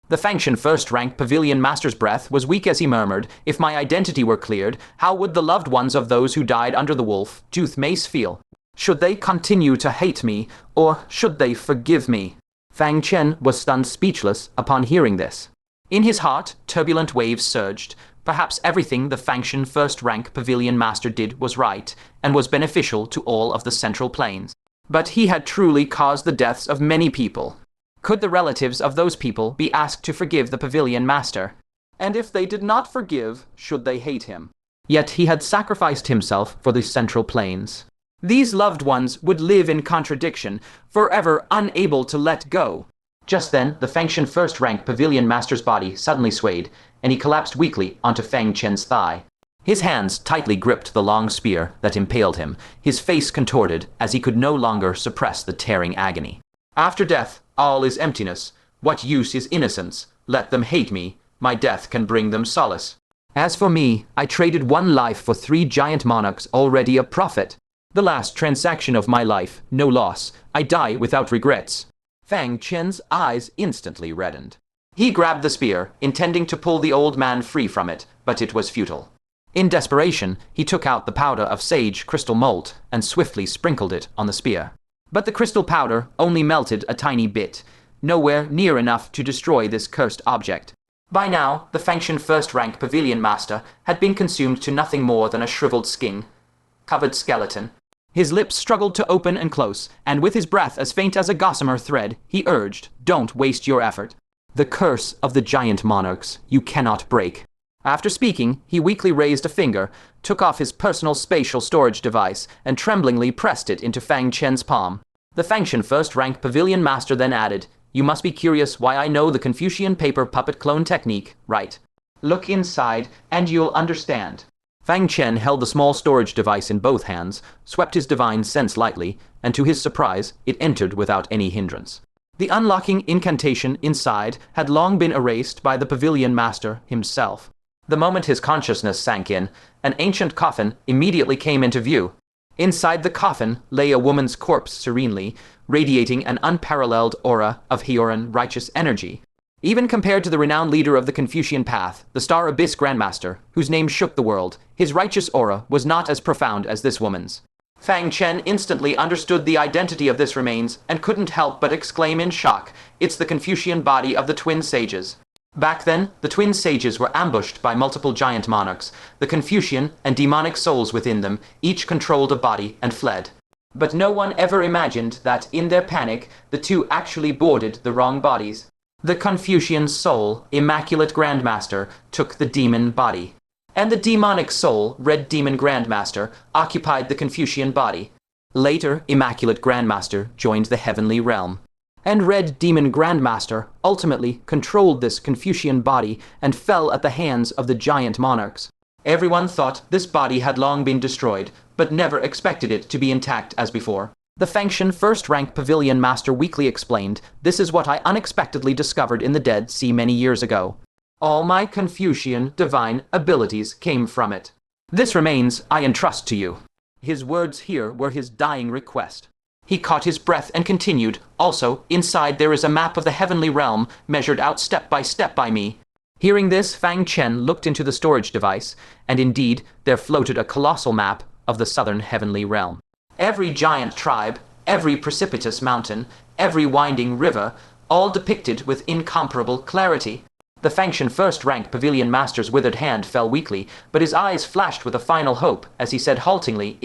The Fangshan first-rank Pavilion Master's breath was weak as he murmured, "If my identity were cleared, how would the loved ones of those who died under the wolf tooth mace feel? Should they continue to hate me, or should they forgive me?" Fang Chen was stunned speechless upon hearing this. In his heart, turbulent waves surged. Perhaps everything the Fangshan first-rank Pavilion Master did was right, and was beneficial to all of the Central Plains. But he had truly caused the deaths of many people. Could the relatives of those people be asked to forgive the Pavilion Master? And if they did not forgive, should they hate him? Yet he had sacrificed himself for the Central Plains. These loved ones would live in contradiction, forever unable to let go. Just then, the Fangshan first-rank Pavilion Master's body suddenly swayed, and he collapsed weakly onto Fang Chen's thigh. His hands tightly gripped the long spear that impaled him, his face contorted as he could no longer suppress the tearing agony. "After death, all is emptiness. What use is innocence? Let them hate me. My death can bring them solace. As for me, I traded one life for 3 giant monarchs, already a profit. The last transaction of my life, no loss. I die without regrets." Fang Chen's eyes instantly reddened. He grabbed the spear, intending to pull the old man free from it, but it was futile. In desperation, he took out the powder of sage crystal mold and swiftly sprinkled it on the spear. But the crystal powder only melted a tiny bit, nowhere near enough to destroy this cursed object. By now, the Fangshan first-rank Pavilion Master had been consumed to nothing more than a shriveled skin-covered skeleton. His lips struggled to open and close, and with his breath as faint as a gossamer thread, he urged, "Don't waste your effort. The curse of the giant monarchs you cannot break." After speaking, he weakly raised a finger, took off his personal spatial storage device, and tremblingly pressed it into Fang Chen's palm. The Fangshan first-rank Pavilion Master then added, "You must be curious why I know the Confucian paper puppet clone technique, right? Look inside, and you'll understand." Fang Chen held the small storage device in both hands, swept his divine sense lightly, and to his surprise, it entered without any hindrance. The unlocking incantation inside had long been erased by the Pavilion Master himself. The moment his consciousness sank in, an ancient coffin immediately came into view. Inside the coffin lay a woman's corpse serenely, radiating an unparalleled aura of Hyoran righteous energy. Even compared to the renowned leader of the Confucian path, the Star Abyss Grandmaster, whose name shook the world, his righteous aura was not as profound as this woman's. Fang Chen instantly understood the identity of this remains and couldn't help but exclaim in shock, "It's the Confucian body of the twin sages." Back then, the twin sages were ambushed by multiple giant monarchs. The Confucian and demonic souls within them each controlled a body and fled. But no one ever imagined that, in their panic, the two actually boarded the wrong bodies. The Confucian soul, Immaculate Grandmaster, took the demon body. And the demonic soul, Red Demon Grandmaster, occupied the Confucian body. Later, Immaculate Grandmaster joined the heavenly realm. And Red Demon Grandmaster ultimately controlled this Confucian body and fell at the hands of the giant monarchs. Everyone thought this body had long been destroyed, but never expected it to be intact as before. The Fangshan first-rank Pavilion Master weakly explained, "This is what I unexpectedly discovered in the Dead Sea many years ago. All my Confucian divine abilities came from it. This remains I entrust to you." His words here were his dying request. He caught his breath and continued, "Also, inside there is a map of the heavenly realm, measured out step by me." Hearing this, Fang Chen looked into the storage device, and indeed, there floated a colossal map of the southern heavenly realm. Every giant tribe, every precipitous mountain, every winding river, all depicted with incomparable clarity. The Fangshan first-rank Pavilion Master's withered hand fell weakly, but his eyes flashed with a final hope as he said haltingly,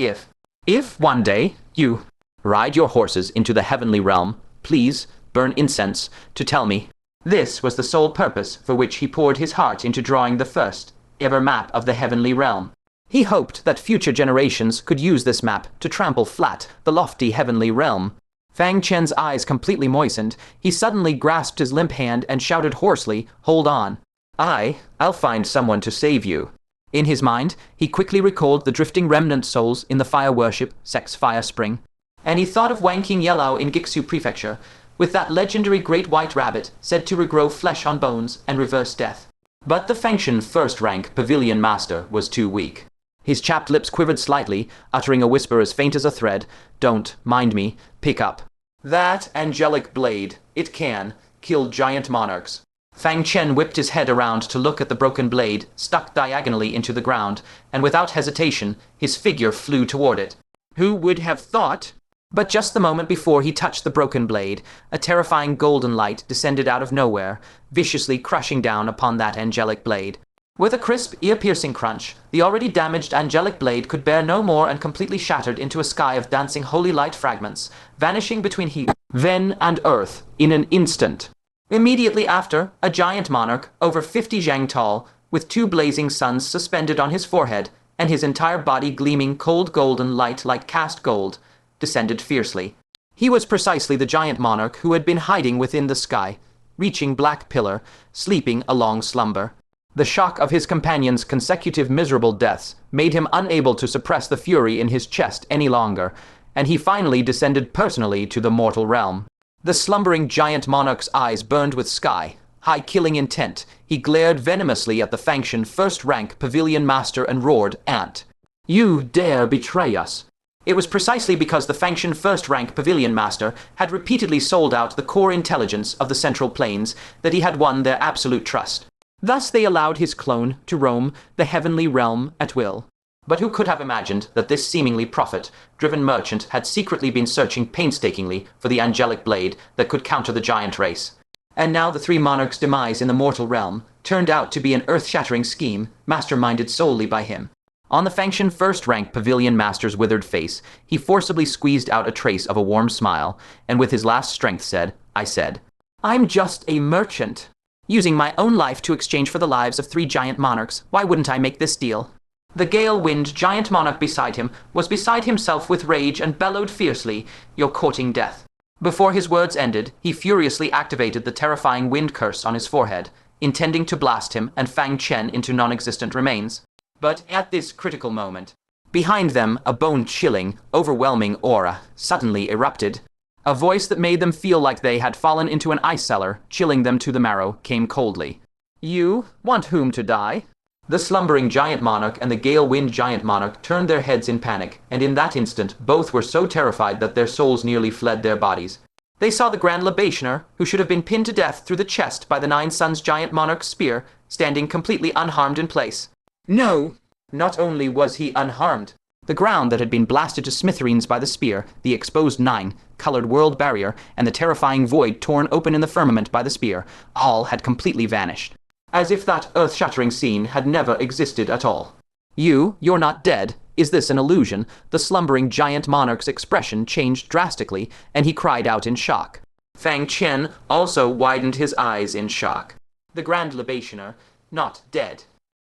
If one day you ride your horses into the heavenly realm, please burn incense to tell me." This was the sole purpose for which he poured his heart into drawing the first ever map of the heavenly realm. He hoped that future generations could use this map to trample flat the lofty heavenly realm. Fang Chen's eyes completely moistened. He suddenly grasped his limp hand and shouted hoarsely, "Hold on. I'll find someone to save you." In his mind, he quickly recalled the drifting remnant souls in the fire worship Sex Fire Spring. And he thought of Wang King Yelau in Giksu Prefecture, with that legendary great white rabbit said to regrow flesh on bones and reverse death. But the Fangshan first-rank Pavilion Master was too weak. His chapped lips quivered slightly, uttering a whisper as faint as a thread, "Don't mind me, pick up. That angelic blade, it can kill giant monarchs." Fangshan whipped his head around to look at the broken blade, stuck diagonally into the ground, and without hesitation, his figure flew toward it. Who would have thought? But just the moment before he touched the broken blade, a terrifying golden light descended out of nowhere, viciously crushing down upon that angelic blade. With a crisp, ear-piercing crunch, the already damaged angelic blade could bear no more and completely shattered into a sky of dancing holy light fragments, vanishing between heaven and earth in an instant. Immediately after, a giant monarch, over 50 zhang tall, with 2 blazing suns suspended on his forehead, and his entire body gleaming cold golden light like cast gold, descended fiercely. He was precisely the giant monarch who had been hiding within the sky, reaching Black Pillar, sleeping a long slumber. The shock of his companion's consecutive miserable deaths made him unable to suppress the fury in his chest any longer, and he finally descended personally to the mortal realm. The slumbering giant monarch's eyes burned with sky, high killing intent. He glared venomously at the Fangshan first-rank Pavilion Master and roared, "Ant! You dare betray us!" It was precisely because the Fangshan first-rank Pavilion Master had repeatedly sold out the core intelligence of the Central Plains that he had won their absolute trust. Thus they allowed his clone to roam the heavenly realm at will. But who could have imagined that this seemingly profit-driven merchant had secretly been searching painstakingly for the angelic blade that could counter the giant race? And now the 3 monarchs' demise in the mortal realm turned out to be an earth-shattering scheme masterminded solely by him. On the Fangshan first-rank Pavilion Master's withered face, he forcibly squeezed out a trace of a warm smile, and with his last strength said, "I'm just a merchant. Using my own life to exchange for the lives of 3 giant monarchs, why wouldn't I make this deal?" The gale-wind giant monarch beside him was beside himself with rage and bellowed fiercely, "You're courting death." Before his words ended, he furiously activated the terrifying wind curse on his forehead, intending to blast him and Fang Chen into non-existent remains. But at this critical moment, behind them a bone-chilling, overwhelming aura suddenly erupted. A voice that made them feel like they had fallen into an ice cellar, chilling them to the marrow, came coldly. "You want whom to die?" The slumbering giant monarch and the gale-wind giant monarch turned their heads in panic, and in that instant both were so terrified that their souls nearly fled their bodies. They saw the Grand Libationer, who should have been pinned to death through the chest by the 9 Suns giant monarch's spear, standing completely unharmed in place. No! Not only was he unharmed, the ground that had been blasted to smithereens by the spear, the exposed 9-colored world barrier, and the terrifying void torn open in the firmament by the spear, all had completely vanished. As if that earth-shattering scene had never existed at all. You're not dead. Is this an illusion?" The slumbering giant monarch's expression changed drastically, and he cried out in shock. Fang Chen also widened his eyes in shock. The Grand Libationer, not dead.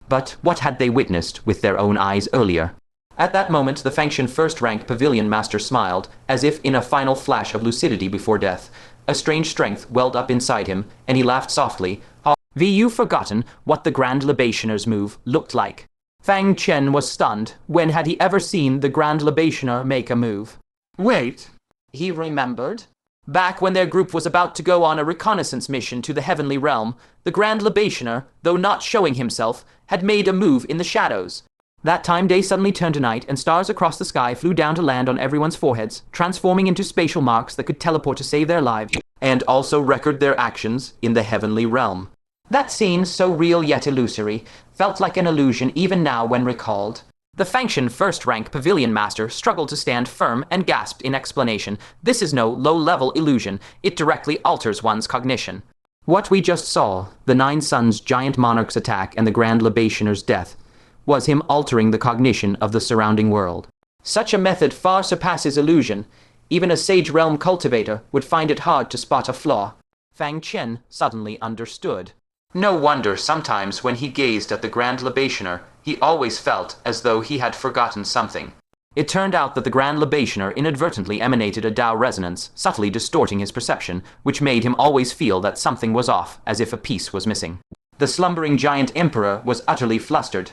But what had they witnessed with their own eyes earlier? At that moment, the Fangshan first-rank Pavilion Master smiled, as if in a final flash of lucidity before death. A strange strength welled up inside him, and he laughed softly. "Have you forgotten what the Grand Libationer's move looked like?" Fang Chen was stunned. When had he ever seen the Grand Libationer make a move? Wait. He remembered. Back when their group was about to go on a reconnaissance mission to the heavenly realm, the Grand Libationer, though not showing himself, had made a move in the shadows. That time day suddenly turned to night, and stars across the sky flew down to land on everyone's foreheads, transforming into spatial marks that could teleport to save their lives, and also record their actions in the heavenly realm. That scene, so real yet illusory, felt like an illusion even now when recalled. The Fangshan first-rank Pavilion Master struggled to stand firm and gasped in explanation. "This is no low-level illusion. It directly alters one's cognition." What we just saw, the 9 Suns giant monarch's attack and the Grand Libationer's death, was him altering the cognition of the surrounding world. Such a method far surpasses illusion. Even a Sage Realm cultivator would find it hard to spot a flaw. Fang Chen suddenly understood. No wonder sometimes when he gazed at the Grand Libationer, he always felt as though he had forgotten something. It turned out that the Grand Libationer inadvertently emanated a Tao resonance, subtly distorting his perception, which made him always feel that something was off, as if a piece was missing. The slumbering giant emperor was utterly flustered.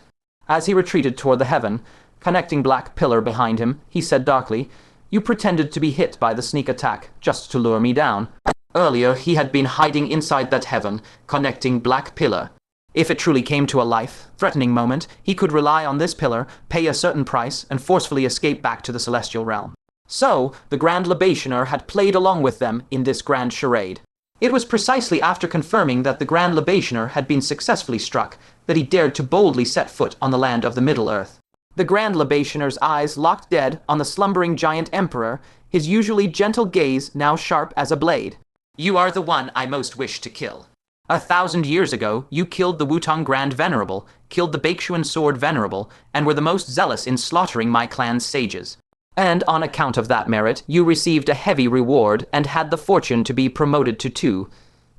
As he retreated toward the heaven, connecting Black Pillar behind him, he said darkly, "You pretended to be hit by the sneak attack, just to lure me down. Earlier, he had been hiding inside that heaven, connecting Black Pillar. If it truly came to a life-threatening moment, he could rely on this pillar, pay a certain price, and forcefully escape back to the celestial realm. So, the Grand Libationer had played along with them in this grand charade. It was precisely after confirming that the Grand Libationer had been successfully struck that he dared to boldly set foot on the land of the Middle-earth. The Grand Libationer's eyes locked dead on the slumbering giant emperor, his usually gentle gaze now sharp as a blade. "You are the one I most wish to kill. 1,000 years ago, you killed the Wutong Grand Venerable, killed the Baeksuan Sword Venerable, and were the most zealous in slaughtering my clan's sages. And on account of that merit, you received a heavy reward and had the fortune to be promoted to 2.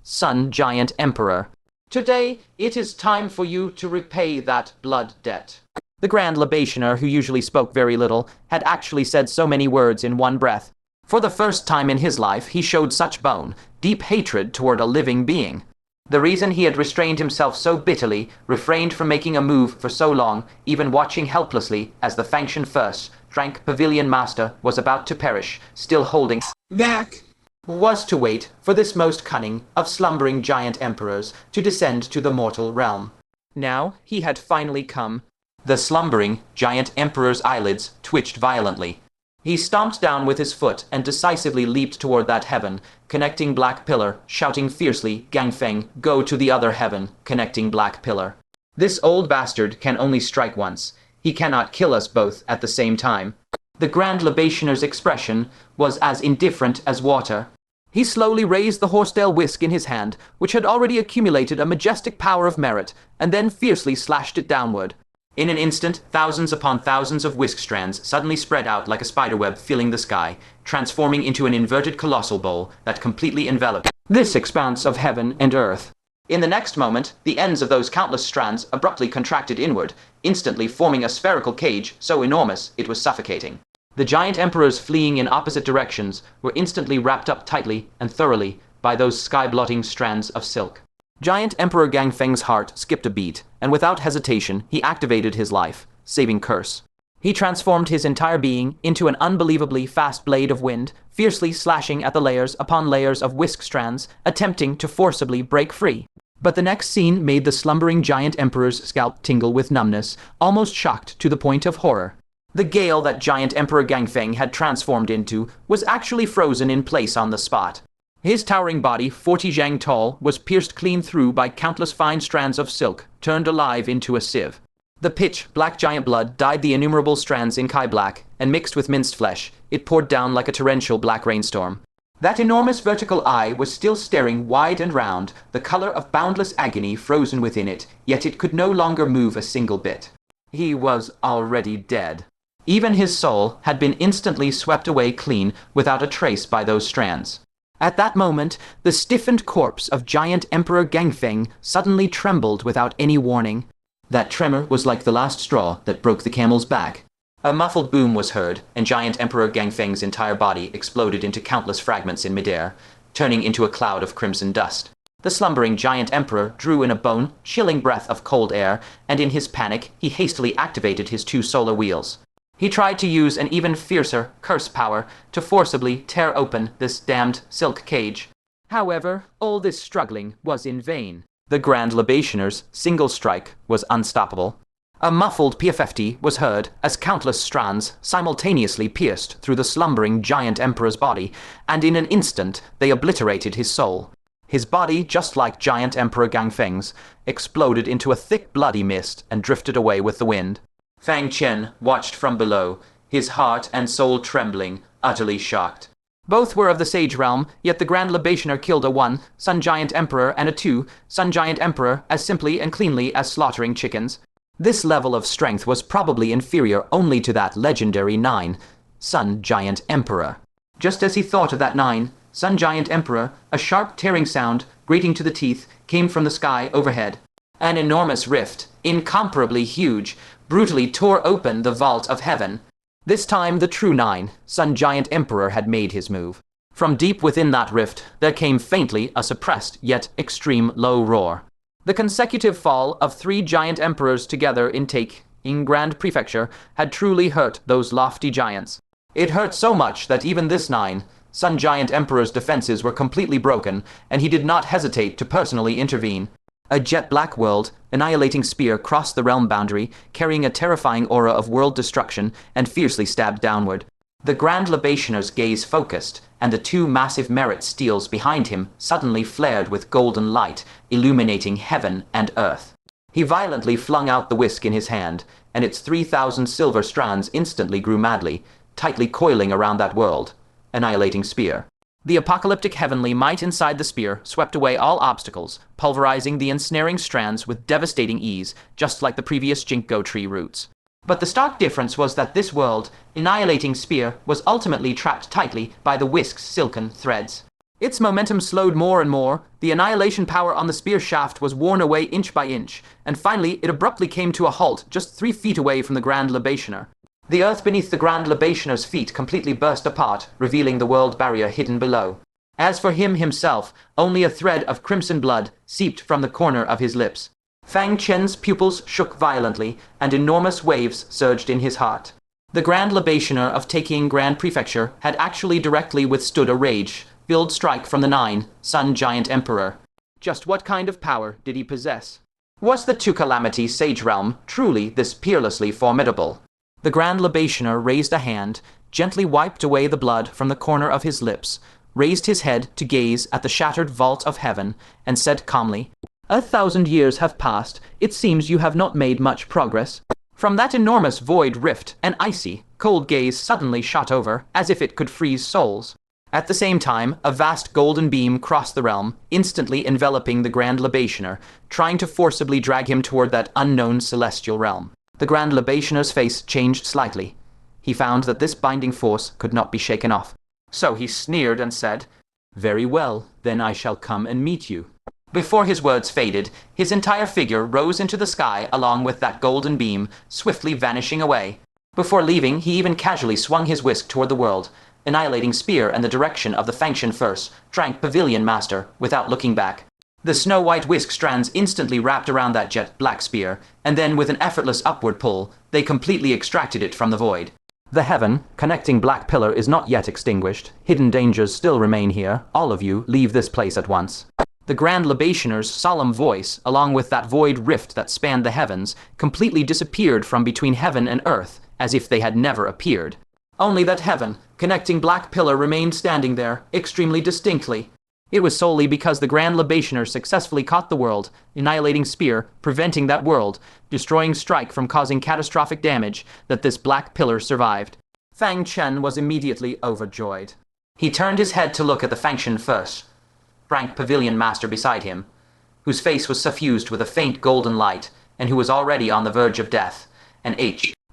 Sun Giant Emperor. Today, it is time for you to repay that blood debt." The Grand Libationer, who usually spoke very little, had actually said so many words in one breath. For the first time in his life, he showed such bone, deep hatred toward a living being. The reason he had restrained himself so bitterly, refrained from making a move for so long, even watching helplessly as the Fangshan first drank Pavilion Master was about to perish, still holding back, was to wait for this most cunning of slumbering giant emperors to descend to the mortal realm. Now he had finally come. The slumbering giant emperor's eyelids twitched violently. He stomped down with his foot and decisively leaped toward that heaven, connecting black pillar, shouting fiercely, "Gangfeng, go to the other heaven, connecting black pillar. This old bastard can only strike once. He cannot kill us both at the same time." The Grand Libationer's expression was as indifferent as water. He slowly raised the horsetail whisk in his hand, which had already accumulated a majestic power of merit, and then fiercely slashed it downward. In an instant, thousands upon thousands of whisk strands suddenly spread out like a spiderweb filling the sky, transforming into an inverted colossal bowl that completely enveloped this expanse of heaven and earth. In the next moment, the ends of those countless strands abruptly contracted inward, instantly forming a spherical cage so enormous it was suffocating. The giant emperors fleeing in opposite directions were instantly wrapped up tightly and thoroughly by those sky-blotting strands of silk. Giant Emperor Gangfeng's heart skipped a beat, and without hesitation, he activated his life, saving curse. He transformed his entire being into an unbelievably fast blade of wind, fiercely slashing at the layers upon layers of whisk strands, attempting to forcibly break free. But the next scene made the slumbering giant emperor's scalp tingle with numbness, almost shocked to the point of horror. The gale that giant Emperor Gangfeng had transformed into was actually frozen in place on the spot. His towering body, 40 zhang tall, was pierced clean through by countless fine strands of silk, turned alive into a sieve. The pitch-black giant blood dyed the innumerable strands in Kai black, and mixed with minced flesh, it poured down like a torrential black rainstorm. That enormous vertical eye was still staring wide and round, the color of boundless agony frozen within it, yet it could no longer move a single bit. He was already dead. Even his soul had been instantly swept away clean, without a trace by those strands. At that moment, the stiffened corpse of giant Emperor Gangfeng suddenly trembled without any warning. That tremor was like the last straw that broke the camel's back. A muffled boom was heard, and giant Emperor Gangfeng's entire body exploded into countless fragments in midair, turning into a cloud of crimson dust. The slumbering giant emperor drew in a bone-chilling breath of cold air, and in his panic, he hastily activated his 2 solar wheels. He tried to use an even fiercer curse power to forcibly tear open this damned silk cage. However, all this struggling was in vain. The Grand Libationer's single strike was unstoppable. A muffled PFFT was heard as countless strands simultaneously pierced through the slumbering giant emperor's body, and in an instant they obliterated his soul. His body, just like giant Emperor Gangfeng's, exploded into a thick bloody mist and drifted away with the wind. Fang Chen watched from below, his heart and soul trembling, utterly shocked. Both were of the Sage realm, yet the Grand Libationer killed a 1 Sun Giant Emperor and a 2 Sun Giant Emperor as simply and cleanly as slaughtering chickens. This level of strength was probably inferior only to that legendary 9 Sun Giant Emperor. Just as he thought of that 9 Sun Giant Emperor, a sharp tearing sound, grating to the teeth, came from the sky overhead. An enormous rift, incomparably huge, brutally tore open the vault of heaven. This time the true 9 Sun Giant Emperor had made his move. From deep within that rift, there came faintly a suppressed yet extreme low roar. The consecutive fall of 3 giant emperors together in Grand Prefecture had truly hurt those lofty giants. It hurt so much that even this 9 Sun Giant Emperor's defenses were completely broken, and he did not hesitate to personally intervene. A jet-black world, annihilating spear crossed the realm boundary, carrying a terrifying aura of world destruction, and fiercely stabbed downward. The Grand Libationer's gaze focused, and the two massive merit steels behind him suddenly flared with golden light, illuminating heaven and earth. He violently flung out the whisk in his hand, and its 3,000 silver strands instantly grew madly, tightly coiling around that world, annihilating spear. The apocalyptic heavenly might inside the spear swept away all obstacles, pulverizing the ensnaring strands with devastating ease, just like the previous ginkgo tree roots. But the stark difference was that this world, annihilating spear, was ultimately trapped tightly by the whisk's silken threads. Its momentum slowed more and more, the annihilation power on the spear shaft was worn away inch by inch, and finally it abruptly came to a halt just 3 feet away from the Grand Libationer. The earth beneath the Grand Libationer's feet completely burst apart, revealing the world barrier hidden below. As for him himself, only a thread of crimson blood seeped from the corner of his lips. Fangshan's pupils shook violently, and enormous waves surged in his heart. The Grand Libationer of Taking Grand Prefecture had actually directly withstood a rage-filled strike from the 9, Sun Giant Emperor. Just what kind of power did he possess? Was the Two-Calamity Sage Realm truly this peerlessly formidable? The Grand Libationer raised a hand, gently wiped away the blood from the corner of his lips, raised his head to gaze at the shattered vault of heaven, and said calmly, "1,000 years have passed. It seems you have not made much progress." From that enormous void rift, an icy, cold gaze suddenly shot over, as if it could freeze souls. At the same time, a vast golden beam crossed the realm, instantly enveloping the Grand Libationer, trying to forcibly drag him toward that unknown celestial realm. The Grand Libationer's face changed slightly. He found that this binding force could not be shaken off. So he sneered and said, "Very well, then I shall come and meet you." Before his words faded, his entire figure rose into the sky along with that golden beam, swiftly vanishing away. Before leaving, he even casually swung his whisk toward the world, annihilating spear in the direction of the Fangshan first, drank Pavilion Master, without looking back. The snow-white whisk strands instantly wrapped around that jet-black spear, and then with an effortless upward pull, they completely extracted it from the void. The heaven, connecting black pillar, is not yet extinguished. Hidden dangers still remain here. All of you, leave this place at once. The Grand Libationer's solemn voice, along with that void rift that spanned the heavens, completely disappeared from between heaven and earth, as if they had never appeared. Only that heaven, connecting black pillar, remained standing there, extremely distinctly. It was solely because the Grand Libationer successfully caught the world, annihilating spear, preventing that world, destroying strike from causing catastrophic damage, that this black pillar survived. Fangshan was immediately overjoyed. He turned his head to look at the Fangshan first, frank Pavilion Master beside him, whose face was suffused with a faint golden light, and who was already on the verge of death, and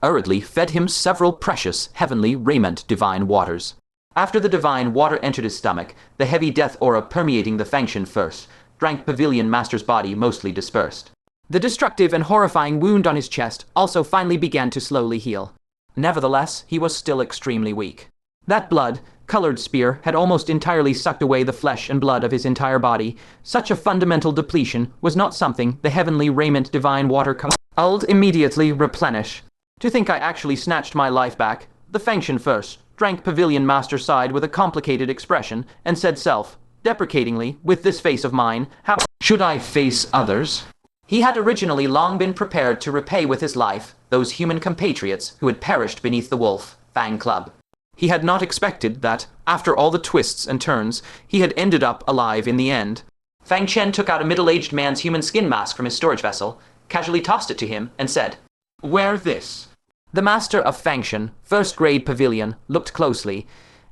hurriedly fed him several precious, heavenly raiment divine waters. After the divine water entered his stomach, the heavy death aura permeating the Fangshan first, drank Pavilion Master's body mostly dispersed. The destructive and horrifying wound on his chest also finally began to slowly heal. Nevertheless, he was still extremely weak. That blood-colored spear had almost entirely sucked away the flesh and blood of his entire body. Such a fundamental depletion was not something the heavenly raiment divine water could immediately replenish. To think I actually snatched my life back, the Fangshan first drank Pavilion Master sighed with a complicated expression, and said self-deprecatingly, "With this face of mine, how should I face others?" He had originally long been prepared to repay with his life those human compatriots who had perished beneath the wolf, Fang Club. He had not expected that, after all the twists and turns, he had ended up alive in the end. Fang Chen took out a middle-aged man's human skin mask from his storage vessel, casually tossed it to him, and said, "Wear this." The master of Fangshan, first-grade Pavilion, looked closely,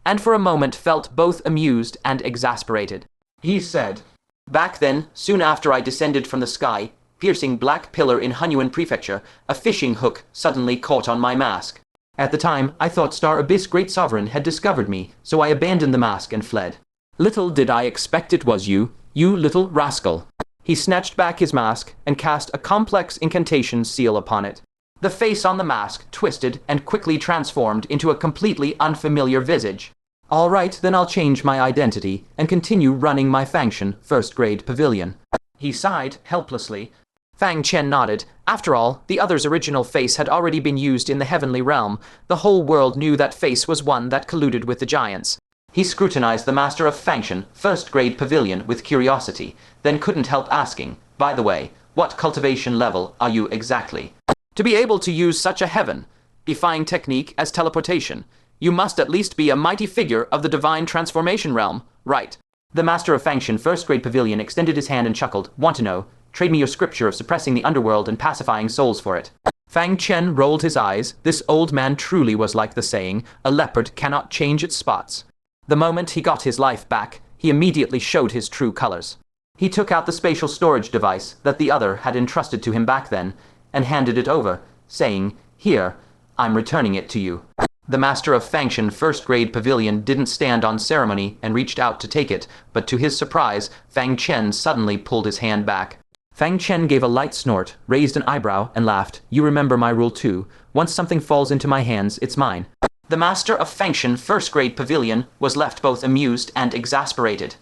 and for a moment felt both amused and exasperated. He said, "Back then, soon after I descended from the sky, piercing black pillar in Hunyuan Prefecture, a fishing hook suddenly caught on my mask. At the time, I thought Star Abyss Great Sovereign had discovered me, so I abandoned the mask and fled. Little did I expect it was you, you little rascal." He snatched back his mask and cast a complex incantation seal upon it. The face on the mask twisted and quickly transformed into a completely unfamiliar visage. "All right, then I'll change my identity and continue running my Fangshan first-grade Pavilion." He sighed helplessly. Fang Chen nodded. After all, the other's original face had already been used in the heavenly realm. The whole world knew that face was one that colluded with the giants. He scrutinized the master of Fangshan first-grade Pavilion with curiosity, then couldn't help asking, "By the way, what cultivation level are you exactly?" To be able to use such a heaven-defying technique as teleportation, You must at least be a mighty figure of the divine transformation realm, right? The master of Fangshan, first grade Pavilion, extended his hand and chuckled. Want to know? Trade me your scripture of suppressing the underworld and pacifying souls for it. Fang Chen rolled his eyes. This old man truly was like the saying, a leopard cannot change its spots. The moment he got his life back, he immediately showed his true colors. He took out the spatial storage device that the other had entrusted to him back then, and handed it over, saying, "Here, I'm returning it to you." The master of Fangshan, first grade Pavilion, didn't stand on ceremony and reached out to take it, but to his surprise, Fang Chen suddenly pulled his hand back. Fang Chen gave a light snort, raised an eyebrow, and laughed. You remember my rule too. Once something falls into my hands, it's mine. The master of Fangshan, first grade Pavilion, was left both amused and exasperated.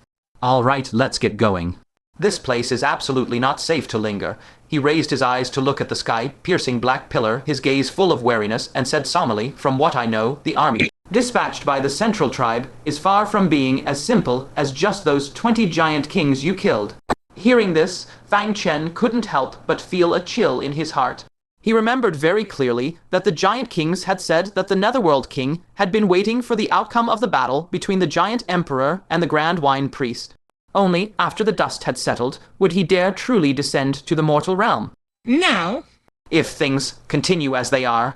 All right, let's get going. This place is absolutely not safe to linger. He raised his eyes to look at the sky, piercing black pillar, his gaze full of wariness, and said solemnly, "From what I know, the army dispatched by the central tribe is far from being as simple as just those 20 giant kings you killed." Hearing this, Fang Chen couldn't help but feel a chill in his heart. He remembered very clearly that the giant kings had said that the Netherworld king had been waiting for the outcome of the battle between the giant emperor and the grand wine priest. Only after the dust had settled would he dare truly descend to the mortal realm. Now, if things continue as they are,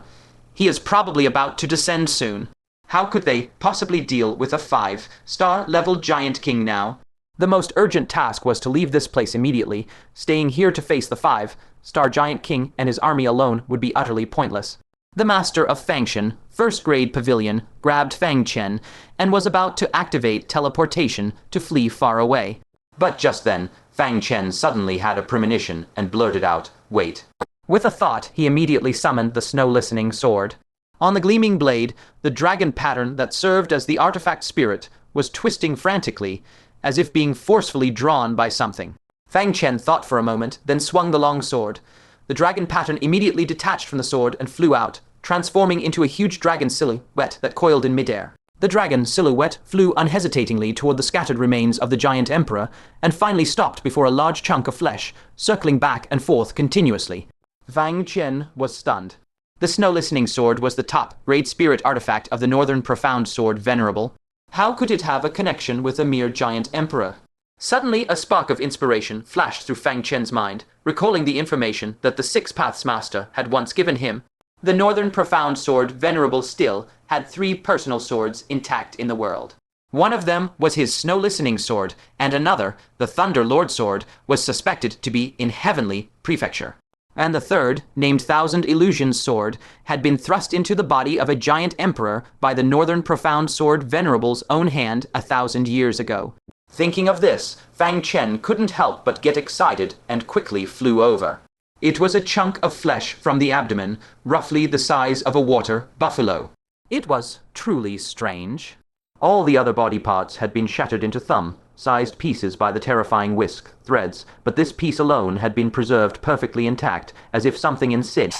he is probably about to descend soon. How could they possibly deal with a 5-star level giant king now? The most urgent task was to leave this place immediately. Staying here to face the 5-star giant king and his army alone would be utterly pointless. The master of Fangshan, first grade Pavilion, grabbed Fang Chen and was about to activate teleportation to flee far away. But just then, Fang Chen suddenly had a premonition and blurted out, "Wait." With a thought, he immediately summoned the snow-listening sword. On the gleaming blade, the dragon pattern that served as the artifact spirit was twisting frantically, as if being forcefully drawn by something. Fang Chen thought for a moment, then swung the long sword. The dragon pattern immediately detached from the sword and flew out, transforming into a huge dragon silhouette that coiled in midair. The dragon silhouette flew unhesitatingly toward the scattered remains of the giant emperor and finally stopped before a large chunk of flesh, circling back and forth continuously. Fang Chen was stunned. The snow-listening sword was the top-grade spirit artifact of the Northern Profound Sword Venerable. How could it have a connection with a mere giant emperor? Suddenly, a spark of inspiration flashed through Fang Chen's mind, recalling the information that the Six Paths Master had once given him. The Northern Profound Sword Venerable still had 3 personal swords intact in the world. One of them was his snow-listening sword, and another, the Thunder Lord Sword, was suspected to be in Heavenly Prefecture. And the third, named Thousand Illusions Sword, had been thrust into the body of a giant emperor by the Northern Profound Sword Venerable's own hand 1,000 years ago. Thinking of this, Fang Chen couldn't help but get excited and quickly flew over. It was a chunk of flesh from the abdomen, roughly the size of a water buffalo. It was truly strange. All the other body parts had been shattered into thumb-sized pieces by the terrifying whisk threads, but this piece alone had been preserved perfectly intact, as if something inside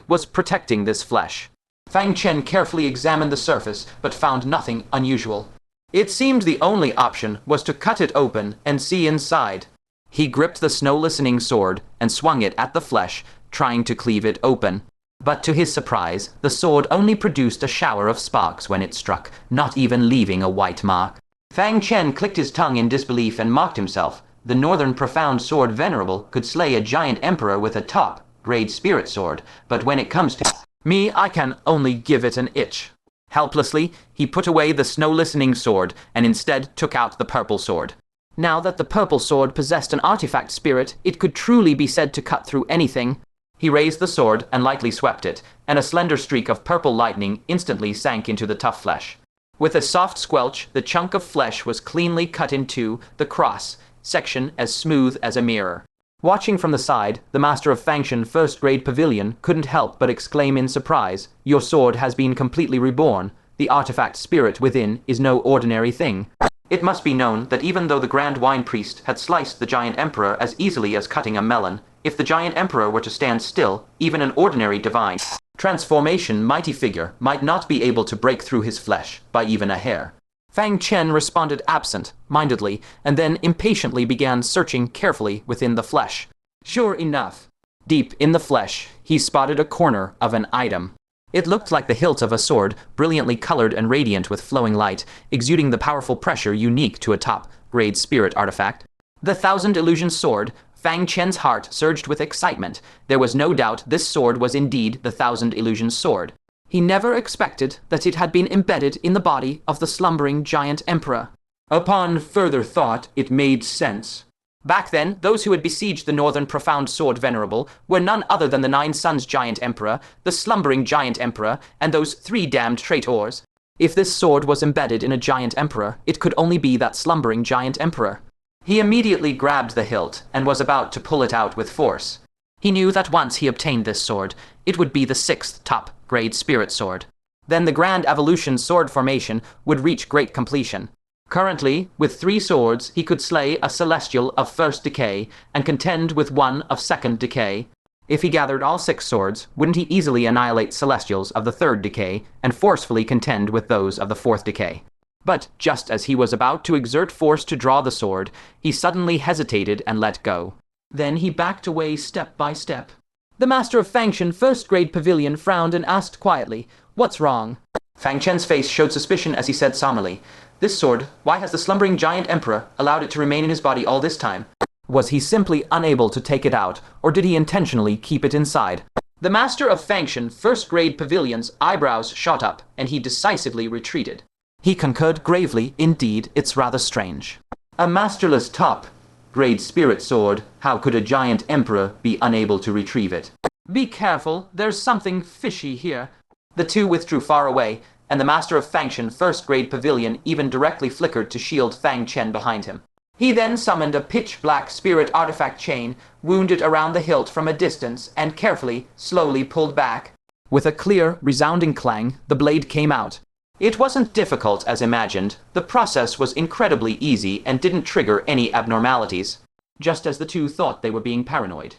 was protecting this flesh. Fang Chen carefully examined the surface, but found nothing unusual. It seemed the only option was to cut it open and see inside. He gripped the snow-listening sword and swung it at the flesh, trying to cleave it open. But to his surprise, the sword only produced a shower of sparks when it struck, not even leaving a white mark. Fang Chen clicked his tongue in disbelief and mocked himself. The Northern Profound Sword Venerable could slay a giant emperor with a top-grade spirit sword, but when it comes to me, I can only give it an itch. Helplessly, he put away the snow-listening sword and instead took out the purple sword. Now that the purple sword possessed an artifact spirit, it could truly be said to cut through anything. He raised the sword and lightly swept it, and a slender streak of purple lightning instantly sank into the tough flesh. With a soft squelch, the chunk of flesh was cleanly cut in two, the cross-section as smooth as a mirror. Watching from the side, the master of Fangshan first grade Pavilion couldn't help but exclaim in surprise, "Your sword has been completely reborn. The artifact spirit within is no ordinary thing." It must be known that even though the Grand Wine Priest had sliced the giant emperor as easily as cutting a melon, if the giant emperor were to stand still, even an ordinary divine transformation mighty figure might not be able to break through his flesh by even a hair. Fang Chen responded absent-mindedly, and then impatiently began searching carefully within the flesh. Sure enough, deep in the flesh, he spotted a corner of an item. It looked like the hilt of a sword, brilliantly colored and radiant with flowing light, exuding the powerful pressure unique to a top-grade spirit artifact. The Thousand Illusion Sword. Fangshan's heart surged with excitement. There was no doubt this sword was indeed the Thousand Illusion Sword. He never expected that it had been embedded in the body of the slumbering giant emperor. Upon further thought, it made sense. Back then, those who had besieged the northern profound sword venerable were none other than the Nine Suns giant emperor, the slumbering giant emperor, and those three damned traitors. If this sword was embedded in a giant emperor, it could only be that slumbering giant emperor. He immediately grabbed the hilt and was about to pull it out with force. He knew that once he obtained this sword, it would be the sixth top-grade spirit sword. Then the Grand Evolution sword formation would reach great completion. Currently, with 3 swords, he could slay a celestial of first decay and contend with one of second decay. If he gathered all 6 swords, wouldn't he easily annihilate celestials of the third decay and forcefully contend with those of the fourth decay? But just as he was about to exert force to draw the sword, he suddenly hesitated and let go. Then he backed away step by step. The master of Fangshan first grade Pavilion frowned and asked quietly, "What's wrong?" Fangshan's face showed suspicion as he said somberly, "This sword, why has the slumbering giant emperor allowed it to remain in his body all this time? Was he simply unable to take it out, or did he intentionally keep it inside?" The master of Fangshan first grade Pavilion's eyebrows shot up, and he decisively retreated. He concurred gravely, "Indeed, it's rather strange. A masterless top-grade spirit sword, how could a giant emperor be unable to retrieve it?" "Be careful, there's something fishy here." The two withdrew far away, and the master of Fangshan first grade Pavilion even directly flickered to shield Fang Chen behind him. He then summoned a pitch-black spirit artifact chain, wound it around the hilt from a distance, and carefully, slowly pulled back. With a clear, resounding clang, the blade came out. It wasn't difficult as imagined. The process was incredibly easy and didn't trigger any abnormalities, just as the two thought they were being paranoid.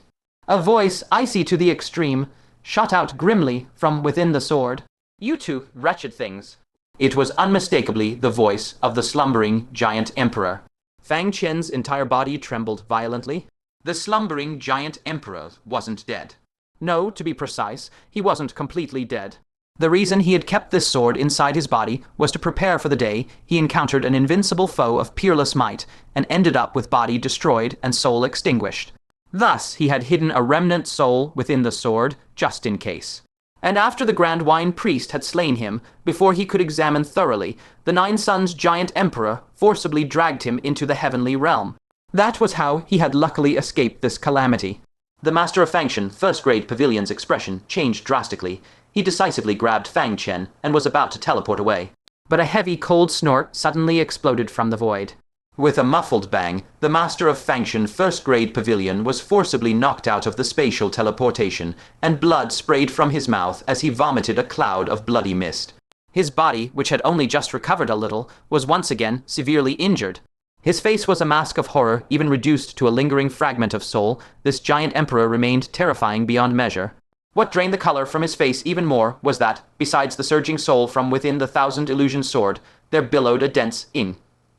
A voice, icy to the extreme, shot out grimly from within the sword. "You two wretched things." It was unmistakably the voice of the slumbering giant emperor. Fang Chen's entire body trembled violently. The slumbering giant emperor wasn't dead. No, to be precise, he wasn't completely dead. The reason he had kept this sword inside his body was to prepare for the day he encountered an invincible foe of peerless might and ended up with body destroyed and soul extinguished. Thus, he had hidden a remnant soul within the sword, just in case. And after the Grand Wine Priest had slain him, before he could examine thoroughly, the Nine Suns giant emperor forcibly dragged him into the heavenly realm. That was how he had luckily escaped this calamity. The master of Fangshan, first grade Pavilion's expression changed drastically. He decisively grabbed Fang Chen and was about to teleport away. But a heavy, cold snort suddenly exploded from the void. With a muffled bang, the master of Fangshan first grade Pavilion was forcibly knocked out of the spatial teleportation, and blood sprayed from his mouth as he vomited a cloud of bloody mist. His body, which had only just recovered a little, was once again severely injured. His face was a mask of horror, even reduced to a lingering fragment of soul. This giant emperor remained terrifying beyond measure. What drained the color from his face even more was that, besides the surging soul from within the Thousand Illusion Sword, there billowed a dense,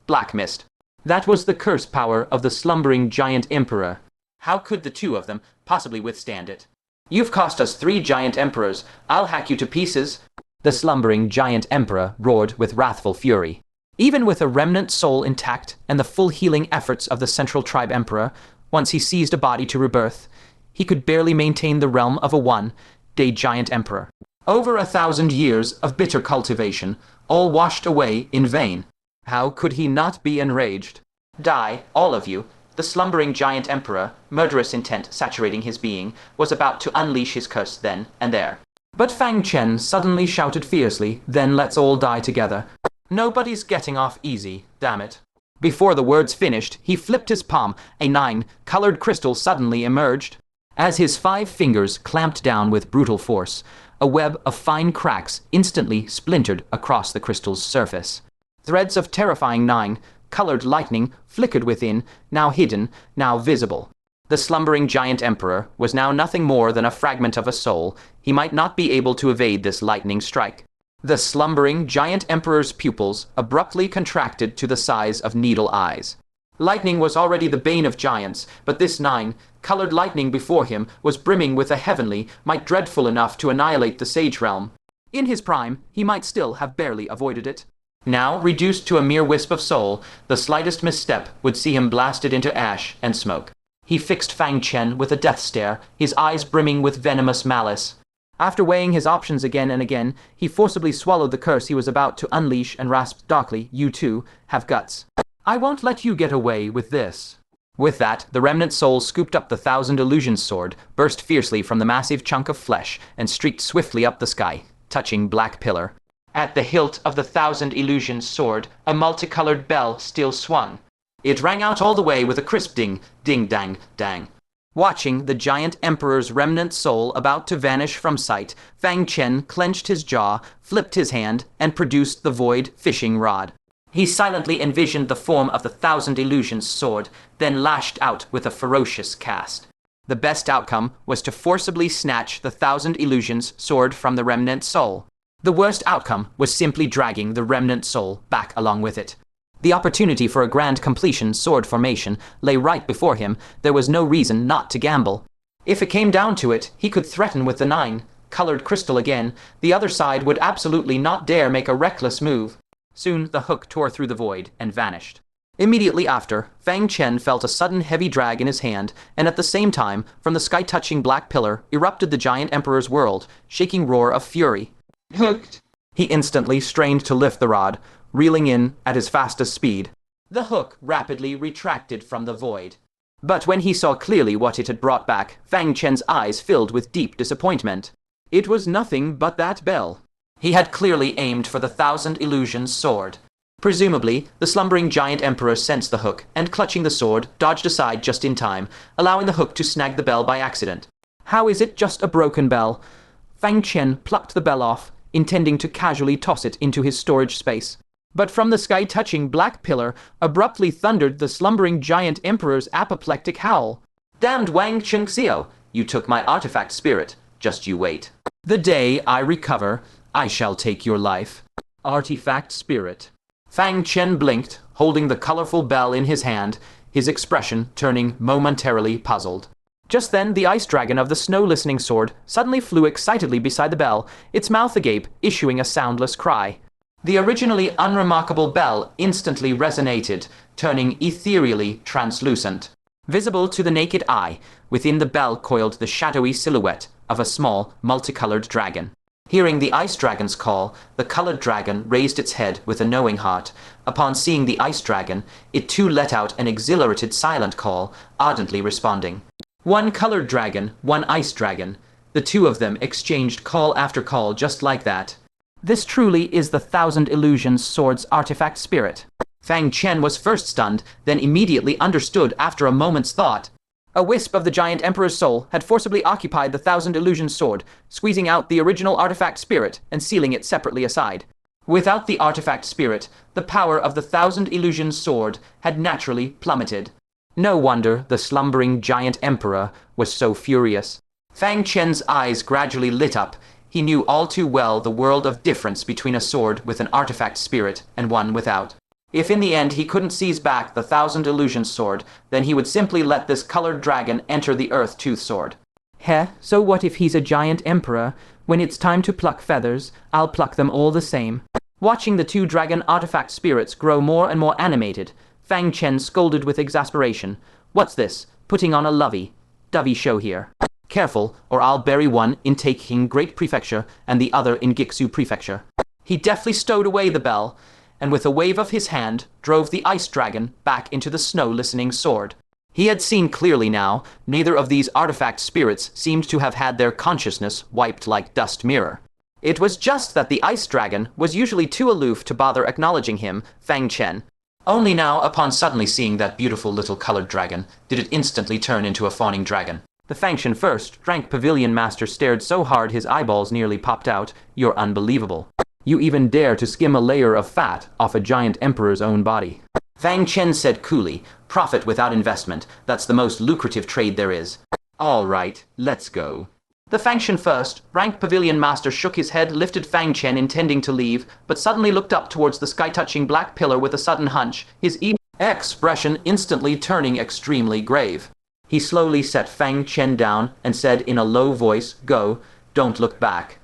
black mist. That was the curse power of the slumbering giant emperor. How could the two of them possibly withstand it? "You've cost us 3 giant emperors. I'll hack you to pieces." The slumbering giant emperor roared with wrathful fury. Even with a remnant soul intact and the full healing efforts of the Central Tribe Emperor, once he seized a body to rebirth, he could barely maintain the realm of a one-day giant emperor. Over 1,000 years of bitter cultivation, all washed away in vain. How could he not be enraged? Die, all of you. The slumbering giant emperor, murderous intent saturating his being, was about to unleash his curse then and there. But Fang Chen suddenly shouted fiercely, "Then let's all die together. Nobody's getting off easy, damn it." Before the words finished, he flipped his palm. A 9-colored crystal suddenly emerged. As his 5 fingers clamped down with brutal force, a web of fine cracks instantly splintered across the crystal's surface. Threads of terrifying 9-colored lightning flickered within, now hidden, now visible. The slumbering giant emperor was now nothing more than a fragment of a soul. He might not be able to evade this lightning strike. The slumbering giant emperor's pupils abruptly contracted to the size of needle eyes. Lightning was already the bane of giants, but this 9-colored lightning before him was brimming with a heavenly might dreadful enough to annihilate the sage realm. In his prime, he might still have barely avoided it. Now, reduced to a mere wisp of soul, the slightest misstep would see him blasted into ash and smoke. He fixed Fangshan with a death stare, his eyes brimming with venomous malice. After weighing his options again and again, he forcibly swallowed the curse he was about to unleash and rasped darkly, "You too have guts. I won't let you get away with this." With that, the remnant soul scooped up the Thousand Illusions sword, burst fiercely from the massive chunk of flesh, and streaked swiftly up the sky, touching Black Pillar. At the hilt of the Thousand Illusions sword, a multicolored bell still swung. It rang out all the way with a crisp ding, ding-dang, dang. Watching the giant emperor's remnant soul about to vanish from sight, Fangshan clenched his jaw, flipped his hand, and produced the void fishing rod. He silently envisioned the form of the Thousand Illusions sword, then lashed out with a ferocious cast. The best outcome was to forcibly snatch the Thousand Illusions sword from the remnant soul. The worst outcome was simply dragging the remnant soul back along with it. The opportunity for a grand completion sword formation lay right before him. There was no reason not to gamble. If it came down to it, he could threaten with the 9-colored crystal again. The other side would absolutely not dare make a reckless move. Soon the hook tore through the void and vanished. Immediately after, Fangshan felt a sudden heavy drag in his hand, and at the same time, from the sky-touching Black Pillar, erupted the giant emperor's world, shaking roar of fury. Hooked! He instantly strained to lift the rod, reeling in at his fastest speed. The hook rapidly retracted from the void. But when he saw clearly what it had brought back, Fangshan's eyes filled with deep disappointment. It was nothing but that bell. He had clearly aimed for the Thousand Illusions sword. Presumably, the slumbering giant emperor sensed the hook, and clutching the sword, dodged aside just in time, allowing the hook to snag the bell by accident. How is it just a broken bell? Fangshan plucked the bell off, intending to casually toss it into his storage space. But from the sky-touching Black Pillar abruptly thundered the slumbering giant emperor's apoplectic howl. "Damned Wang Chengxiao, you took my artifact spirit. Just you wait. The day I recover, I shall take your life." Artifact spirit. Fangshan blinked, holding the colorful bell in his hand, his expression turning momentarily puzzled. Just then, the ice dragon of the snow-listening sword suddenly flew excitedly beside the bell, its mouth agape, issuing a soundless cry. The originally unremarkable bell instantly resonated, turning ethereally translucent. Visible to the naked eye, within the bell coiled the shadowy silhouette of a small, multicolored dragon. Hearing the ice dragon's call, the colored dragon raised its head with a knowing heart. Upon seeing the ice dragon, it too let out an exhilarated silent call, ardently responding. One colored dragon, one ice dragon. The two of them exchanged call after call just like that. This truly is the Thousand Illusions sword's artifact spirit. Fangshan was first stunned, then immediately understood after a moment's thought. A wisp of the giant emperor's soul had forcibly occupied the Thousand Illusions sword, squeezing out the original artifact spirit and sealing it separately aside. Without the artifact spirit, the power of the Thousand Illusions sword had naturally plummeted. No wonder the slumbering giant emperor was so furious. Fangshan's eyes gradually lit up. He knew all too well the world of difference between a sword with an artifact spirit and one without. If in the end he couldn't seize back the Thousand Illusions sword, then he would simply let this colored dragon enter the Earth-Tooth sword. So what if he's a giant emperor? When it's time to pluck feathers, I'll pluck them all the same. Watching the two dragon artifact spirits grow more and more animated, Fangshan scolded with exasperation. What's this? Putting on a lovey-dovey show here. Careful, or I'll bury one in Taking Great Prefecture and the other in Gixu Prefecture. He deftly stowed away the bell, and with a wave of his hand, drove the ice dragon back into the snow-listening sword. He had seen clearly now, neither of these artifact spirits seemed to have had their consciousness wiped like dust mirror. It was just that the ice dragon was usually too aloof to bother acknowledging him, Fangshan. Only now, upon suddenly seeing that beautiful little colored dragon, did it instantly turn into a fawning dragon. The Fangshan first, rank Pavilion master stared so hard his eyeballs nearly popped out. You're unbelievable. You even dare to skim a layer of fat off a giant emperor's own body. Fangshan said coolly, profit without investment, that's the most lucrative trade there is. All right, let's go. The Fangshan first, rank Pavilion master shook his head, lifted Fangshan intending to leave, but suddenly looked up towards the sky-touching Black Pillar with a sudden hunch, his expression instantly turning extremely grave. He slowly set Fangshan down and said in a low voice, "Go, don't look back."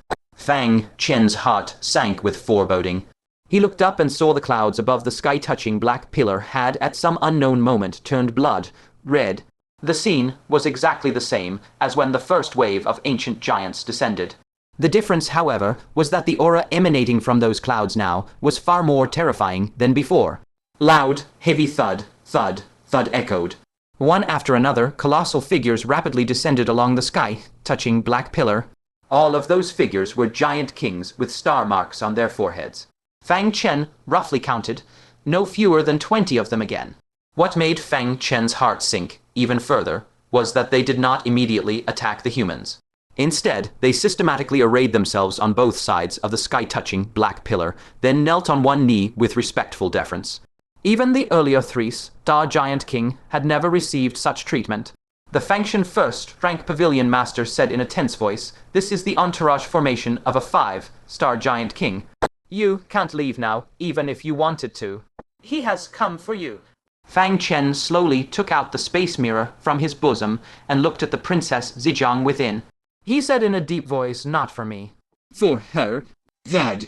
Fang Chen's heart sank with foreboding. He looked up and saw the clouds above the sky-touching black pillar had at some unknown moment turned blood red. The scene was exactly the same as when the first wave of ancient giants descended. The difference, however, was that the aura emanating from those clouds now was far more terrifying than before. Loud, heavy thud, thud, thud echoed. One after another, colossal figures rapidly descended along the sky, touching black pillar. All of those figures were giant kings with star marks on their foreheads. Fang Chen roughly counted, no fewer than 20 of them again. What made Fang Chen's heart sink even further was that they did not immediately attack the humans. Instead, they systematically arrayed themselves on both sides of the sky-touching black pillar, then knelt on one knee with respectful deference. Even the earlier three Star Giant King had never received such treatment. The Fangshan first-rank Pavilion Master said in a tense voice, "This is the entourage formation of a 5-star Giant King. You can't leave now, even if you wanted to. He has come for you." Fang Chen slowly took out the space mirror from his bosom and looked at the Princess Zhejiang within. He said in a deep voice, "Not for me." "For her, that."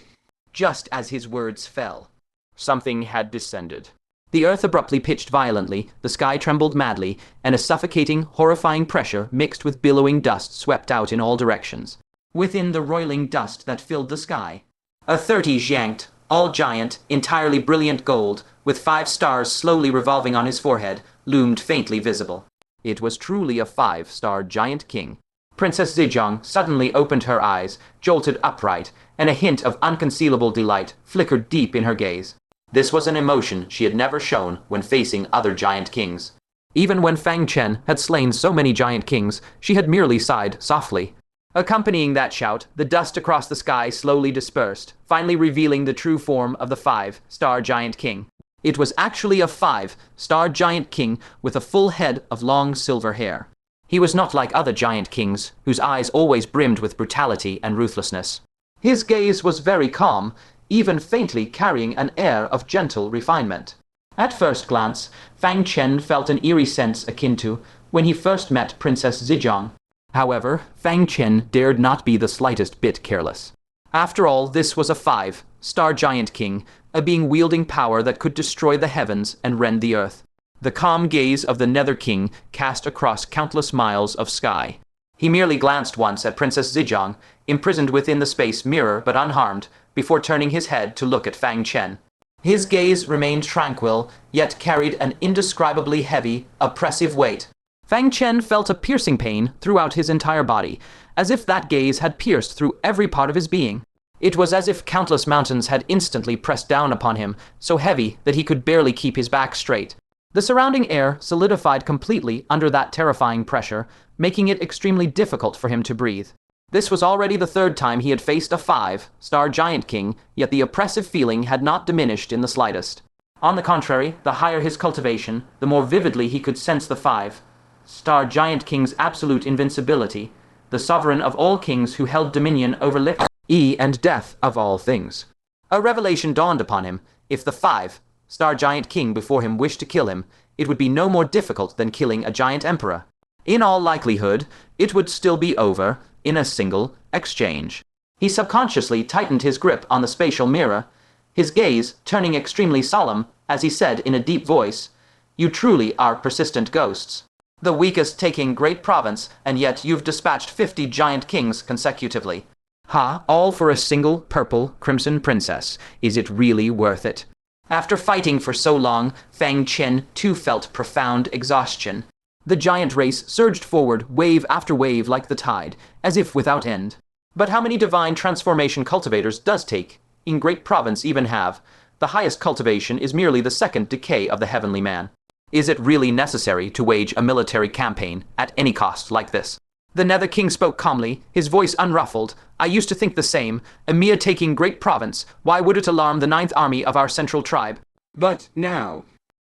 Just as his words fell, something had descended. The earth abruptly pitched violently, the sky trembled madly, and a suffocating, horrifying pressure mixed with billowing dust swept out in all directions. Within the roiling dust that filled the sky, a 30 Zhanged, all-giant, entirely brilliant gold, with 5 stars slowly revolving on his forehead, loomed faintly visible. It was truly a 5-star Giant King. Princess Zhejiang suddenly opened her eyes, jolted upright, and a hint of unconcealable delight flickered deep in her gaze. This was an emotion she had never shown when facing other Giant Kings. Even when Fang Chen had slain so many Giant Kings, she had merely sighed softly. Accompanying that shout, the dust across the sky slowly dispersed, finally revealing the true form of the 5-star Giant King. It was actually a 5-star Giant King with a full head of long silver hair. He was not like other Giant Kings, whose eyes always brimmed with brutality and ruthlessness. His gaze was very calm, even faintly carrying an air of gentle refinement. At first glance, Fang Chen felt an eerie sense akin to when he first met Princess Zhejiang. However, Fang Chen dared not be the slightest bit careless. After all, this was a 5-star Giant King, a being wielding power that could destroy the heavens and rend the earth. The calm gaze of the Nether King cast across countless miles of sky. He merely glanced once at Princess Zhejiang, imprisoned within the space mirror but unharmed, before turning his head to look at Fang Chen. His gaze remained tranquil, yet carried an indescribably heavy, oppressive weight. Fang Chen felt a piercing pain throughout his entire body, as if that gaze had pierced through every part of his being. It was as if countless mountains had instantly pressed down upon him, so heavy that he could barely keep his back straight. The surrounding air solidified completely under that terrifying pressure, making it extremely difficult for him to breathe. This was already the 3rd time he had faced a 5-star Giant King, yet the oppressive feeling had not diminished in the slightest. On the contrary, the higher his cultivation, the more vividly he could sense the 5-star Giant King's absolute invincibility, the sovereign of all kings who held dominion over life and death of all things. A revelation dawned upon him. If the 5-star Giant King before him wished to kill him, it would be no more difficult than killing a giant emperor. In all likelihood, it would still be over in a single exchange. He subconsciously tightened his grip on the spatial mirror, his gaze turning extremely solemn as he said in a deep voice, "You truly are persistent ghosts. The weakest taking great province, and yet you've dispatched 50 Giant Kings consecutively. Ha, all for a single purple crimson princess. Is it really worth it?" After fighting for so long, Fang Chen too felt profound exhaustion. The giant race surged forward, wave after wave like the tide, as if without end. But how many divine transformation cultivators does take? In great province even have. The highest cultivation is merely the 2nd decay of the heavenly man. Is it really necessary to wage a military campaign at any cost like this? The Nether King spoke calmly, his voice unruffled. "I used to think the same. A mere taking great province. Why would it alarm the 9th army of our central tribe? But now..."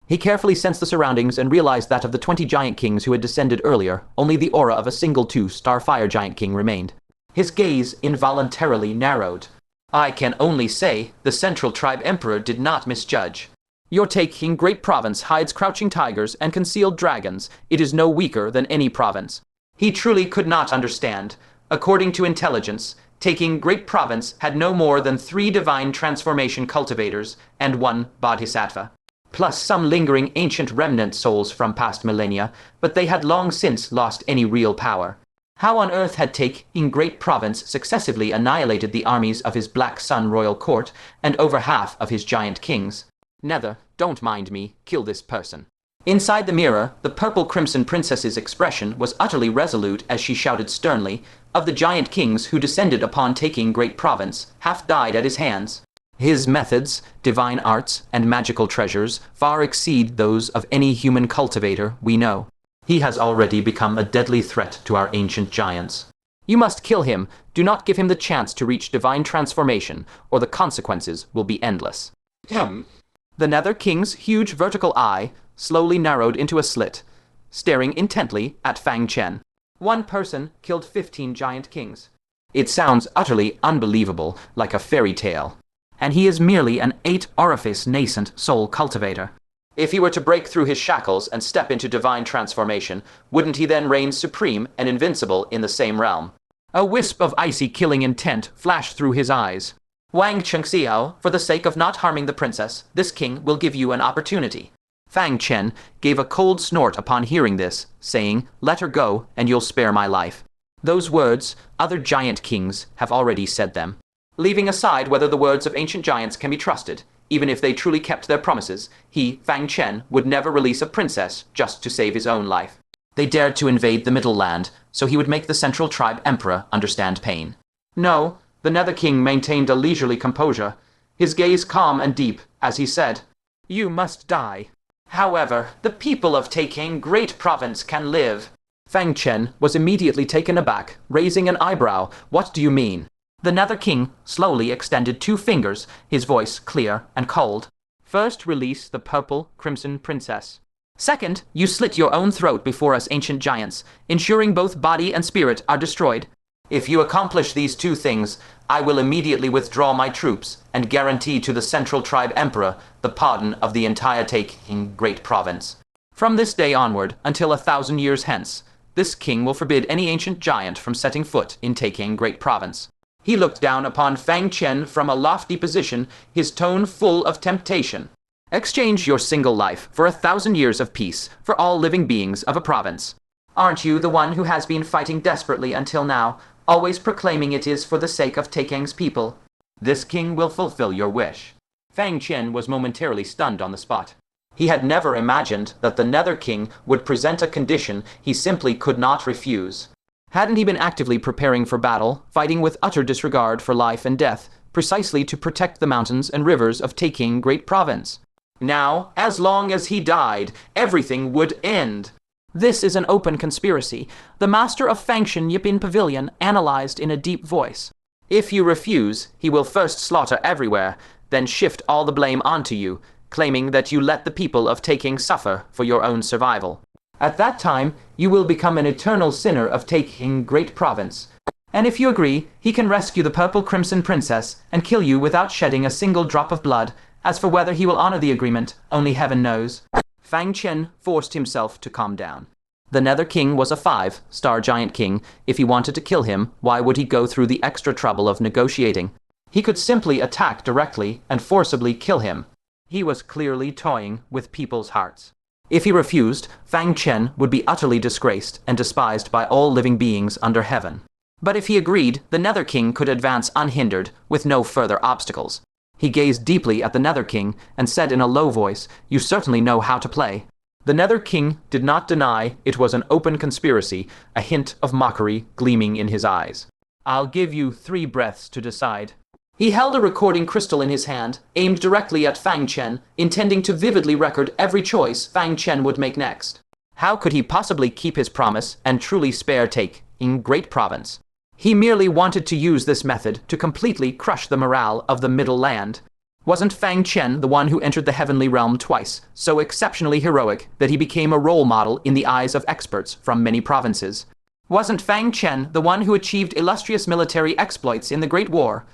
He carefully sensed the surroundings and realized that of the 20 Giant Kings who had descended earlier, only the aura of a single 2-star Fire Giant King remained. His gaze involuntarily narrowed. I can only say the Central Tribe Emperor did not misjudge. Your taking great province hides crouching tigers and concealed dragons. It is no weaker than any province. He truly could not understand. According to intelligence, taking Great Province had no more than 3 divine transformation cultivators and 1 bodhisattva, plus some lingering ancient remnant souls from past millennia, but they had long since lost any real power. How on earth had taking Great Province successively annihilated the armies of his Black Sun royal court and over half of his giant kings? Nether, don't mind me, kill this person. Inside the mirror, the purple crimson princess's expression was utterly resolute as she shouted sternly, of the giant kings who descended upon taking Great Province, half died at his hands. His methods, divine arts, and magical treasures far exceed those of any human cultivator we know. He has already become a deadly threat to our ancient giants. You must kill him. Do not give him the chance to reach divine transformation, or the consequences will be endless. The Nether King's huge vertical eye slowly narrowed into a slit, staring intently at Fangshan. One person killed 15 giant kings. It sounds utterly unbelievable, like a fairy tale. And he is merely an 8-orifice nascent soul cultivator. If he were to break through his shackles and step into divine transformation, wouldn't he then reign supreme and invincible in the same realm? A wisp of icy killing intent flashed through his eyes. Wang Chengxiao, for the sake of not harming the princess, this king will give you an opportunity. Fang Chen gave a cold snort upon hearing this, saying, "Let her go, and you'll spare my life." Those words, other giant kings have already said them. Leaving aside whether the words of ancient giants can be trusted, even if they truly kept their promises, he, Fang Chen, would never release a princess just to save his own life. They dared to invade the Middle Land, so he would make the Central Tribe Emperor understand pain. No, the Nether King maintained a leisurely composure, his gaze calm and deep, as he said, "You must die. However, the people of taking Great Province can live." Fang Chen was immediately taken aback, raising an eyebrow. "What do you mean?" The Nether King slowly extended 2 fingers, his voice clear and cold. "First, release the purple crimson princess. Second, you slit your own throat before us ancient giants, ensuring both body and spirit are destroyed. If you accomplish these 2 things, I will immediately withdraw my troops and guarantee to the Central Tribe Emperor the pardon of the entire taking Great Province. From this day onward, until 1,000 years hence, this king will forbid any ancient giant from setting foot in taking Great Province." He looked down upon Fang Chen from a lofty position, his tone full of temptation. "Exchange your single life for 1,000 years of peace for all living beings of a province. Aren't you the one who has been fighting desperately until now, always proclaiming it is for the sake of Takang's people? This king will fulfill your wish." Fang Chen was momentarily stunned on the spot. He had never imagined that the Nether King would present a condition he simply could not refuse. Hadn't he been actively preparing for battle, fighting with utter disregard for life and death, precisely to protect the mountains and rivers of taking Great Province? Now, as long as he died, everything would end. "This is an open conspiracy," the master of Fangshan Yipin Pavilion analyzed in a deep voice. "If you refuse, he will first slaughter everywhere, then shift all the blame onto you, claiming that you let the people of taking suffer for your own survival. At that time, you will become an eternal sinner of taking Great Province. And if you agree, he can rescue the purple crimson princess and kill you without shedding a single drop of blood. As for whether he will honor the agreement, only heaven knows." Fang Chen forced himself to calm down. The Nether King was a 5-star giant king. If he wanted to kill him, why would he go through the extra trouble of negotiating? He could simply attack directly and forcibly kill him. He was clearly toying with people's hearts. If he refused, Fang Chen would be utterly disgraced and despised by all living beings under heaven. But if he agreed, the Nether King could advance unhindered, with no further obstacles. He gazed deeply at the Nether King and said in a low voice, "You certainly know how to play." The Nether King did not deny it was an open conspiracy, a hint of mockery gleaming in his eyes. "I'll give you 3 breaths to decide." He held a recording crystal in his hand, aimed directly at Fang Chen, intending to vividly record every choice Fang Chen would make next. How could he possibly keep his promise and truly spare taking Great Province? He merely wanted to use this method to completely crush the morale of the Middle Land. Wasn't Fang Chen the one who entered the heavenly realm twice, so exceptionally heroic that he became a role model in the eyes of experts from many provinces? Wasn't Fang Chen the one who achieved illustrious military exploits in the Great War,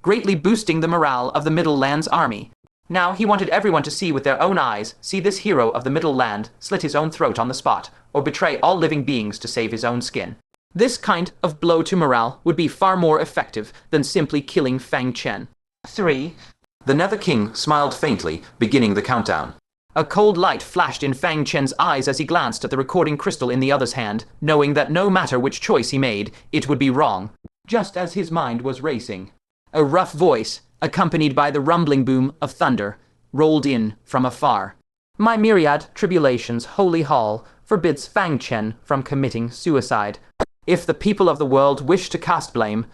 greatly boosting the morale of the Middle Land's army? Now he wanted everyone to see with their own eyes, see this hero of the Middle Land slit his own throat on the spot, or betray all living beings to save his own skin. This kind of blow to morale would be far more effective than simply killing Fangshan. 3. The Nether King smiled faintly, beginning the countdown. A cold light flashed in Fangshan's eyes as he glanced at the recording crystal in the other's hand, knowing that no matter which choice he made, it would be wrong. Just as his mind was racing, a rough voice, accompanied by the rumbling boom of thunder, rolled in from afar. My myriad tribulations' holy hall forbids Fangshan from committing suicide. If the people of the world wish to cast blame,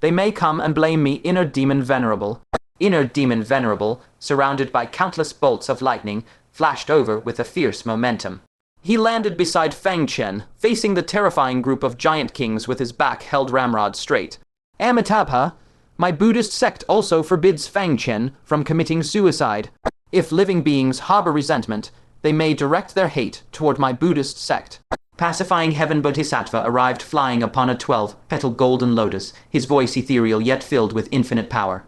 they may come and blame me, Inner Demon Venerable. Inner Demon Venerable, surrounded by countless bolts of lightning, flashed over with a fierce momentum. He landed beside Fangshan, facing the terrifying group of giant kings with his back held ramrod straight. Amitabha, my Buddhist sect also forbids Fangshan from committing suicide. If living beings harbor resentment, they may direct their hate toward my Buddhist sect. Pacifying Heaven Bodhisattva arrived flying upon a 12-petal golden lotus, his voice ethereal yet filled with infinite power.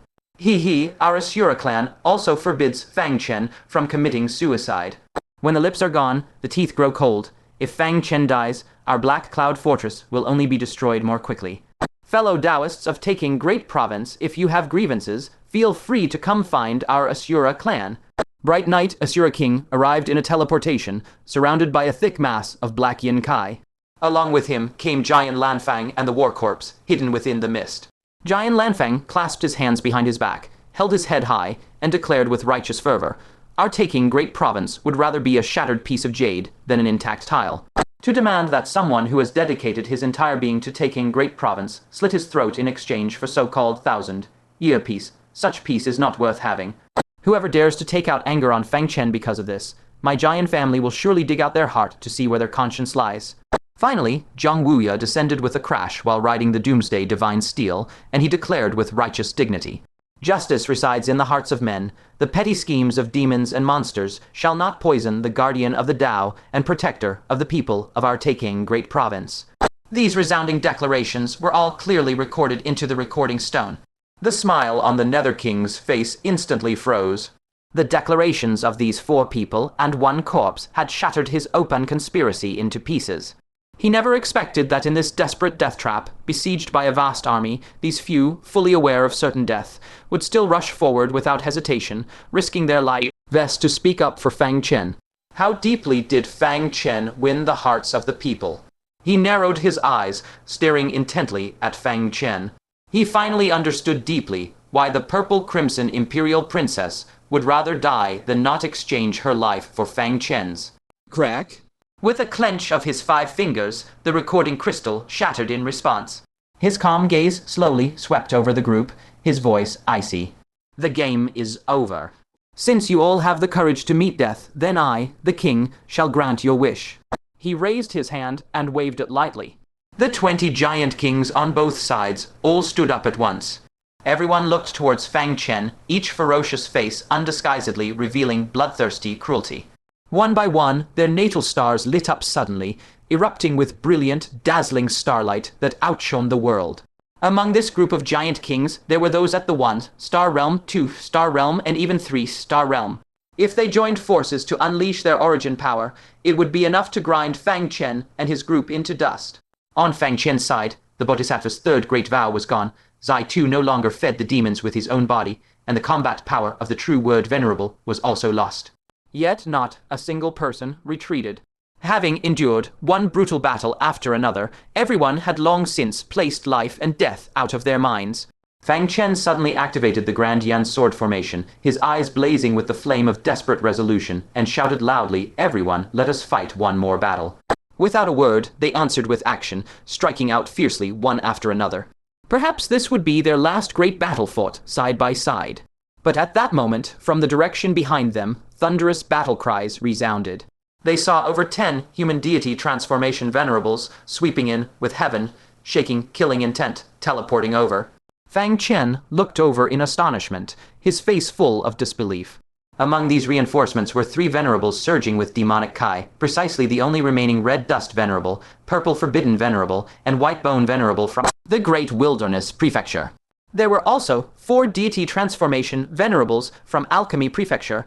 Our Asura clan also forbids Fangshan from committing suicide. When the lips are gone, the teeth grow cold. If Fangshan dies, our Black Cloud Fortress will only be destroyed more quickly. Fellow Taoists of Taking Great Province, if you have grievances, feel free to come find our Asura clan. Bright Knight Asura King arrived in a teleportation, surrounded by a thick mass of black yin kai. Along with him came Giant Lanfang and the War Corpse, hidden within the mist. Giant Lanfang clasped his hands behind his back, held his head high, and declared with righteous fervor, our Taking Great Province would rather be a shattered piece of jade than an intact tile. To demand that someone who has dedicated his entire being to taking Great Province slit his throat in exchange for so-called 1,000-year peace, such peace is not worth having. Whoever dares to take out anger on Fangshan because of this, my giant family will surely dig out their heart to see where their conscience lies. Finally, Zhang Wuya descended with a crash while riding the Doomsday Divine Steel, and he declared with righteous dignity, justice resides in the hearts of men. The petty schemes of demons and monsters shall not poison the guardian of the Tao and protector of the people of our Taking Great Province. These resounding declarations were all clearly recorded into the recording stone. The smile on the Nether King's face instantly froze. The declarations of these 4 people and 1 corpse had shattered his open conspiracy into pieces. He never expected that in this desperate death trap, besieged by a vast army, these few, fully aware of certain death, would still rush forward without hesitation, risking their life vest to speak up for Fangshan. How deeply did Fangshan win the hearts of the people? He narrowed his eyes, staring intently at Fangshan. He finally understood deeply why the purple-crimson imperial princess would rather die than not exchange her life for Fangshan's. Crack. With a clench of his 5 fingers, the recording crystal shattered in response. His calm gaze slowly swept over the group, his voice icy. The game is over. Since you all have the courage to meet death, then I, the king, shall grant your wish. He raised his hand and waved it lightly. The 20 giant kings on both sides all stood up at once. Everyone looked towards Fangshan, each ferocious face undisguisedly revealing bloodthirsty cruelty. One by one, their natal stars lit up suddenly, erupting with brilliant, dazzling starlight that outshone the world. Among this group of giant kings, there were those at the 1-star realm, 2-star realm, and even 3-star realm. If they joined forces to unleash their origin power, it would be enough to grind Fangshan and his group into dust. On Fangshan's side, the Bodhisattva's 3rd great vow was gone. Zai too no longer fed the demons with his own body, and the combat power of the true word Venerable was also lost. Yet not a single person retreated. Having endured one brutal battle after another, everyone had long since placed life and death out of their minds. Fangshan suddenly activated the Grand Yan sword formation, his eyes blazing with the flame of desperate resolution, and shouted loudly, "Everyone, let us fight one more battle." Without a word, they answered with action, striking out fiercely one after another. Perhaps this would be their last great battle fought side by side. But at that moment, from the direction behind them, thunderous battle cries resounded. They saw over 10 human deity transformation venerables sweeping in with heaven, shaking killing intent, teleporting over. Fangshan looked over in astonishment, his face full of disbelief. Among these reinforcements were 3 venerables surging with demonic kai, precisely the only remaining red dust venerable, purple forbidden venerable, and white bone venerable from the Great Wilderness Prefecture. There were also 4 deity transformation venerables from Alchemy Prefecture,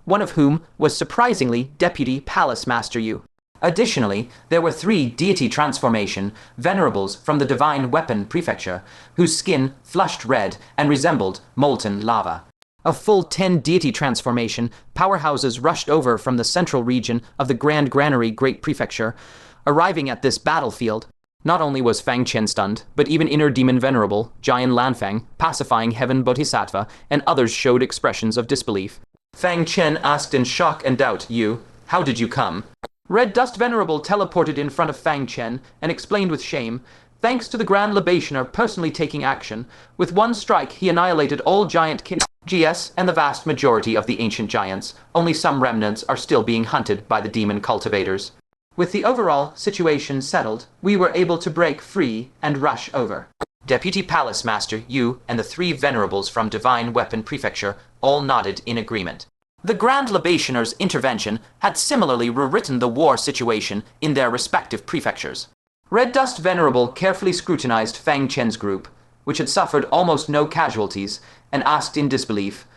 one of whom was surprisingly Deputy Palace Master Yu. Additionally, there were 3 deity transformation venerables from the Divine Weapon Prefecture, whose skin flushed red and resembled molten lava. A full 10 deity transformation powerhouses rushed over from the central region of the Grand Granary Great Prefecture. Arriving at this battlefield, not only was Fangshan stunned, but even Inner Demon Venerable, Giant Lanfang, Pacifying Heaven Bodhisattva, and others showed expressions of disbelief. Fangshan asked in shock and doubt, how did you come? Red Dust Venerable teleported in front of Fangshan and explained with shame, thanks to the Grand Libationer personally taking action, with one strike he annihilated all giant GS and the vast majority of the ancient giants. Only some remnants are still being hunted by the demon cultivators. With the overall situation settled, we were able to break free and rush over. Deputy Palace Master, you, and the 3 venerables from Divine Weapon Prefecture all nodded in agreement. The Grand Libationer's intervention had similarly rewritten the war situation in their respective prefectures. Red Dust Venerable carefully scrutinized Fang Chen's group, which had suffered almost no casualties, and asked in disbelief,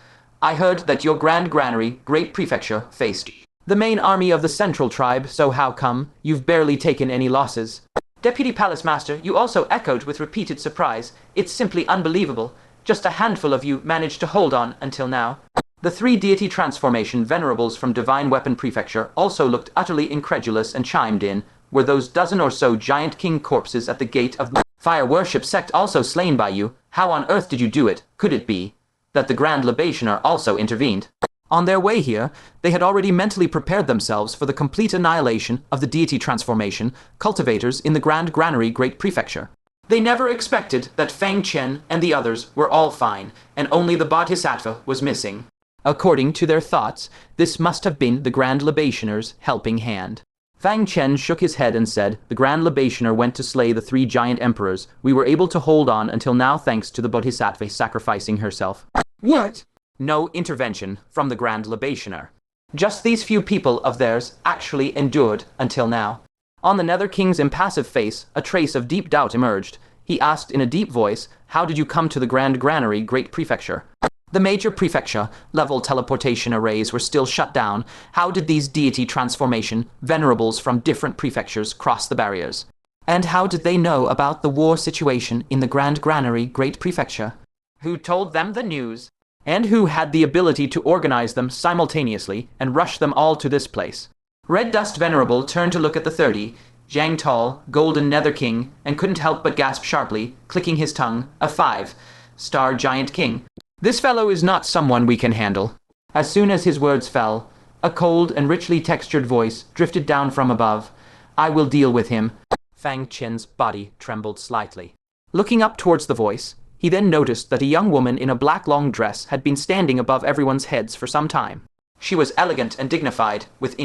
I heard that your Grand Granary, Great Prefecture, faced the main army of the Central Tribe, so how come you've barely taken any losses? Deputy Palace Master, you also echoed with repeated surprise, it's simply unbelievable. Just a handful of you managed to hold on until now. The 3 deity transformation venerables from Divine Weapon Prefecture also looked utterly incredulous and chimed in, were those dozen or so giant king corpses at the gate of the fire worship sect also slain by you? How on earth did you do it? Could it be that the Grand Libationer also intervened? On their way here, they had already mentally prepared themselves for the complete annihilation of the deity transformation cultivators in the Grand Granary Great Prefecture. They never expected that Fang Chen and the others were all fine, and only the Bodhisattva was missing. According to their thoughts, this must have been the Grand Libationer's helping hand. Fang Chen shook his head and said, the Grand Libationer went to slay the 3 giant emperors. We were able to hold on until now thanks to the Bodhisattva sacrificing herself. What? No intervention from the Grand Libationer. Just these few people of theirs actually endured until now. On the Nether King's impassive face, a trace of deep doubt emerged. He asked in a deep voice, how did you come to the Grand Granary Great Prefecture? The major prefecture-level teleportation arrays were still shut down. How did these deity transformation venerables from different prefectures cross the barriers? And how did they know about the war situation in the Grand Granary Great Prefecture? Who told them the news? And who had the ability to organize them simultaneously and rush them all to this place? Red Dust Venerable turned to look at the 30, Zhang Tall, Golden Nether King, and couldn't help but gasp sharply, clicking his tongue, a 5-star giant king. This fellow is not someone we can handle. As soon as his words fell, a cold and richly textured voice drifted down from above. I will deal with him. Fang Chen's body trembled slightly. Looking up towards the voice, he then noticed that a young woman in a black long dress had been standing above everyone's heads for some time. She was elegant and dignified, with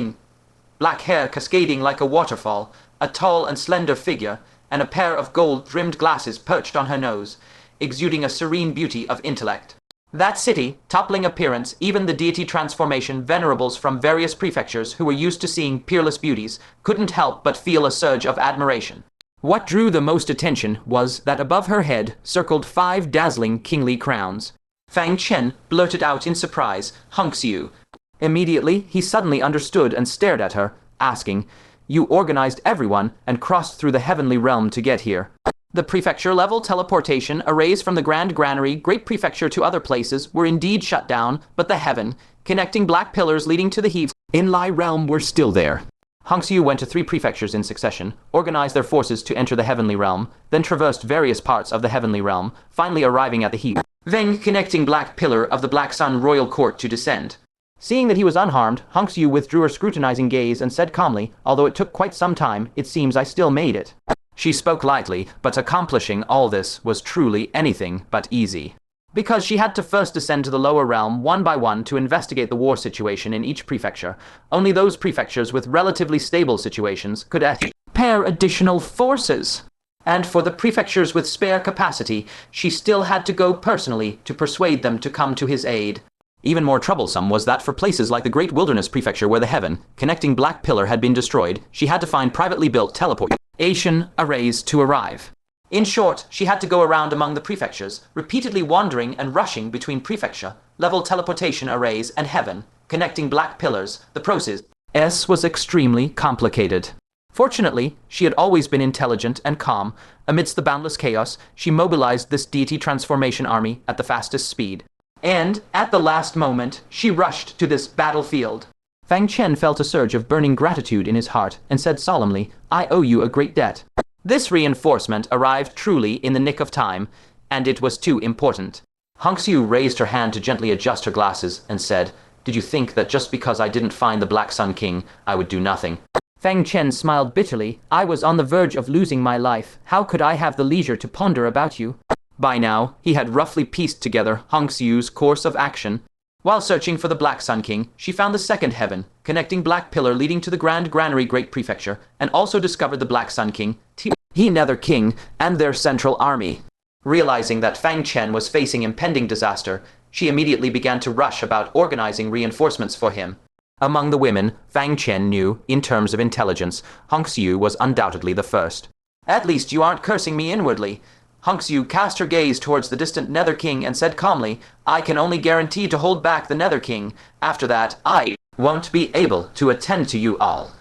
black hair cascading like a waterfall, a tall and slender figure, and a pair of gold-rimmed glasses perched on her nose, exuding a serene beauty of intellect. That city, toppling appearance, even the deity transformation venerables from various prefectures who were used to seeing peerless beauties, couldn't help but feel a surge of admiration. What drew the most attention was that above her head circled 5 dazzling kingly crowns. Fang Chen blurted out in surprise, Hunxiu. Immediately, he suddenly understood and stared at her, asking, You organized everyone and crossed through the heavenly realm to get here. The prefecture-level teleportation arrays from the Grand Granary Great Prefecture to other places were indeed shut down, but the heaven, connecting black pillars leading to the Heave Inlai realm were still there. Hunxiu went to 3 prefectures in succession, organized their forces to enter the heavenly realm, then traversed various parts of the heavenly realm, finally arriving at the Heave Veng connecting black pillar of the Black Sun royal court to descend. Seeing that he was unharmed, Hunxiu withdrew her scrutinizing gaze and said calmly, although it took quite some time, it seems I still made it. She spoke lightly, but accomplishing all this was truly anything but easy. Because she had to first descend to the lower realm one by one to investigate the war situation in each prefecture. Only those prefectures with relatively stable situations could pair additional forces. And for the prefectures with spare capacity, she still had to go personally to persuade them to come to his aid. Even more troublesome was that for places like the Great Wilderness Prefecture where the heaven, connecting Black Pillar had been destroyed, she had to find privately built teleportation arrays to arrive. In short, she had to go around among the prefectures, repeatedly wandering and rushing between prefecture-level teleportation arrays and heaven, connecting black pillars, the process, S was extremely complicated. Fortunately, she had always been intelligent and calm. Amidst the boundless chaos, she mobilized this deity transformation army at the fastest speed. And, at the last moment, she rushed to this battlefield. Fangshan felt a surge of burning gratitude in his heart and said solemnly, "I owe you a great debt." This reinforcement arrived truly in the nick of time, and it was too important. Hongxiu raised her hand to gently adjust her glasses and said, "Did you think that just because I didn't find the Black Sun King, I would do nothing?" Fang Chen smiled bitterly. "I was on the verge of losing my life. How could I have the leisure to ponder about you?" By now, he had roughly pieced together Hongxiu's course of action. While searching for the Black Sun King, she found the second heaven, connecting Black Pillar leading to the Grand Granary Great Prefecture, and also discovered the Black Sun King, He Nether King, and their central army. Realizing that Fang Chen was facing impending disaster, she immediately began to rush about organizing reinforcements for him. Among the women, Fang Chen knew, in terms of intelligence, Hongxiu was undoubtedly the first. "At least you aren't cursing me inwardly." Hongxiu cast her gaze towards the distant Nether King and said calmly, "I can only guarantee to hold back the Nether King. After that, I won't be able to attend to you all."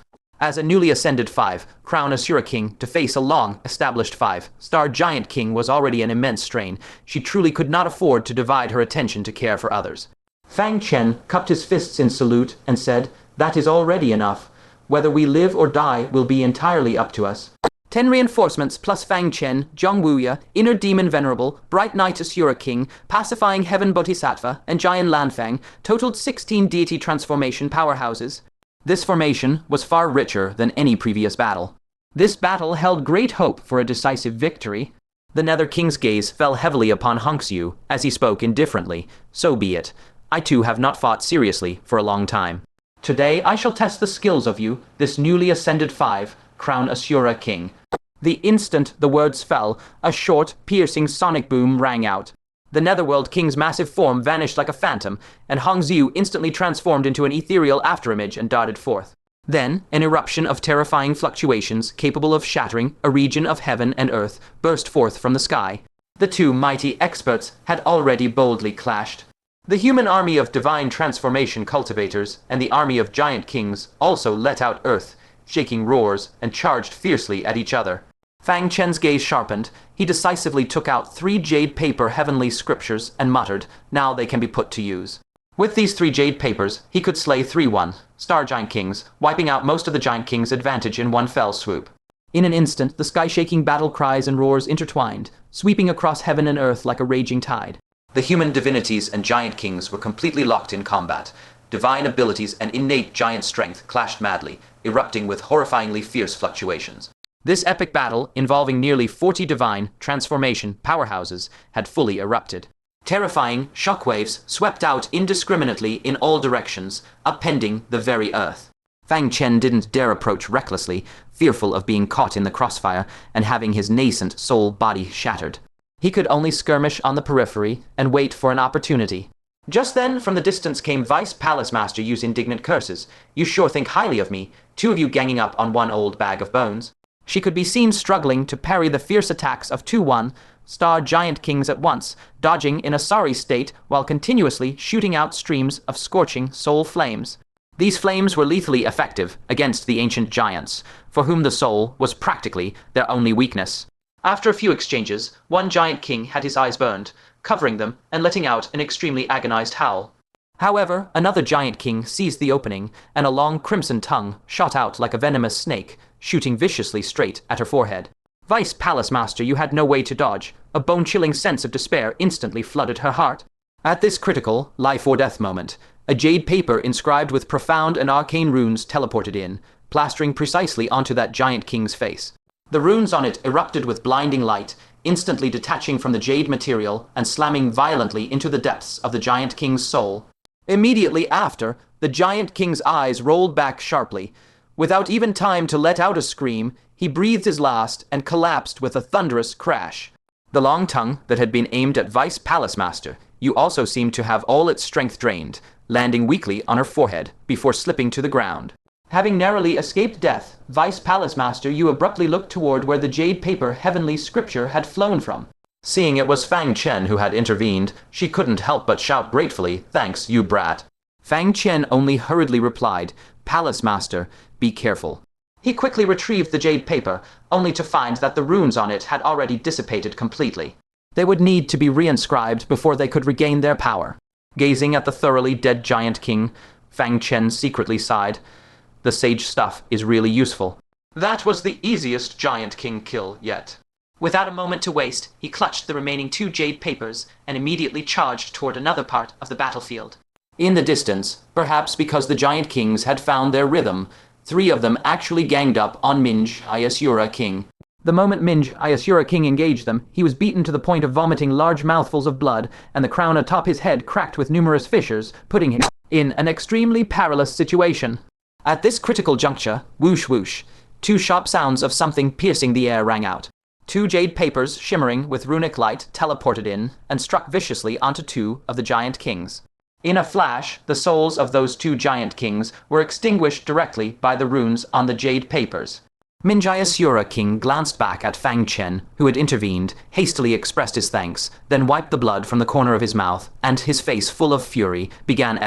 As a newly ascended 5-crown Asura King to face a long-established 5-star Giant King was already an immense strain. She truly could not afford to divide her attention to care for others. Fang Chen cupped his fists in salute and said, "That is already enough. Whether we live or die will be entirely up to us." 10 reinforcements plus Fang Chen, Zhong Wuya, Inner Demon Venerable, Bright Knight Asura King, Pacifying Heaven Bodhisattva, and Giant Lanfang totaled 16 deity transformation powerhouses. This formation was far richer than any previous battle. This battle held great hope for a decisive victory. The Nether King's gaze fell heavily upon Hongxiu as he spoke indifferently. "So be it. I too have not fought seriously for a long time. Today I shall test the skills of you, this newly ascended 5-crown Asura King." The instant the words fell, a short, piercing sonic boom rang out. The Netherworld King's massive form vanished like a phantom, and Hongxiu instantly transformed into an ethereal afterimage and darted forth. Then, an eruption of terrifying fluctuations capable of shattering a region of heaven and earth burst forth from the sky. The two mighty experts had already boldly clashed. The human army of divine transformation cultivators and the army of giant kings also let out earth-shaking roars and charged fiercely at each other. Fang Chen's gaze sharpened. He decisively took out 3 jade paper heavenly scriptures and muttered, "Now they can be put to use." With these 3 jade papers, he could slay 3 1-star giant kings, wiping out most of the giant king's advantage in one fell swoop. In an instant, the sky-shaking battle cries and roars intertwined, sweeping across heaven and earth like a raging tide. The human divinities and giant kings were completely locked in combat. Divine abilities and innate giant strength clashed madly, erupting with horrifyingly fierce fluctuations. This epic battle, involving nearly 40 divine transformation powerhouses, had fully erupted. Terrifying shockwaves swept out indiscriminately in all directions, upending the very earth. Fang Chen didn't dare approach recklessly, fearful of being caught in the crossfire and having his nascent soul body shattered. He could only skirmish on the periphery and wait for an opportunity. Just then, from the distance came Vice Palace Master Yu's indignant curses. "You sure think highly of me, 2 of you ganging up on one old bag of bones." She could be seen struggling to parry the fierce attacks of 2 1-star giant kings at once, dodging in a sorry state while continuously shooting out streams of scorching soul flames. These flames were lethally effective against the ancient giants, for whom the soul was practically their only weakness. After a few exchanges, one giant king had his eyes burned, covering them and letting out an extremely agonized howl. However, another giant king seized the opening, and a long crimson tongue shot out like a venomous snake, shooting viciously straight at her forehead. Vice Palace Master, you had no way to dodge. A bone-chilling sense of despair instantly flooded her heart. At this critical, life-or-death moment, a jade paper inscribed with profound and arcane runes teleported in, plastering precisely onto that giant king's face. The runes on it erupted with blinding light, instantly detaching from the jade material and slamming violently into the depths of the giant king's soul. Immediately after, the giant king's eyes rolled back sharply. Without even time to let out a scream, he breathed his last and collapsed with a thunderous crash. The long tongue that had been aimed at Vice Palace Master, you also seemed to have all its strength drained, landing weakly on her forehead before slipping to the ground. Having narrowly escaped death, Vice Palace Master, you abruptly looked toward where the jade paper heavenly scripture had flown from. Seeing it was Fang Chen who had intervened, she couldn't help but shout gratefully, "Thanks, you brat." Fang Chen only hurriedly replied, Palace Master, be careful. He quickly retrieved the jade paper, only to find that the runes on it had already dissipated completely. They would need to be reinscribed before they could regain their power. Gazing at the thoroughly dead Giant King, Fangshan secretly sighed. The sage stuff is really useful. That was the easiest Giant King kill yet. Without a moment to waste, he clutched the remaining 2 jade papers and immediately charged toward another part of the battlefield. In the distance, perhaps because the Giant Kings had found their rhythm, 3 of them actually ganged up on Minj Ayasura King. The moment Minj Ayasura King engaged them, he was beaten to the point of vomiting large mouthfuls of blood, and the crown atop his head cracked with numerous fissures, putting him in an extremely perilous situation. At this critical juncture, whoosh whoosh, 2 sharp sounds of something piercing the air rang out. 2 jade papers, shimmering with runic light, teleported in and struck viciously onto 2 of the Giant Kings. In a flash, the souls of those 2 Giant Kings were extinguished directly by the runes on the jade papers. Minjayasura King glanced back at Fangshan, who had intervened, hastily expressed his thanks, then wiped the blood from the corner of his mouth, and his face full of fury began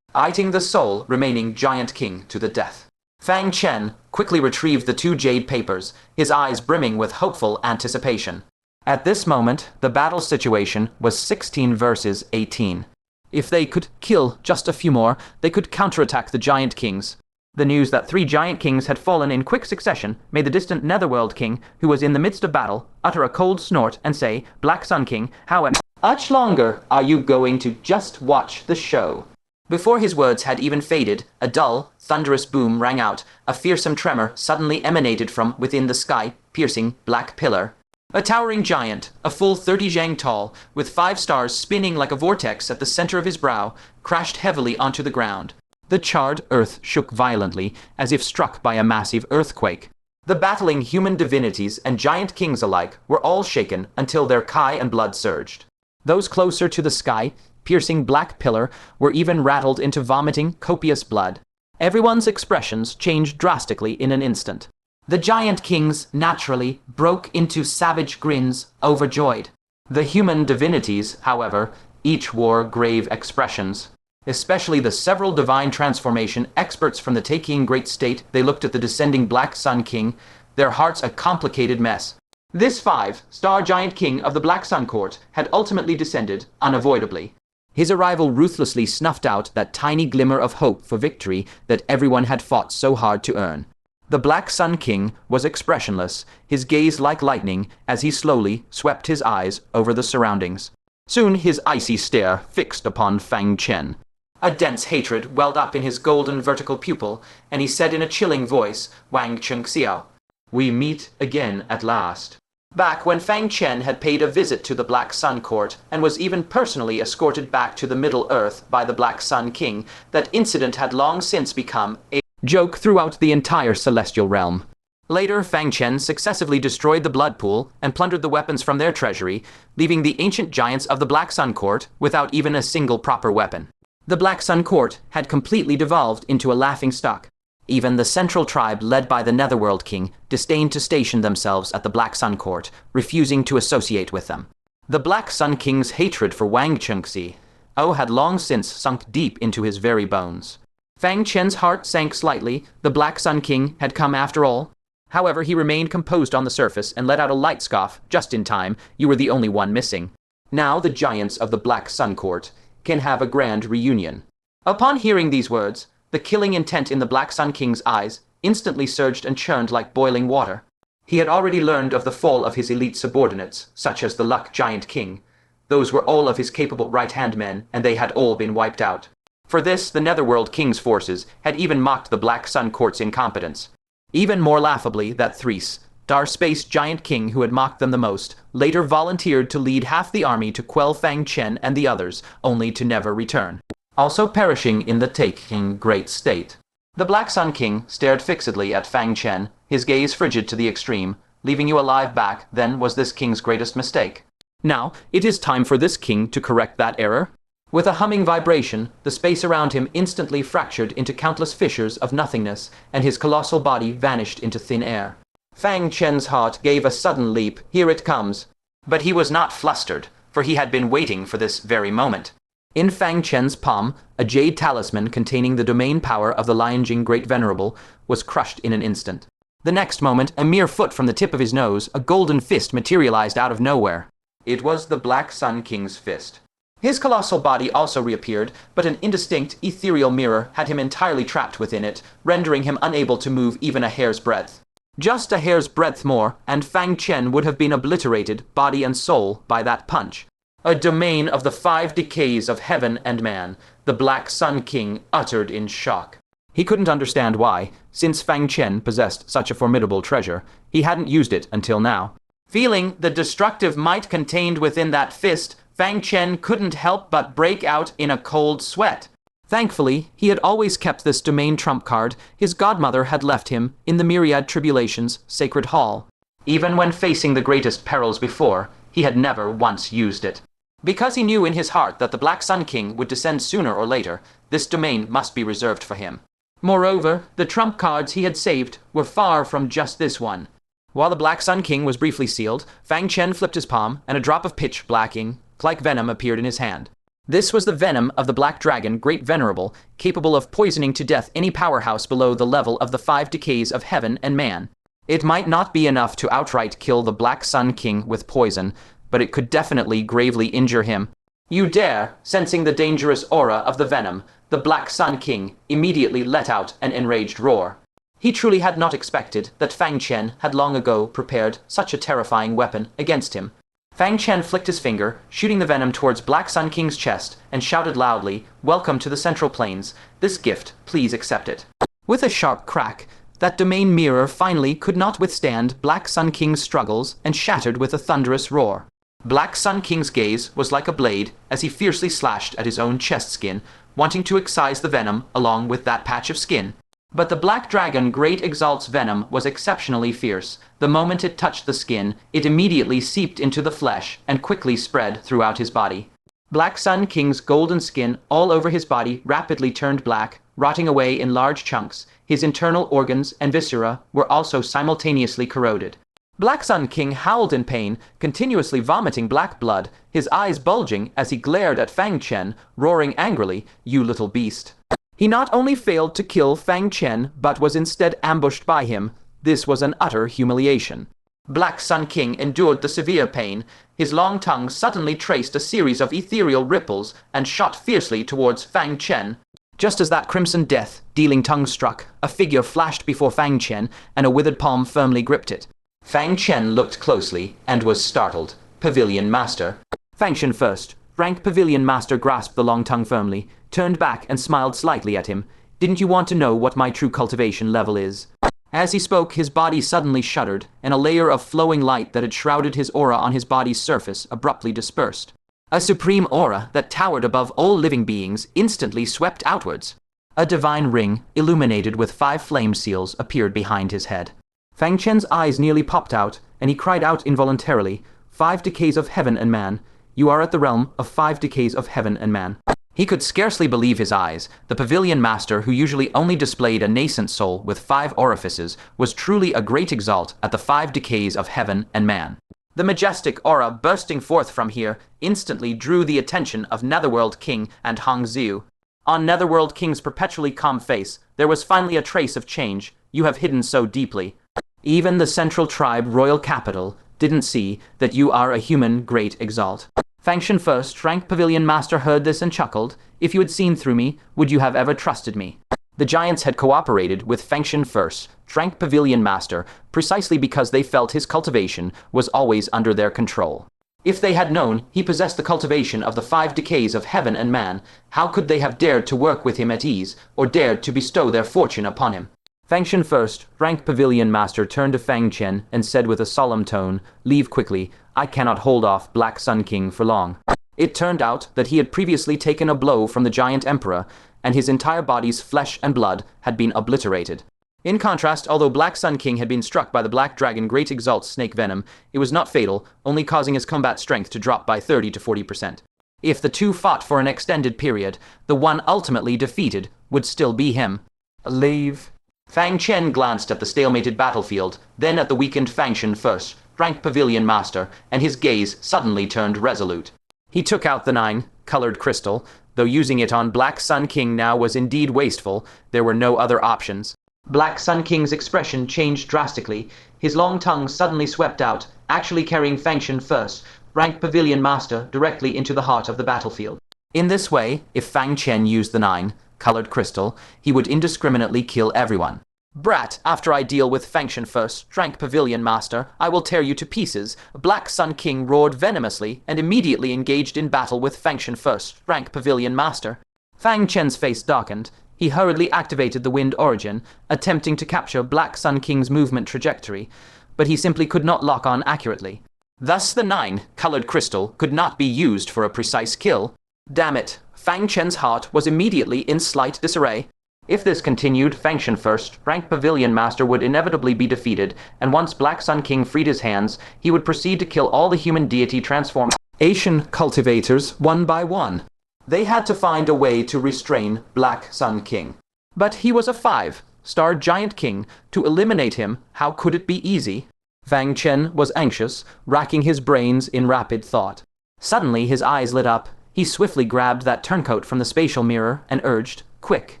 fighting the sole remaining Giant King to the death. Fangshan quickly retrieved the 2 jade papers, his eyes brimming with hopeful anticipation. At this moment, the battle situation was 16 versus 18. If they could kill just a few more, they could counterattack the Giant Kings. The news that 3 Giant Kings had fallen in quick succession made the distant Netherworld King, who was in the midst of battle, utter a cold snort and say, "Black Sun King, how much longer are you going to just watch the show?" Before his words had even faded, a dull, thunderous boom rang out. A fearsome tremor suddenly emanated from within the sky-piercing black pillar. A towering giant, a full 30 zhang tall, with 5 stars spinning like a vortex at the center of his brow, crashed heavily onto the ground. The charred earth shook violently, as if struck by a massive earthquake. The battling human divinities and Giant Kings alike were all shaken until their kai and blood surged. Those closer to the sky-piercing black pillar were even rattled into vomiting copious blood. Everyone's expressions changed drastically in an instant. The Giant Kings naturally broke into savage grins, overjoyed. The human divinities, however, each wore grave expressions. Especially the several divine transformation experts from the Taking Great State, they looked at the descending Black Sun King, their hearts a complicated mess. This 5-star Giant King of the Black Sun Court had ultimately descended unavoidably. His arrival ruthlessly snuffed out that tiny glimmer of hope for victory that everyone had fought so hard to earn. The Black Sun King was expressionless, his gaze like lightning as he slowly swept his eyes over the surroundings. Soon his icy stare fixed upon Fangshan. A dense hatred welled up in his golden vertical pupil, and he said in a chilling voice, "Wang Chengxiao, we meet again at last." Back when Fangshan had paid a visit to the Black Sun Court and was even personally escorted back to the Middle Earth by the Black Sun King, that incident had long since become a joke throughout the entire celestial realm. Later, Fangshan successively destroyed the blood pool and plundered the weapons from their treasury, leaving the ancient giants of the Black Sun Court without even a single proper weapon. The Black Sun Court had completely devolved into a laughingstock. Even the central tribe led by the Netherworld King disdained to station themselves at the Black Sun Court, refusing to associate with them. The Black Sun King's hatred for Wang Chengxi had long since sunk deep into his very bones. Fangshan's heart sank slightly. The Black Sun King had come after all. However, he remained composed on the surface and let out a light scoff, just in time. You were the only one missing. Now the giants of the Black Sun Court can have a grand reunion. Upon hearing these words, the killing intent in the Black Sun King's eyes instantly surged and churned like boiling water. He had already learned of the fall of his elite subordinates, such as the Luck Giant King. Those were all of his capable right-hand men, and they had all been wiped out. For this, the Netherworld King's forces had even mocked the Black Sun Court's incompetence. Even more laughably, that Threes, Dar Space Giant King who had mocked them the most, later volunteered to lead half the army to quell Fangshan and the others, only to never return, also perishing in the Taking Great State. The Black Sun King stared fixedly at Fangshan, his gaze frigid to the extreme. Leaving you alive back, then, was this king's greatest mistake. Now, it is time for this king to correct that error. With a humming vibration, the space around him instantly fractured into countless fissures of nothingness, and his colossal body vanished into thin air. Fangshan's heart gave a sudden leap. Here it comes. But he was not flustered, for he had been waiting for this very moment. In Fang Chen's palm, a jade talisman containing the domain power of the Lianjing Great Venerable was crushed in an instant. The next moment, a mere foot from the tip of his nose, a golden fist materialized out of nowhere. It was the Black Sun King's fist. His colossal body also reappeared, but an indistinct, ethereal mirror had him entirely trapped within it, rendering him unable to move even a hair's breadth. Just a hair's breadth more, and Fang Chen would have been obliterated, body and soul, by that punch. A domain of the 5 decays of heaven and man, the Black Sun King uttered in shock. He couldn't understand why, since Fang Chen possessed such a formidable treasure, he hadn't used it until now. Feeling the destructive might contained within that fist, Fang Chen couldn't help but break out in a cold sweat. Thankfully, he had always kept this domain trump card his godmother had left him in the Myriad Tribulation's Sacred Hall. Even when facing the greatest perils before, he had never once used it. Because he knew in his heart that the Black Sun King would descend sooner or later, this domain must be reserved for him. Moreover, the trump cards he had saved were far from just this one. While the Black Sun King was briefly sealed, Fang Chen flipped his palm, and a drop of pitch black ink, like venom, appeared in his hand. This was the venom of the Black Dragon, Great Venerable, capable of poisoning to death any powerhouse below the level of the 5 decays of heaven and man. It might not be enough to outright kill the Black Sun King with poison, but it could definitely gravely injure him. You dare! Sensing the dangerous aura of the venom, the Black Sun King immediately let out an enraged roar. He truly had not expected that Fang Chen had long ago prepared such a terrifying weapon against him. Fang Chen flicked his finger, shooting the venom towards Black Sun King's chest, and shouted loudly, "Welcome to the Central Plains. This gift, please accept it." With a sharp crack, that domain mirror finally could not withstand Black Sun King's struggles and shattered with a thunderous roar. Black Sun King's gaze was like a blade as he fiercely slashed at his own chest skin, wanting to excise the venom along with that patch of skin. But the Black Dragon Great Exalt's venom was exceptionally fierce. The moment it touched the skin, it immediately seeped into the flesh and quickly spread throughout his body. Black Sun King's golden skin all over his body rapidly turned black, rotting away in large chunks. His internal organs and viscera were also simultaneously corroded. Black Sun King howled in pain, continuously vomiting black blood, his eyes bulging as he glared at Fang Chen, roaring angrily, "You little beast." He not only failed to kill Fang Chen, but was instead ambushed by him. This was an utter humiliation. Black Sun King endured the severe pain. His long tongue suddenly traced a series of ethereal ripples and shot fiercely towards Fang Chen. Just as that crimson death dealing tongue struck, a figure flashed before Fang Chen, and a withered palm firmly gripped it. Fang Chen looked closely and was startled. Pavilion Master. Fangshan first. Rank Pavilion Master grasped the long tongue firmly, turned back and smiled slightly at him. "Didn't you want to know what my true cultivation level is?" As he spoke, his body suddenly shuddered, and a layer of flowing light that had shrouded his aura on his body's surface abruptly dispersed. A supreme aura that towered above all living beings instantly swept outwards. A divine ring, illuminated with 5 flame seals, appeared behind his head. Fang Chen's eyes nearly popped out, and he cried out involuntarily, "5 decays of heaven and man. You are at the realm of 5 decays of heaven and man." He could scarcely believe his eyes. The Pavilion Master, who usually only displayed a nascent soul with 5 orifices, was truly a great exalt at the 5 decays of heaven and man. The majestic aura bursting forth from here instantly drew the attention of Netherworld King and Hong Xiu. On Netherworld King's perpetually calm face, there was finally a trace of change. "You have hidden so deeply. Even the Central Tribe Royal Capital didn't see that you are a human great exalt." Fangshan first, Rank Pavilion Master, heard this and chuckled. "If you had seen through me, would you have ever trusted me?" The giants had cooperated with Fangshan first, Rank Pavilion Master, precisely because they felt his cultivation was always under their control. If they had known he possessed the cultivation of the 5 decays of heaven and man, how could they have dared to work with him at ease, or dared to bestow their fortune upon him? Fangshan first, Rank Pavilion Master, turned to Fang Chen and said with a solemn tone, "Leave quickly. I cannot hold off Black Sun King for long." It turned out that he had previously taken a blow from the giant emperor, and his entire body's flesh and blood had been obliterated. In contrast, although Black Sun King had been struck by the Black Dragon Great Exalt's snake venom, it was not fatal, only causing his combat strength to drop by 30 to 40%. If the two fought for an extended period, the one ultimately defeated would still be him. "Leave." Fang Chen glanced at the stalemated battlefield, then at the weakened Fangshan first, Rank Pavilion Master, and his gaze suddenly turned resolute. He took out the 9-colored crystal. Though using it on Black Sun King now was indeed wasteful, there were no other options. Black Sun King's expression changed drastically. His long tongue suddenly swept out, actually carrying Fangshan first, rank Pavilion Master, directly into the heart of the battlefield. In this way, if Fang Chen used the 9-colored crystal, he would indiscriminately kill everyone. Brat, after I deal with Fangshan first, rank Pavilion Master, I will tear you to pieces. Black Sun King roared venomously and immediately engaged in battle with Fangshan first, rank Pavilion Master. Fang Chen's face darkened. He hurriedly activated the Wind Origin, attempting to capture Black Sun King's movement trajectory, but he simply could not lock on accurately. Thus the 9-colored crystal could not be used for a precise kill. Damn it, Fang Chen's heart was immediately in slight disarray. If this continued, Fangshan first, rank Pavilion Master would inevitably be defeated, and once Black Sun King freed his hands, he would proceed to kill all the human deity transformed Asian cultivators one by one. They had to find a way to restrain Black Sun King. But he was a 5-star giant king. To eliminate him, how could it be easy? Fang Chen was anxious, racking his brains in rapid thought. Suddenly his eyes lit up. He swiftly grabbed that turncoat from the spatial mirror and urged, "Quick!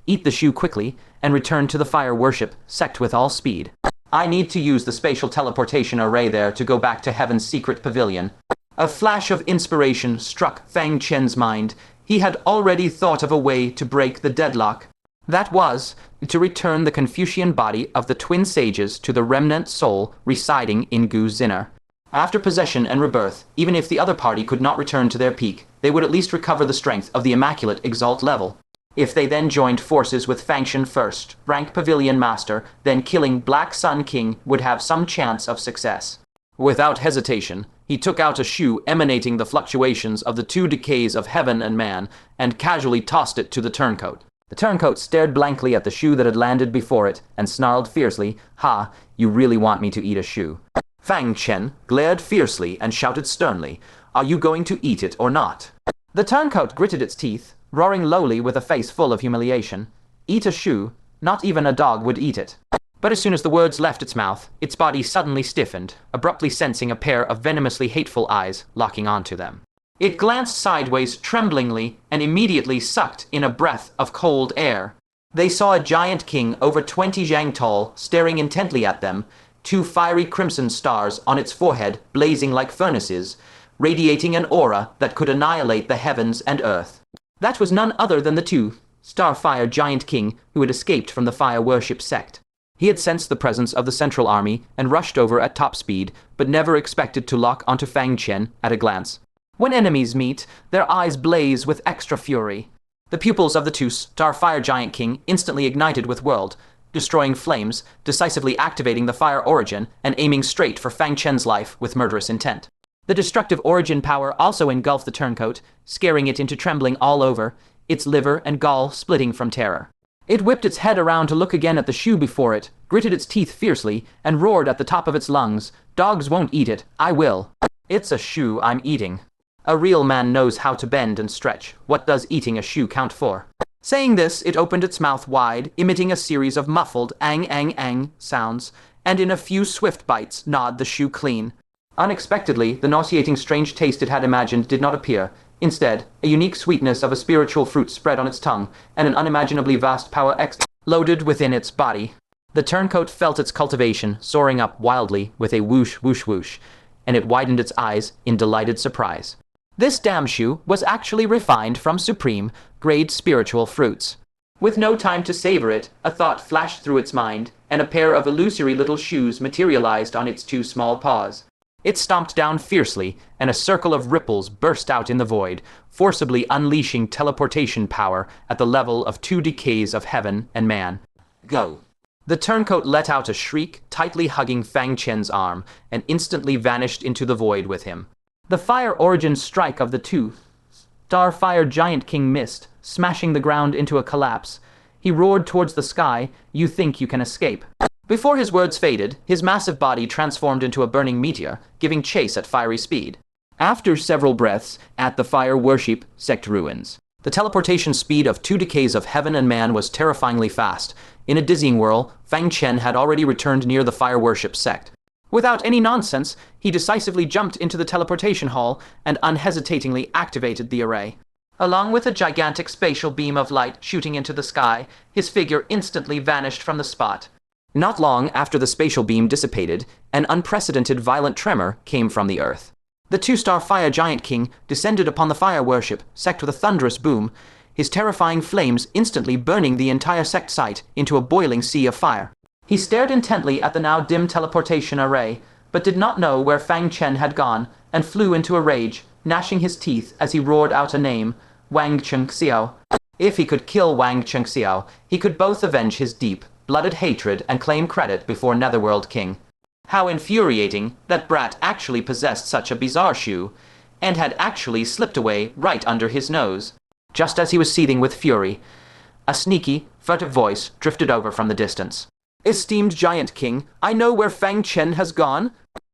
Eat the shoe quickly, and return to the fire worship sect with all speed. I need to use the spatial teleportation array there to go back to Heaven's secret pavilion." A flash of inspiration struck Fang Chen's mind. He had already thought of a way to break the deadlock. That was, to return the Confucian body of the twin sages to the remnant soul residing in Gu Zinner. After possession and rebirth, even if the other party could not return to their peak, they would at least recover the strength of the Immaculate Exalt level. If they then joined forces with Fangshan first, rank Pavilion Master, then killing Black Sun King would have some chance of success. Without hesitation, he took out a shoe emanating the fluctuations of the 2 decays of heaven and man, and casually tossed it to the turncoat. The turncoat stared blankly at the shoe that had landed before it, and snarled fiercely, "Ha, you really want me to eat a shoe?" Fang Chen glared fiercely and shouted sternly, "Are you going to eat it or not?" The turncoat gritted its teeth, roaring lowly with a face full of humiliation. Eat a shoe? Not even a dog would eat it. But as soon as the words left its mouth, its body suddenly stiffened, abruptly sensing a pair of venomously hateful eyes locking onto them. It glanced sideways tremblingly and immediately sucked in a breath of cold air. They saw a giant king over 20 zhang tall staring intently at them, 2 fiery crimson stars on its forehead blazing like furnaces, radiating an aura that could annihilate the heavens and earth. That was none other than the 2-Starfire giant king who had escaped from the fire worship sect. He had sensed the presence of the central army and rushed over at top speed, but never expected to lock onto Fang Chen at a glance. When enemies meet, their eyes blaze with extra fury. The pupils of the 2-Starfire giant king instantly ignited with world, destroying flames, decisively activating the fire origin and aiming straight for Fang Chen's life with murderous intent. The destructive origin power also engulfed the turncoat, scaring it into trembling all over, its liver and gall splitting from terror. It whipped its head around to look again at the shoe before it, gritted its teeth fiercely, and roared at the top of its lungs, "Dogs won't eat it, I will. It's a shoe I'm eating. A real man knows how to bend and stretch. What does eating a shoe count for?" Saying this, it opened its mouth wide, emitting a series of muffled ang sounds, and in a few swift bites gnawed the shoe clean. Unexpectedly, the nauseating strange taste it had imagined did not appear. Instead, a unique sweetness of a spiritual fruit spread on its tongue, and an unimaginably vast power exploded within its body. The turncoat felt its cultivation soaring up wildly with a whoosh whoosh whoosh, and it widened its eyes in delighted surprise. This damn shoe was actually refined from supreme, grade spiritual fruits. With no time to savor it, a thought flashed through its mind, and a pair of illusory little shoes materialized on its 2 small paws. It stomped down fiercely, and a circle of ripples burst out in the void, forcibly unleashing teleportation power at the level of 2 decays of heaven and man. Go. The turncoat let out a shriek, tightly hugging Fang Chen's arm, and instantly vanished into the void with him. The fire origin strike of the 2-Starfire giant king missed, smashing the ground into a collapse. He roared towards the sky, "You think you can escape." Before his words faded, his massive body transformed into a burning meteor, giving chase at fiery speed. After several breaths, at the fire worship sect ruins. The teleportation speed of 2 decays of heaven and man was terrifyingly fast. In a dizzying whirl, Fang Chen had already returned near the fire worship sect. Without any nonsense, he decisively jumped into the teleportation hall and unhesitatingly activated the array. Along with a gigantic spatial beam of light shooting into the sky, his figure instantly vanished from the spot. Not long after the spatial beam dissipated, an unprecedented violent tremor came from the earth. The two-star fire giant king descended upon the fire worship sect with a thunderous boom, his terrifying flames instantly burning the entire sect site into a boiling sea of fire. He stared intently at the now dim teleportation array, but did not know where Fangshan had gone, and flew into a rage, gnashing his teeth as he roared out a name, Wang Chengxiao. If he could kill Wang Chengxiao, he could both avenge his deep-blooded hatred and claim credit before Netherworld King. How infuriating that brat actually possessed such a bizarre shoe, and had actually slipped away right under his nose. Just as he was seething with fury, a sneaky, furtive voice drifted over from the distance. "Esteemed Giant King, I know where Fang Chen has gone."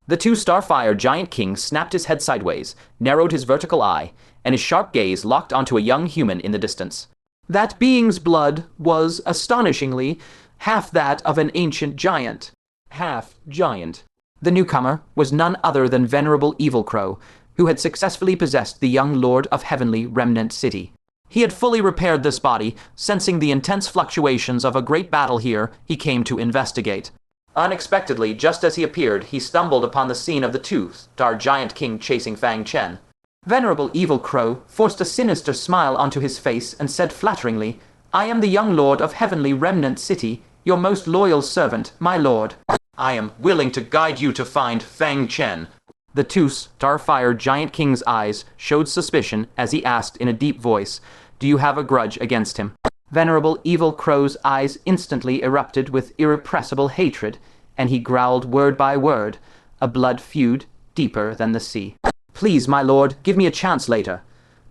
The two-star fire Giant King snapped his head sideways, narrowed his vertical eye, and his sharp gaze locked onto a young human in the distance. That being's blood was, astonishingly, half that of an ancient giant. Half giant. The newcomer was none other than Venerable Evil Crow, who had successfully possessed the young lord of Heavenly Remnant City. He had fully repaired this body, sensing the intense fluctuations of a great battle here he came to investigate. Unexpectedly, just as he appeared, he stumbled upon the scene of the two-star Giant King chasing Fang Chen. Venerable Evil Crow forced a sinister smile onto his face and said flatteringly, "I am the young lord of Heavenly Remnant City, your most loyal servant, my lord. I am willing to guide you to find Fang Chen." The two-star fire Giant King's eyes showed suspicion as he asked in a deep voice, "Do you have a grudge against him?" Venerable Evil Crow's eyes instantly erupted with irrepressible hatred, and he growled word by word, a blood feud deeper than the sea. "Please, my lord, give me a chance later.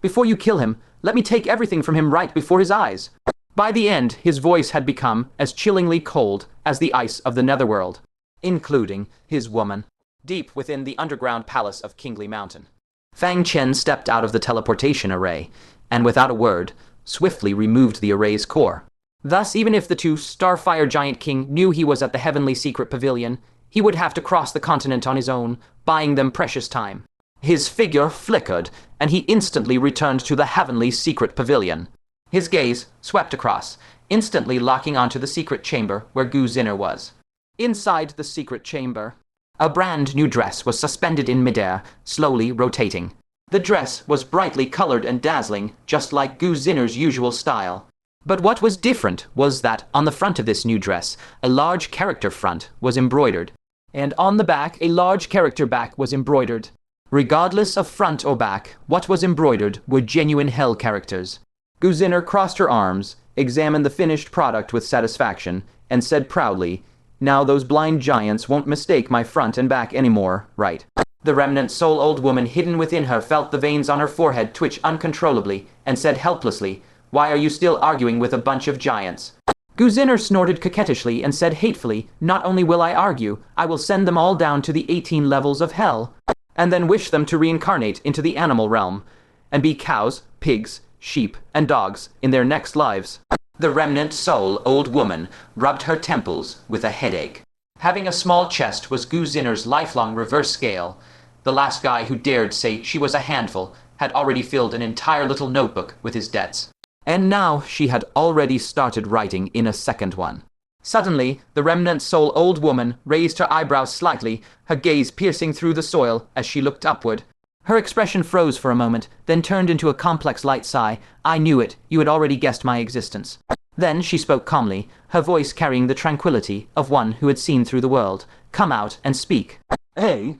Before you kill him, let me take everything from him right before his eyes." By the end, his voice had become as chillingly cold as the ice of the Netherworld, including his woman, deep within the underground palace of Kingly Mountain. Fang Chen stepped out of the teleportation array, and without a word, swiftly removed the array's core. Thus, even if the two-star fire Giant King knew he was at the Heavenly Secret Pavilion, he would have to cross the continent on his own, buying them precious time. His figure flickered, and he instantly returned to the Heavenly Secret Pavilion. His gaze swept across, instantly locking onto the secret chamber where Gu Zinner was. Inside the secret chamber, a brand new dress was suspended in midair, slowly rotating. The dress was brightly colored and dazzling, just like Gu Zinner's usual style. But what was different was that on the front of this new dress, a large character front was embroidered, and on the back, a large character back was embroidered. Regardless of front or back, what was embroidered were genuine hell characters. Gu Zinner crossed her arms, examined the finished product with satisfaction, and said proudly, "Now those blind giants won't mistake my front and back anymore, right?" The remnant soul old woman hidden within her felt the veins on her forehead twitch uncontrollably, and said helplessly, "Why are you still arguing with a bunch of giants?" Gu Zinner snorted coquettishly and said hatefully, "Not only will I argue, I will send them all down to the 18 levels of hell, and then wish them to reincarnate into the animal realm, and be cows, pigs, sheep, and dogs in their next lives." The remnant soul old woman rubbed her temples with a headache. Having a small chest was Gu Zinner's lifelong reverse scale. The last guy who dared say she was a handful had already filled an entire little notebook with his debts. And now she had already started writing in a second one. Suddenly, the remnant soul old woman raised her eyebrows slightly, her gaze piercing through the soil as she looked upward. Her expression froze for a moment, then turned into a complex light sigh. "I knew it. You had already guessed my existence." Then she spoke calmly, her voice carrying the tranquility of one who had seen through the world. "Come out and speak." Hey?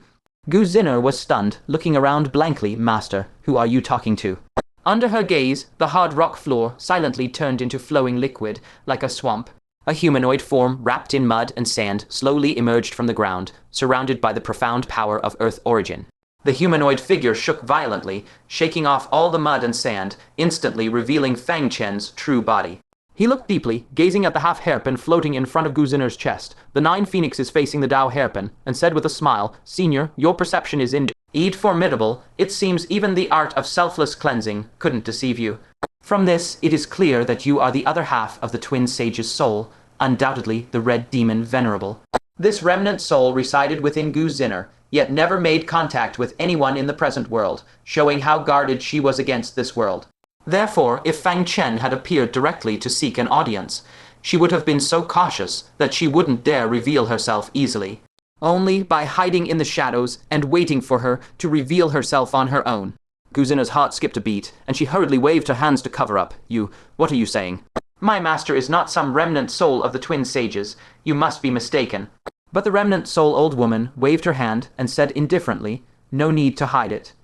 Gu Zinner was stunned, looking around blankly. "Master, who are you talking to?" Under her gaze, the hard rock floor silently turned into flowing liquid, like a swamp. A humanoid form wrapped in mud and sand slowly emerged from the ground, surrounded by the profound power of Earth origin. The humanoid figure shook violently, shaking off all the mud and sand, instantly revealing Fang Chen's true body. He looked deeply, gazing at the half-hairpin floating in front of Gu Zinner's chest, the 9 phoenixes facing the Dao hairpin, and said with a smile, "Senior, your perception is indeed formidable. It seems even the art of selfless cleansing couldn't deceive you. From this, it is clear that you are the other half of the twin sage's soul, undoubtedly the red demon Venerable." This remnant soul resided within Gu Zinner, yet never made contact with anyone in the present world, showing how guarded she was against this world. Therefore, if Fangshan had appeared directly to seek an audience, she would have been so cautious that she wouldn't dare reveal herself easily. Only by hiding in the shadows and waiting for her to reveal herself on her own. Gu Zinner's heart skipped a beat, and she hurriedly waved her hands to cover up. What are you saying? My master is not some remnant soul of the twin sages. You must be mistaken. But the remnant soul old woman waved her hand and said indifferently, no need to hide it.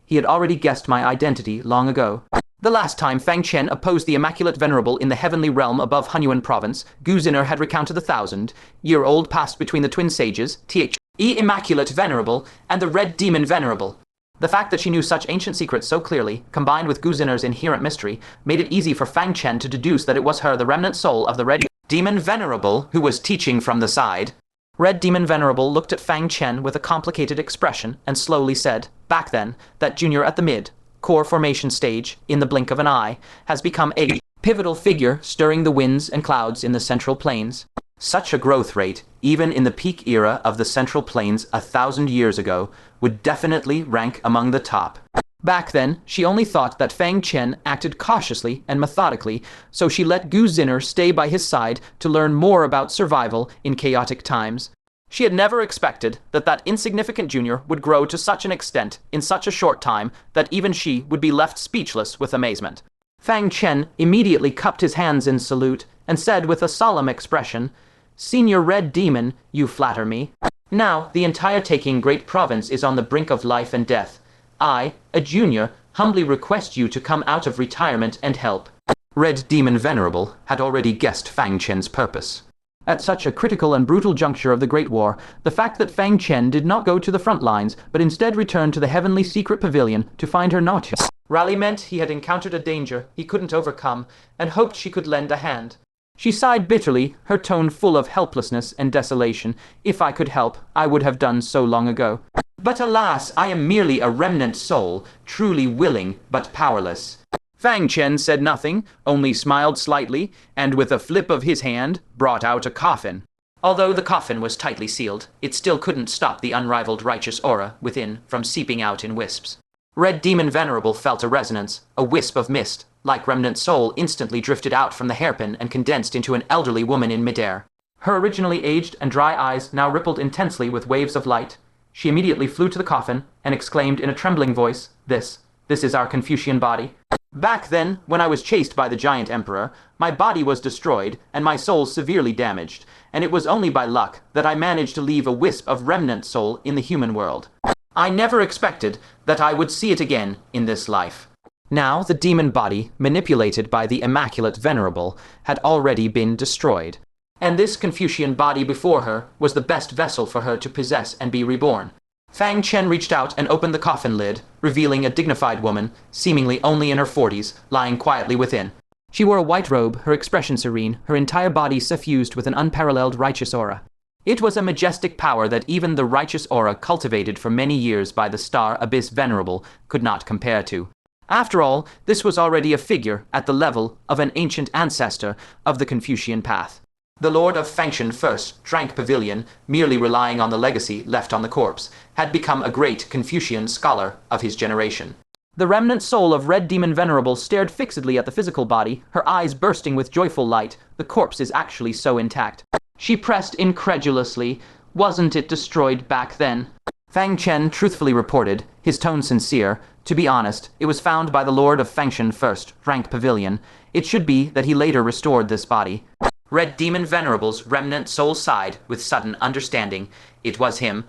He had already guessed my identity long ago. The last time Fangshan opposed the Immaculate Venerable in the heavenly realm above Hunyuan province, Gu Zinner had recounted the 1,000-year-old past between the twin sages, The Immaculate Venerable, and the Red Demon Venerable. The fact that she knew such ancient secrets so clearly, combined with Gu Zinner's inherent mystery, made it easy for Fangshan to deduce that it was her, the remnant soul of the Red Demon Venerable, who was teaching from the side. Red Demon Venerable looked at Fangshan with a complicated expression and slowly said, back then, that junior at the mid-core formation stage, in the blink of an eye, has become a pivotal figure stirring the winds and clouds in the Central Plains. Such a growth rate, even in the peak era of the Central Plains 1,000 years ago, would definitely rank among the top. Back then, she only thought that Fangshan acted cautiously and methodically, so she let Gu Zinner stay by his side to learn more about survival in chaotic times. She had never expected that insignificant junior would grow to such an extent in such a short time that even she would be left speechless with amazement. Fangshan immediately cupped his hands in salute and said with a solemn expression, Senior Red Demon, you flatter me. Now, the entire Taking Great Province is on the brink of life and death. I, a junior, humbly request you to come out of retirement and help. Red Demon Venerable had already guessed Fangshan's purpose. At such a critical and brutal juncture of the Great War, the fact that Fangshan did not go to the front lines, but instead returned to the heavenly secret pavilion to find her not here. Rally meant he had encountered a danger he couldn't overcome, and hoped she could lend a hand. She sighed bitterly, her tone full of helplessness and desolation. If I could help, I would have done so long ago. But alas, I am merely a remnant soul, truly willing but powerless. Fangshan said nothing, only smiled slightly, and with a flip of his hand, brought out a coffin. Although the coffin was tightly sealed, it still couldn't stop the unrivaled righteous aura within from seeping out in wisps. Red Demon Venerable felt a resonance, a wisp of mist, like remnant soul instantly drifted out from the hairpin and condensed into an elderly woman in midair. Her originally aged and dry eyes now rippled intensely with waves of light. She immediately flew to the coffin and exclaimed in a trembling voice, This is our Confucian body. Back then, when I was chased by the giant emperor, my body was destroyed and my soul severely damaged, and it was only by luck that I managed to leave a wisp of remnant soul in the human world. I never expected that I would see it again in this life. Now the demon body, manipulated by the Immaculate Venerable, had already been destroyed, and this Confucian body before her was the best vessel for her to possess and be reborn. Fangshan reached out and opened the coffin lid, revealing a dignified woman, seemingly only in her 40s, lying quietly within. She wore a white robe, her expression serene, her entire body suffused with an unparalleled righteous aura. It was a majestic power that even the righteous aura cultivated for many years by the Star Abyss Venerable could not compare to. After all, this was already a figure at the level of an ancient ancestor of the Confucian path. The Lord of Fangshan first drank Pavilion, merely relying on the legacy left on the corpse, had become a great Confucian scholar of his generation. The remnant soul of Red Demon Venerable stared fixedly at the physical body, her eyes bursting with joyful light. The corpse is actually so intact. She pressed incredulously, wasn't it destroyed back then? Fangshan truthfully reported, his tone sincere. To be honest, it was found by the Lord of Fangshan first, rank Pavilion. It should be that he later restored this body. Red Demon Venerable's remnant soul sighed with sudden understanding. It was him.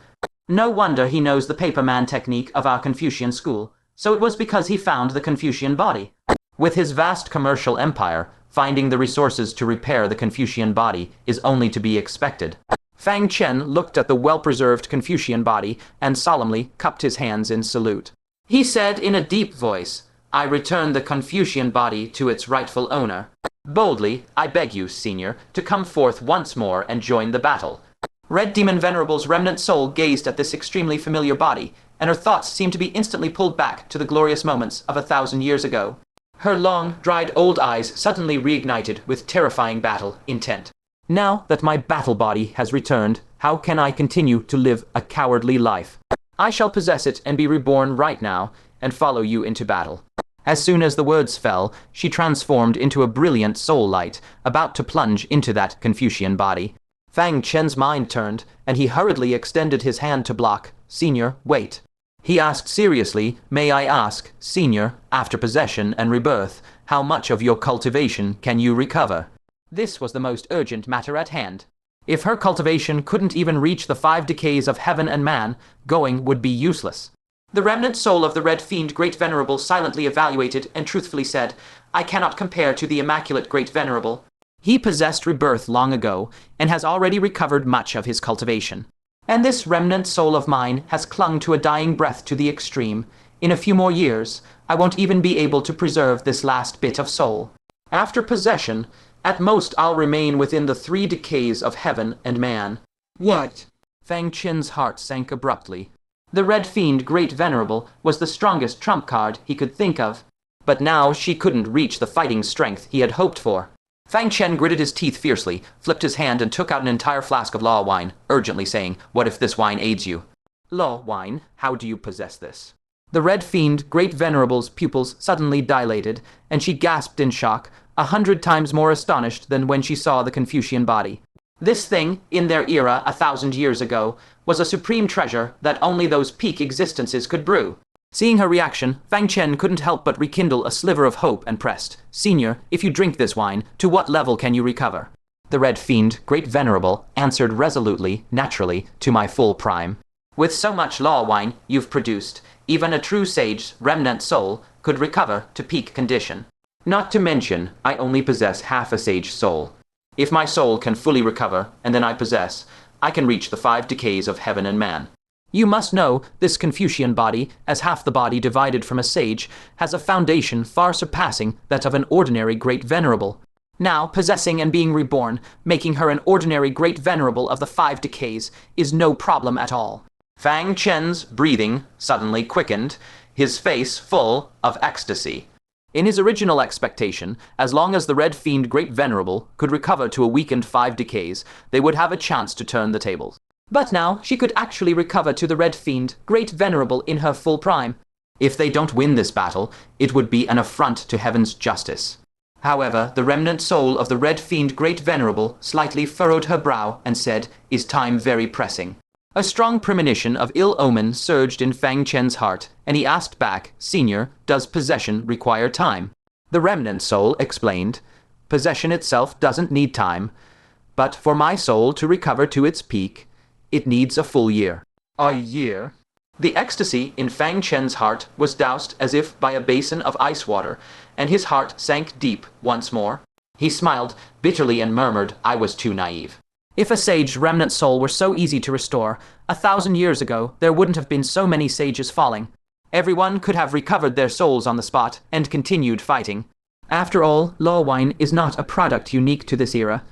No wonder he knows the paperman technique of our Confucian school. So it was because he found the Confucian body. With his vast commercial empire, finding the resources to repair the Confucian body is only to be expected. Fangshan looked at the well-preserved Confucian body and solemnly cupped his hands in salute. He said in a deep voice, I return the Confucian body to its rightful owner. Boldly, I beg you, Senior, to come forth once more and join the battle. Red Demon Venerable's remnant soul gazed at this extremely familiar body, and her thoughts seemed to be instantly pulled back to the glorious moments of 1,000 years ago. Her long, dried old eyes suddenly reignited with terrifying battle intent. Now that my battle body has returned, how can I continue to live a cowardly life? I shall possess it and be reborn right now, and follow you into battle. As soon as the words fell, she transformed into a brilliant soul light, about to plunge into that Confucian body. Fang Chen's mind turned, and he hurriedly extended his hand to block. Senior, wait. He asked seriously, may I ask, Senior, after possession and rebirth, how much of your cultivation can you recover? This was the most urgent matter at hand. If her cultivation couldn't even reach the 5 decays of heaven and man, going would be useless. The remnant soul of the Red Fiend Great Venerable silently evaluated and truthfully said, I cannot compare to the Immaculate Great Venerable. He possessed rebirth long ago, and has already recovered much of his cultivation. And this remnant soul of mine has clung to a dying breath to the extreme. In a few more years, I won't even be able to preserve this last bit of soul. After possession, at most I'll remain within the 3 decays of heaven and man. What? Fang Chen's heart sank abruptly. The Red Fiend Great Venerable was the strongest trump card he could think of, but now she couldn't reach the fighting strength he had hoped for. Fang Chen gritted his teeth fiercely, flipped his hand and took out an entire flask of law wine, urgently saying, what if this wine aids you? Law wine? How do you possess this? The Red Fiend Great Venerable's pupils suddenly dilated, and she gasped in shock, 100 times more astonished than when she saw the Confucian body. This thing, in their era 1,000 years ago, was a supreme treasure that only those peak existences could brew. Seeing her reaction, Fang Chen couldn't help but rekindle a sliver of hope and pressed, Senior, if you drink this wine, to what level can you recover? The Red Fiend, Great Venerable, answered resolutely, naturally, to my full prime. With so much law wine you've produced, even a true sage's remnant soul could recover to peak condition. Not to mention, I only possess half a sage soul. If my soul can fully recover, and then I possess, I can reach the 5 decays of heaven and man. You must know, this Confucian body, as half the body divided from a sage, has a foundation far surpassing that of an ordinary Great Venerable. Now, possessing and being reborn, making her an ordinary Great Venerable of the 5 decays, is no problem at all. Fang Chen's breathing suddenly quickened, his face full of ecstasy. In his original expectation, as long as the Red Fiend Great Venerable could recover to a weakened 5 decays, they would have a chance to turn the tables. But now she could actually recover to the Red Fiend Great Venerable in her full prime. If they don't win this battle, it would be an affront to heaven's justice. However, the remnant soul of the Red Fiend Great Venerable slightly furrowed her brow and said, is time very pressing? A strong premonition of ill omen surged in Fang Chen's heart, and he asked back, Senior, does possession require time? The remnant soul explained, possession itself doesn't need time, but for my soul to recover to its peak, it needs a full year. A year? The ecstasy in Fang Chen's heart was doused as if by a basin of ice water, and his heart sank deep once more. He smiled bitterly and murmured, I was too naive. If a sage remnant soul were so easy to restore, 1,000 years ago there wouldn't have been so many sages falling. Everyone could have recovered their souls on the spot and continued fighting. After all, law wine is not a product unique to this era.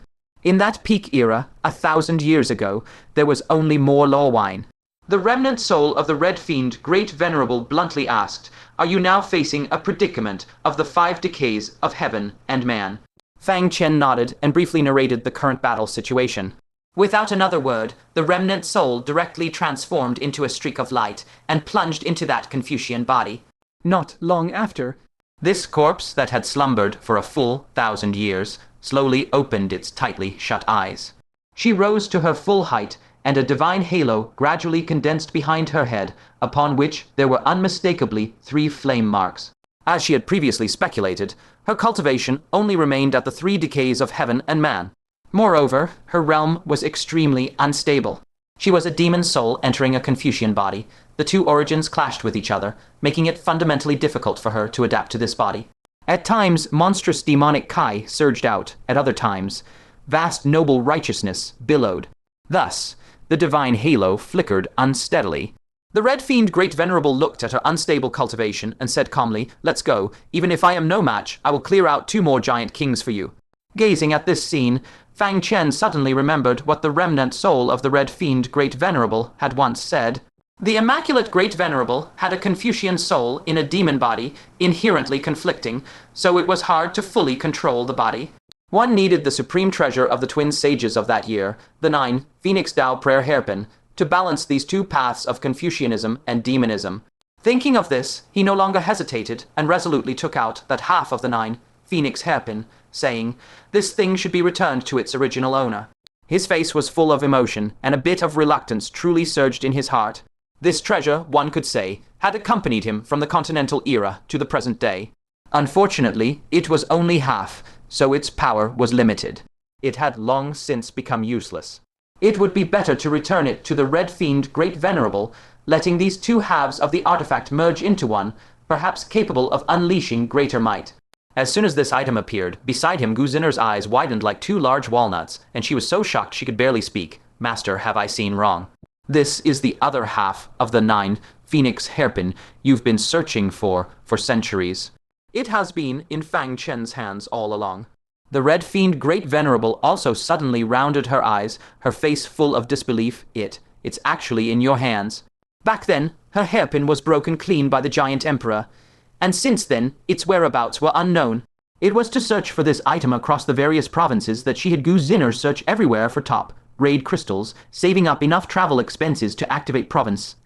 In that peak era, 1,000 years ago, there was only more law wine. The remnant soul of the Red Fiend Great Venerable bluntly asked, are you now facing a predicament of the 5 decays of heaven and man? Fang Chen nodded and briefly narrated the current battle situation. Without another word, the remnant soul directly transformed into a streak of light and plunged into that Confucian body. Not long after, this corpse that had slumbered for a full 1,000 years slowly opened its tightly shut eyes. She rose to her full height, and a divine halo gradually condensed behind her head, upon which there were unmistakably 3 flame marks. As she had previously speculated, her cultivation only remained at the 3 decays of heaven and man. Moreover, her realm was extremely unstable. She was a demon soul entering a Confucian body. The 2 origins clashed with each other, making it fundamentally difficult for her to adapt to this body. At times, monstrous demonic Kai surged out. At other times, vast noble righteousness billowed. Thus, the divine halo flickered unsteadily. The Red Fiend Great Venerable looked at her unstable cultivation and said calmly, let's go. Even if I am no match, I will clear out 2 more giant kings for you. Gazing at this scene, Fang Chen suddenly remembered what the remnant soul of the Red Fiend Great Venerable had once said. The Immaculate Great Venerable had a Confucian soul in a demon body, inherently conflicting, so it was hard to fully control the body. One needed the supreme treasure of the twin sages of that year, the 9 Phoenix Tao prayer hairpin, to balance these two paths of Confucianism and demonism. Thinking of this, he no longer hesitated and resolutely took out that half of the 9 Phoenix hairpin, saying, "This thing should be returned to its original owner." His face was full of emotion, and a bit of reluctance truly surged in his heart. This treasure, one could say, had accompanied him from the continental era to the present day. Unfortunately, it was only half, so its power was limited. It had long since become useless. It would be better to return it to the Red Fiend Great Venerable, letting these two halves of the artifact merge into one, perhaps capable of unleashing greater might. As soon as this item appeared, beside him Gu Zinner's eyes widened like two large walnuts, and she was so shocked she could barely speak. "Master, have I seen wrong? This is the other half of the 9 Phoenix hairpin you've been searching for centuries. It has been in Fangshan's hands all along." The Red Fiend Great Venerable also suddenly rounded her eyes, her face full of disbelief. It's actually in your hands. Back then, her hairpin was broken clean by the giant emperor, and since then, its whereabouts were unknown. It was to search for this item across the various provinces that she had Gu Zinner search everywhere for top raid crystals, saving up enough travel expenses to activate province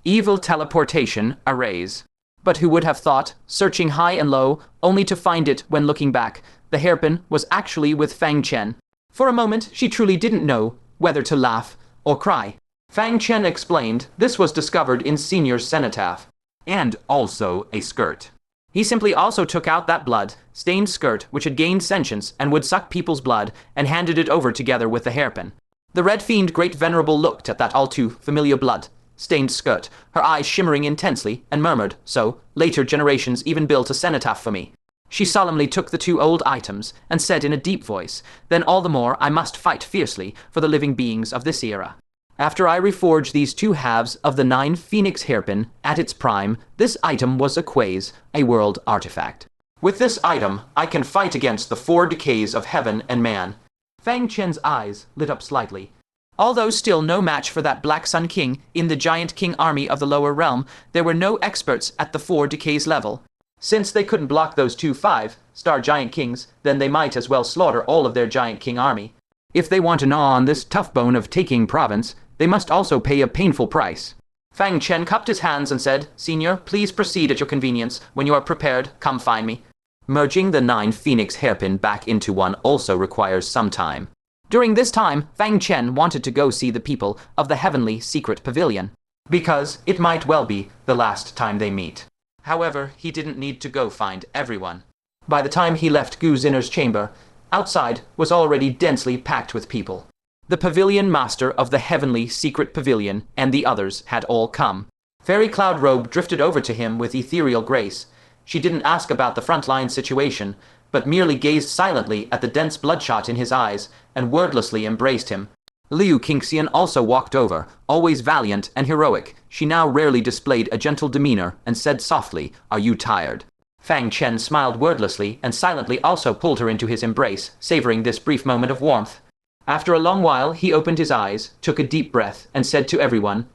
evil teleportation arrays. But who would have thought, searching high and low, only to find it when looking back, the hairpin was actually with Fangshan. For a moment, she truly didn't know whether to laugh or cry. Fangshan explained this was discovered in Senior's cenotaph. And also a skirt. He simply also took out that blood-stained skirt which had gained sentience and would suck people's blood, and handed it over together with the hairpin. The Red Fiend Great Venerable looked at that all too familiar blood-stained skirt, her eyes shimmering intensely, and murmured, "So, later generations even built a cenotaph for me." She solemnly took the two old items and said in a deep voice, "Then all the more I must fight fiercely for the living beings of this era. After I reforge these two halves of the 9 Phoenix hairpin at its prime, this item was a Decays, a world artifact. With this item, I can fight against the 4 Decays of heaven and man." Fang Chen's eyes lit up slightly. Although still no match for that Black Sun King in the Giant King army of the lower realm, there were no experts at the 4 Decays level. Since they couldn't block those two 5-star Giant Kings, then they might as well slaughter all of their Giant King army. If they want to gnaw on this tough bone of taking province, they must also pay a painful price. Fang Chen cupped his hands and said, "Senior, please proceed at your convenience. When you are prepared, come find me." Merging the 9 Phoenix hairpin back into one also requires some time. During this time, Fang Chen wanted to go see the people of the heavenly secret pavilion, because it might well be the last time they meet. However, he didn't need to go find everyone. By the time he left Gu Zinner's chamber, outside was already densely packed with people. The pavilion master of the heavenly secret pavilion and the others had all come. Fairy Cloud Robe drifted over to him with ethereal grace. She didn't ask about the frontline situation, but merely gazed silently at the dense bloodshot in his eyes and wordlessly embraced him. Liu Qingxian also walked over, always valiant and heroic. She now rarely displayed a gentle demeanor and said softly, "Are you tired?" Fang Chen smiled wordlessly and silently also pulled her into his embrace, savoring this brief moment of warmth. After a long while, he opened his eyes, took a deep breath, and said to everyone,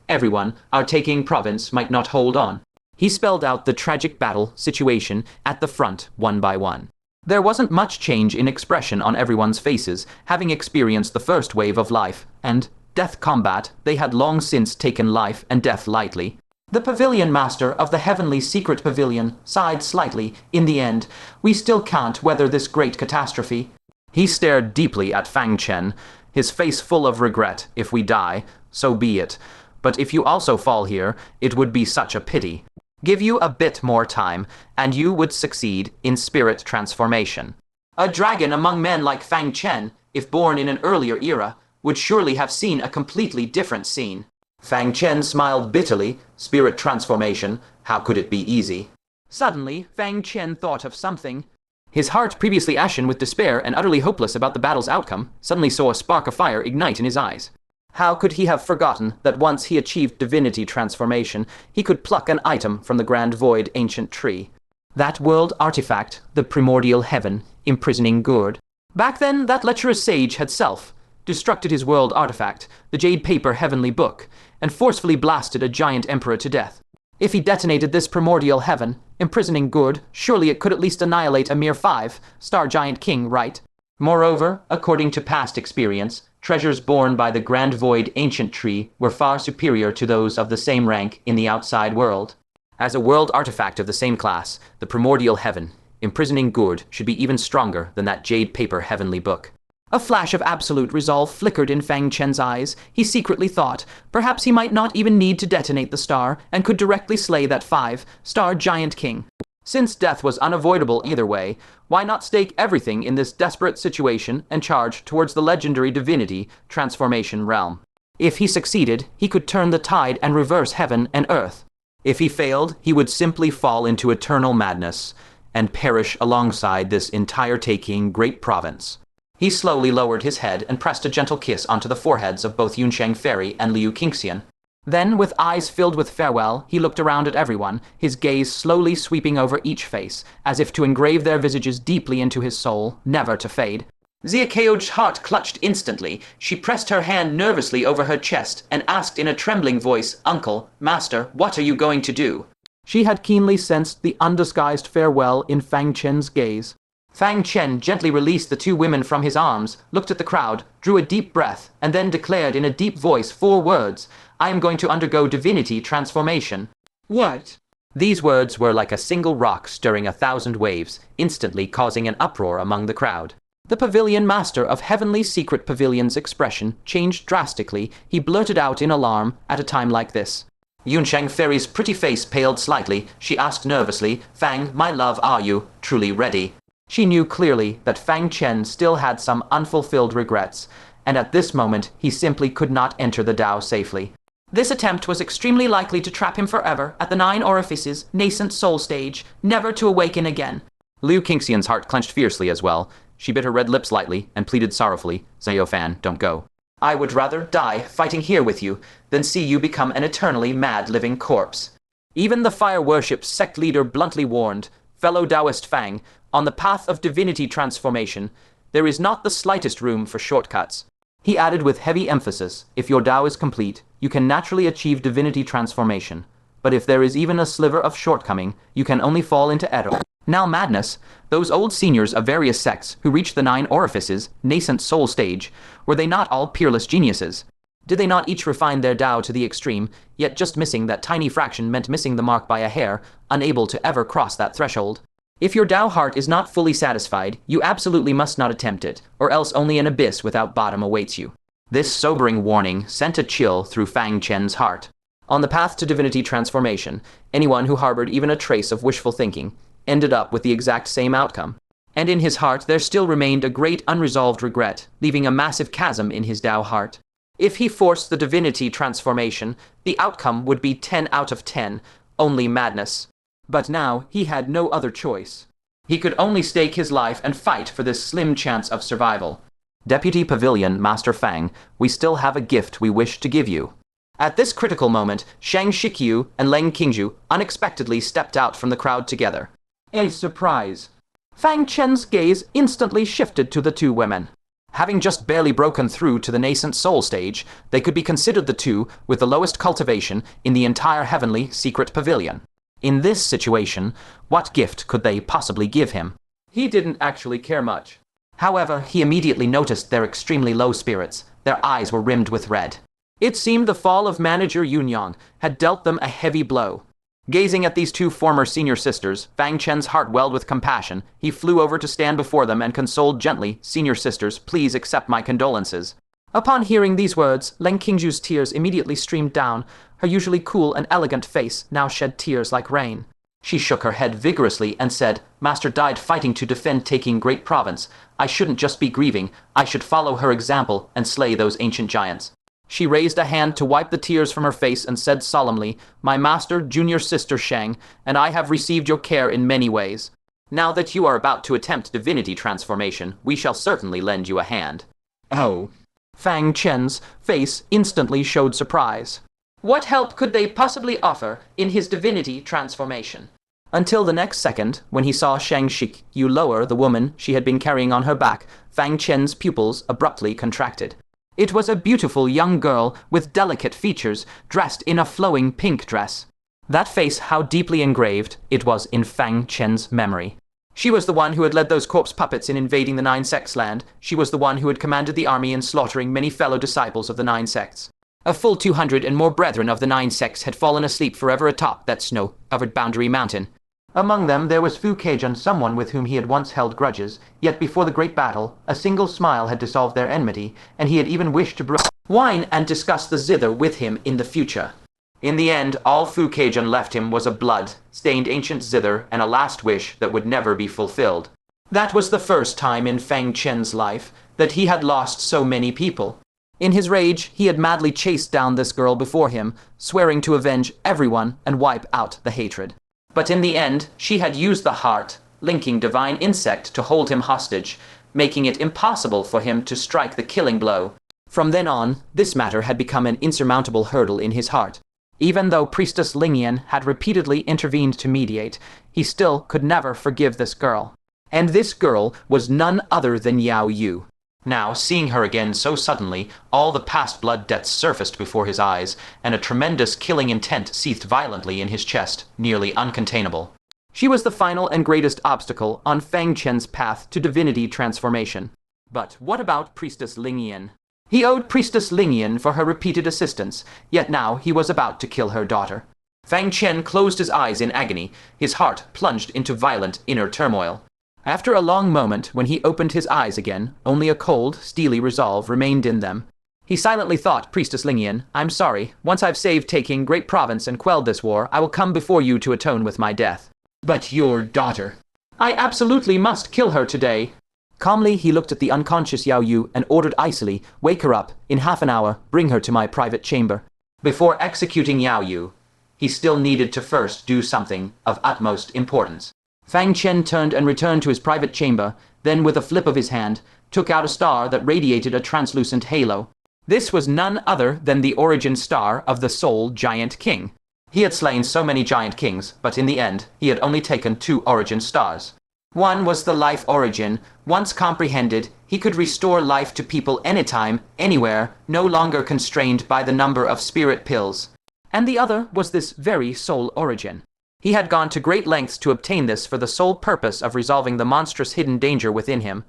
our taking province might not hold on." He spelled out the tragic battle situation at the front one by one. There wasn't much change in expression on everyone's faces, having experienced the first wave of life and death combat. They had long since taken life and death lightly. The pavilion master of the heavenly secret pavilion sighed slightly. "In the end, we still can't weather this great catastrophe." He stared deeply at Fang Chen, his face full of regret. "If we die, so be it. But if you also fall here, it would be such a pity. Give you a bit more time, and you would succeed in spirit transformation." A dragon among men like Fang Chen, if born in an earlier era, would surely have seen a completely different scene. Fang Chen smiled bitterly. Spirit transformation, how could it be easy? Suddenly, Fang Chen thought of something. His heart, previously ashen with despair and utterly hopeless about the battle's outcome, suddenly saw a spark of fire ignite in his eyes. How could he have forgotten that once he achieved divinity transformation, he could pluck an item from the grand void ancient tree? That world artifact, the primordial heaven, imprisoning Gourd. Back then, that lecherous sage had self-destructed his world artifact, the jade paper heavenly book, and forcefully blasted a giant emperor to death. If he detonated this primordial heaven, imprisoning Gourd, surely it could at least annihilate a mere 5-star giant king, right? Moreover, according to past experience, treasures borne by the Grand Void ancient tree were far superior to those of the same rank in the outside world. As a world artifact of the same class, the primordial heaven, imprisoning Gourd, should be even stronger than that jade paper heavenly book. A flash of absolute resolve flickered in Fang Chen's eyes. He secretly thought perhaps he might not even need to detonate the star and could directly slay that 5-star giant king. Since death was unavoidable either way, why not stake everything in this desperate situation and charge towards the legendary divinity transformation realm? If he succeeded, he could turn the tide and reverse heaven and earth. If he failed, he would simply fall into eternal madness and perish alongside this entire-taking great province. He slowly lowered his head and pressed a gentle kiss onto the foreheads of both Yunsheng Ferry and Liu Qingxian. Then, with eyes filled with farewell, he looked around at everyone, his gaze slowly sweeping over each face, as if to engrave their visages deeply into his soul, never to fade. Xiaokeo's heart clutched instantly. She pressed her hand nervously over her chest and asked in a trembling voice, "Uncle, Master, what are you going to do?" She had keenly sensed the undisguised farewell in Fang Chen's gaze. Fang Chen gently released the two women from his arms, looked at the crowd, drew a deep breath, and then declared in a deep voice 4 words, "I am going to undergo divinity transformation." What? These words were like a single rock stirring 1,000 waves, instantly causing an uproar among the crowd. The Pavilion Master of Heavenly Secret Pavilion's expression changed drastically. He blurted out in alarm at a time like this. Yunsheng Fairy's pretty face paled slightly. She asked nervously, "Fang, my love, are you truly ready?" She knew clearly that Fang Chen still had some unfulfilled regrets, and at this moment he simply could not enter the Dao safely. This attempt was extremely likely to trap him forever at the 9 orifices, nascent soul stage, never to awaken again. Liu Qingxian's heart clenched fiercely as well. She bit her red lips lightly and pleaded sorrowfully, "Xiaofan, don't go. I would rather die fighting here with you than see you become an eternally mad living corpse." Even the fire worship sect leader bluntly warned, "Fellow Taoist Fang, on the path of divinity transformation, there is not the slightest room for shortcuts." He added with heavy emphasis, "If your Tao is complete, you can naturally achieve divinity transformation. But if there is even a sliver of shortcoming, you can only fall into error." Now madness, those old seniors of various sects who reached the 9 orifices, nascent soul stage, were they not all peerless geniuses? Did they not each refine their Tao to the extreme, yet just missing that tiny fraction meant missing the mark by a hair, unable to ever cross that threshold? If your Tao heart is not fully satisfied, you absolutely must not attempt it, or else only an abyss without bottom awaits you. This sobering warning sent a chill through Fang Chen's heart. On the path to divinity transformation, anyone who harbored even a trace of wishful thinking ended up with the exact same outcome. And in his heart there still remained a great unresolved regret, leaving a massive chasm in his Tao heart. If he forced the divinity transformation, the outcome would be 10 out of 10, only madness. But now he had no other choice. He could only stake his life and fight for this slim chance of survival. "Deputy Pavilion Master Fang, we still have a gift we wish to give you." At this critical moment, Shang Shiqiu and Leng Qingju unexpectedly stepped out from the crowd together. A surprise. Fang Chen's gaze instantly shifted to the two women. Having just barely broken through to the nascent soul stage, they could be considered the two with the lowest cultivation in the entire Heavenly Secret Pavilion. In this situation, what gift could they possibly give him? He didn't actually care much. However, he immediately noticed their extremely low spirits. Their eyes were rimmed with red. It seemed the fall of manager Yunyang had dealt them a heavy blow. Gazing at these two former senior sisters, Fang Chen's heart welled with compassion. He flew over to stand before them and consoled gently, "Senior sisters, please accept my condolences." Upon hearing these words, Leng Qingju's tears immediately streamed down. Her usually cool and elegant face now shed tears like rain. She shook her head vigorously and said, "Master died fighting to defend taking Great Province. I shouldn't just be grieving. I should follow her example and slay those ancient giants." She raised a hand to wipe the tears from her face and said solemnly, "My master, junior sister Shang, and I have received your care in many ways. Now that you are about to attempt divinity transformation, we shall certainly lend you a hand." Oh. Fang Chen's face instantly showed surprise. What help could they possibly offer in his divinity transformation? Until the next second, when he saw Shang Shiqiu lower the woman she had been carrying on her back, Fang Chen's pupils abruptly contracted. It was a beautiful young girl with delicate features, dressed in a flowing pink dress. That face, how deeply engraved it was in Fang Chen's memory. She was the one who had led those corpse puppets in invading the Nine Sects land. She was the one who had commanded the army in slaughtering many fellow disciples of the Nine Sects. A full 200 and more brethren of the Nine Sects had fallen asleep forever atop that snow-covered boundary mountain. Among them there was Fangshan, someone with whom he had once held grudges, yet before the great battle, a single smile had dissolved their enmity, and he had even wished to brew wine and discuss the zither with him in the future. In the end, all Fangshan left him was a blood-stained ancient zither and a last wish that would never be fulfilled. That was the first time in Fangshan's life that he had lost so many people. In his rage, he had madly chased down this girl before him, swearing to avenge everyone and wipe out the hatred. But in the end, she had used the heart-linking divine insect to hold him hostage, making it impossible for him to strike the killing blow. From then on, this matter had become an insurmountable hurdle in his heart. Even though Priestess Lingyan had repeatedly intervened to mediate, he still could never forgive this girl. And this girl was none other than Yao Yu. Now, seeing her again so suddenly, all the past blood debts surfaced before his eyes, and a tremendous killing intent seethed violently in his chest, nearly uncontainable. She was the final and greatest obstacle on Fangshan's path to divinity transformation. But what about Priestess Lingyan? He owed Priestess Lingyan for her repeated assistance, yet now he was about to kill her daughter. Fangshan closed his eyes in agony, his heart plunged into violent inner turmoil. After a long moment, when he opened his eyes again, only a cold, steely resolve remained in them. He silently thought, Priestess Lingyan, I'm sorry. Once I've saved taking great province and quelled this war, I will come before you to atone with my death. But your daughter. I absolutely must kill her today. Calmly, he looked at the unconscious Yao Yu and ordered icily, wake her up. In half an hour, bring her to my private chamber. Before executing Yao Yu, he still needed to first do something of utmost importance. Fangshan turned and returned to his private chamber, then with a flip of his hand, took out a star that radiated a translucent halo. This was none other than the origin star of the Soul Giant King. He had slain so many giant kings, but in the end, he had only taken 2 origin stars. One was the life origin. Once comprehended, he could restore life to people anytime, anywhere, no longer constrained by the number of spirit pills. And the other was this very soul origin. He had gone to great lengths to obtain this for the sole purpose of resolving the monstrous hidden danger within him,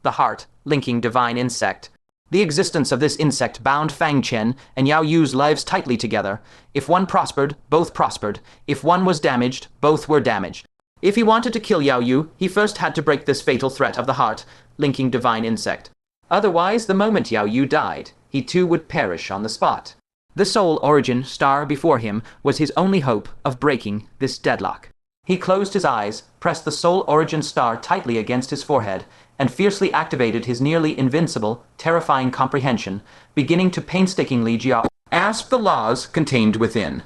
the heart-linking divine insect. The existence of this insect bound Fangshan and Yao Yu's lives tightly together. If one prospered, both prospered. If one was damaged, both were damaged. If he wanted to kill Yao Yu, he first had to break this fatal threat of the heart-linking divine insect. Otherwise, the moment Yao Yu died, he too would perish on the spot. The soul origin star before him was his only hope of breaking this deadlock. He closed his eyes, pressed the soul origin star tightly against his forehead, and fiercely activated his nearly invincible, terrifying comprehension, beginning to painstakingly grasp the laws contained within.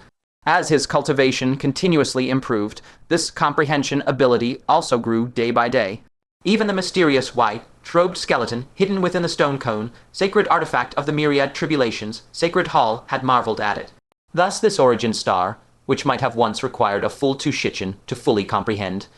As his cultivation continuously improved, this comprehension ability also grew day by day. Even the mysterious white, robed skeleton hidden within the stone cone, sacred artifact of the myriad tribulations, sacred hall, had marveled at it. Thus this origin star, which might have once required a full 2 shichen to fully comprehend,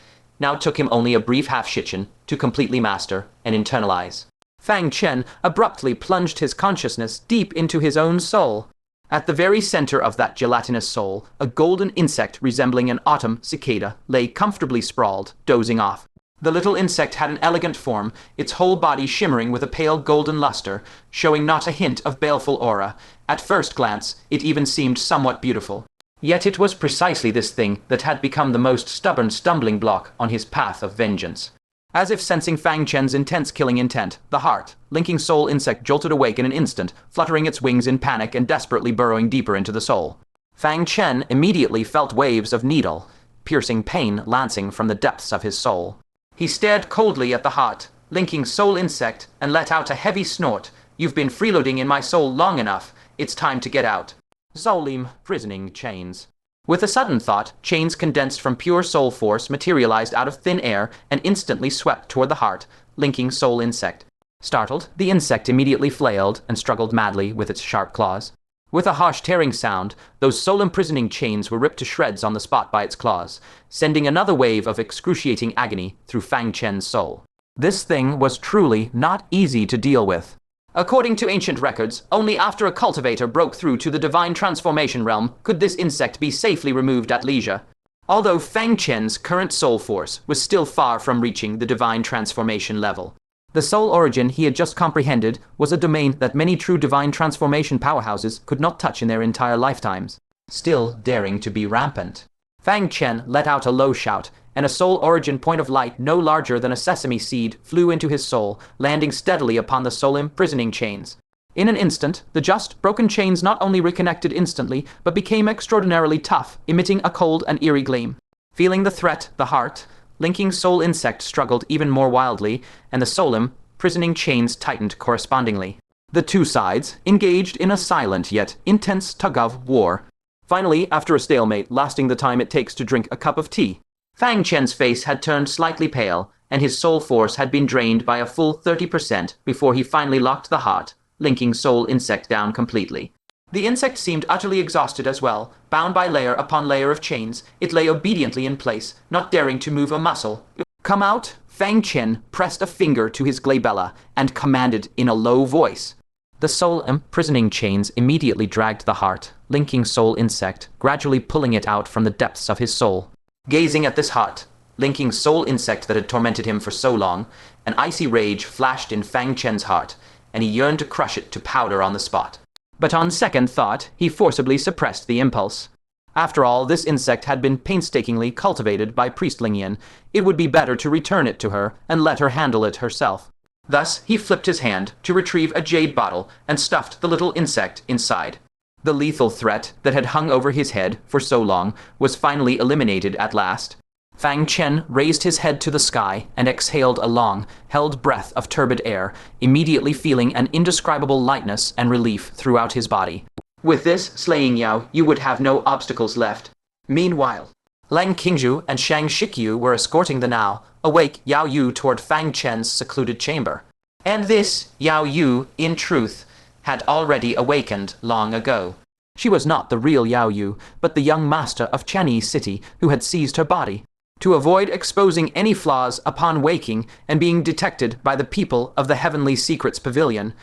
now took him only a brief half shichen to completely master and internalize. Fangshan abruptly plunged his consciousness deep into his own soul. At the very center of that gelatinous soul, a golden insect resembling an autumn cicada lay comfortably sprawled, dozing off. The little insect had an elegant form, its whole body shimmering with a pale golden luster, showing not a hint of baleful aura. At first glance, it even seemed somewhat beautiful. Yet it was precisely this thing that had become the most stubborn stumbling block on his path of vengeance. As if sensing Fangshan's intense killing intent, the heart-linking soul insect jolted awake in an instant, fluttering its wings in panic and desperately burrowing deeper into the soul. Fangshan immediately felt waves of needle-piercing pain lancing from the depths of his soul. He stared coldly at the heart-linking soul insect and let out a heavy snort. You've been freeloading in my soul long enough. It's time to get out. Zolim, prisoning chains. With a sudden thought, chains condensed from pure soul force materialized out of thin air and instantly swept toward the heart-linking soul insect. Startled, the insect immediately flailed and struggled madly with its sharp claws. With a harsh tearing sound, those soul-imprisoning chains were ripped to shreds on the spot by its claws, sending another wave of excruciating agony through Fangshan's soul. This thing was truly not easy to deal with. According to ancient records, only after a cultivator broke through to the divine transformation realm could this insect be safely removed at leisure. Although Fang Chen's current soul force was still far from reaching the divine transformation level. The soul origin he had just comprehended was a domain that many true divine transformation powerhouses could not touch in their entire lifetimes, still daring to be rampant. Fang Chen let out a low shout, and a soul origin point of light no larger than a sesame seed flew into his soul, landing steadily upon the soul imprisoning chains. In an instant, the just broken chains not only reconnected instantly, but became extraordinarily tough, emitting a cold and eerie gleam. Feeling the threat, the heart, linking soul insect struggled even more wildly, and the soul imprisoning chains tightened correspondingly. The two sides engaged in a silent yet intense tug-of-war. Finally, after a stalemate lasting the time it takes to drink a cup of tea, Fang Chen's face had turned slightly pale, and his soul force had been drained by a full 30% before he finally locked the heart, linking soul insect down completely. The insect seemed utterly exhausted as well. Bound by layer upon layer of chains, it lay obediently in place, not daring to move a muscle. "Come out!" Fang Chen pressed a finger to his glabella and commanded in a low voice. The soul imprisoning chains immediately dragged the heart, linking soul insect, gradually pulling it out from the depths of his soul. Gazing at this heart, linking soul insect that had tormented him for so long, an icy rage flashed in Fang Chen's heart, and he yearned to crush it to powder on the spot. But on second thought, he forcibly suppressed the impulse. After all, this insect had been painstakingly cultivated by Priest Lingyan. It would be better to return it to her and let her handle it herself. Thus, he flipped his hand to retrieve a jade bottle and stuffed the little insect inside. The lethal threat that had hung over his head for so long was finally eliminated at last. Fang Chen raised his head to the sky and exhaled a long, held breath of turbid air, immediately feeling an indescribable lightness and relief throughout his body. With this slaying Yao, you would have no obstacles left. Meanwhile, Lang Qingzhu and Shang Shikyu were escorting the now awake Yao Yu toward Fang Chen's secluded chamber. And this Yao Yu, in truth, had already awakened long ago. She was not the real Yao Yu, but the young master of Chinese City who had seized her body. To avoid exposing any flaws upon waking and being detected by the people of the Heavenly Secrets Pavilion,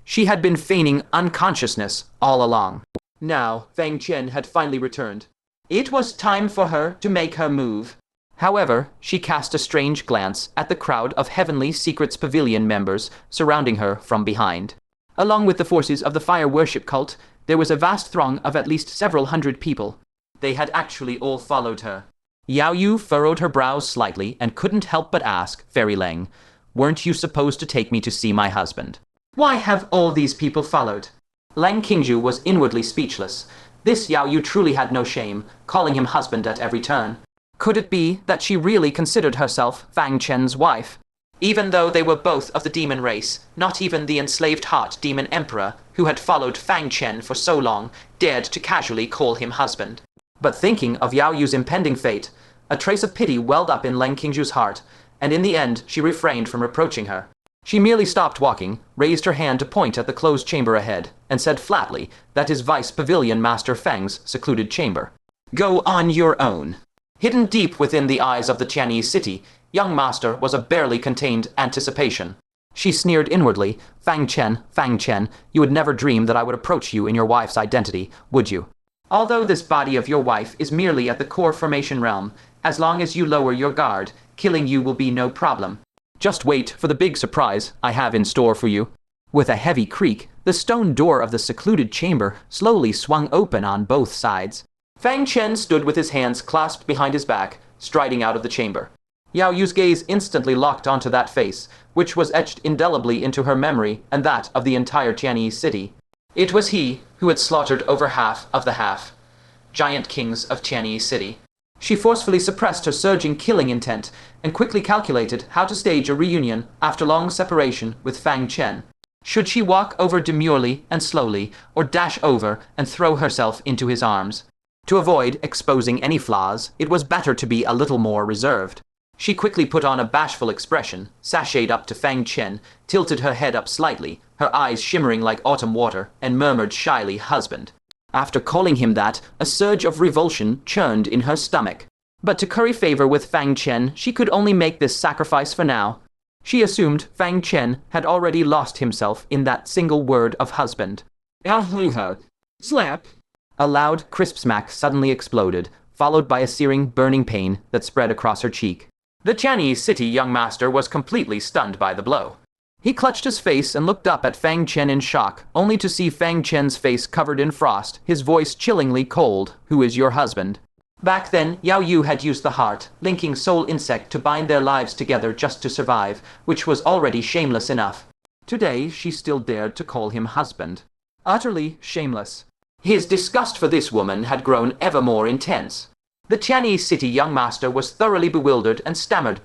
she had been feigning unconsciousness all along. Now, Fang Chen had finally returned. It was time for her to make her move. However, she cast a strange glance at the crowd of Heavenly Secrets Pavilion members surrounding her from behind. Along with the forces of the fire worship cult, there was a vast throng of at least several hundred people. They had actually all followed her. Yao Yu furrowed her brows slightly and couldn't help but ask Fairy Lang, "Weren't you supposed to take me to see my husband?" "Why have all these people followed?" Lang Qingzhu was inwardly speechless. This Yao Yu truly had no shame, calling him husband at every turn. Could it be that she really considered herself Fang Chen's wife? Even though they were both of the demon race, not even the enslaved heart demon emperor, who had followed Fang Chen for so long, dared to casually call him husband. But thinking of Yao Yu's impending fate, a trace of pity welled up in Lang Qingzhu's heart, and in the end she refrained from reproaching her. She merely stopped walking, raised her hand to point at the closed chamber ahead, and said flatly that is Vice Pavilion Master Feng's secluded chamber. "Go on your own." Hidden deep within the eyes of the Chinese city, young master was a barely contained anticipation. She sneered inwardly, Fang Chen, you would never dream that I would approach you in your wife's identity, would you? Although this body of your wife is merely at the core formation realm, as long as you lower your guard, killing you will be no problem. Just wait for the big surprise I have in store for you. With a heavy creak, the stone door of the secluded chamber slowly swung open on both sides. Fang Chen stood with his hands clasped behind his back, striding out of the chamber. Yao Yu's gaze instantly locked onto that face, which was etched indelibly into her memory and that of the entire Chinese city. It was he who had slaughtered over half of the giant kings of Chinese City. She forcefully suppressed her surging killing intent and quickly calculated how to stage a reunion after long separation with Fang Chen. Should she walk over demurely and slowly, or dash over and throw herself into his arms? To avoid exposing any flaws, it was better to be a little more reserved. She quickly put on a bashful expression, sashayed up to Fang Chen, tilted her head up slightly, her eyes shimmering like autumn water, and murmured shyly, "Husband." After calling him that, a surge of revulsion churned in her stomach. But to curry favor with Fang Chen, she could only make this sacrifice for now. She assumed Fang Chen had already lost himself in that single word of husband. "Slap." A loud crisp smack suddenly exploded, followed by a searing, burning pain that spread across her cheek. The Chinese city young master was completely stunned by the blow. He clutched his face and looked up at Fang Chen in shock, only to see Fang Chen's face covered in frost, his voice chillingly cold. "Who is your husband?" Back then, Yao Yu had used the heart, linking soul insect to bind their lives together just to survive, which was already shameless enough. Today, she still dared to call him husband. Utterly shameless. His disgust for this woman had grown ever more intense. The Chinese city young master was thoroughly bewildered and stammered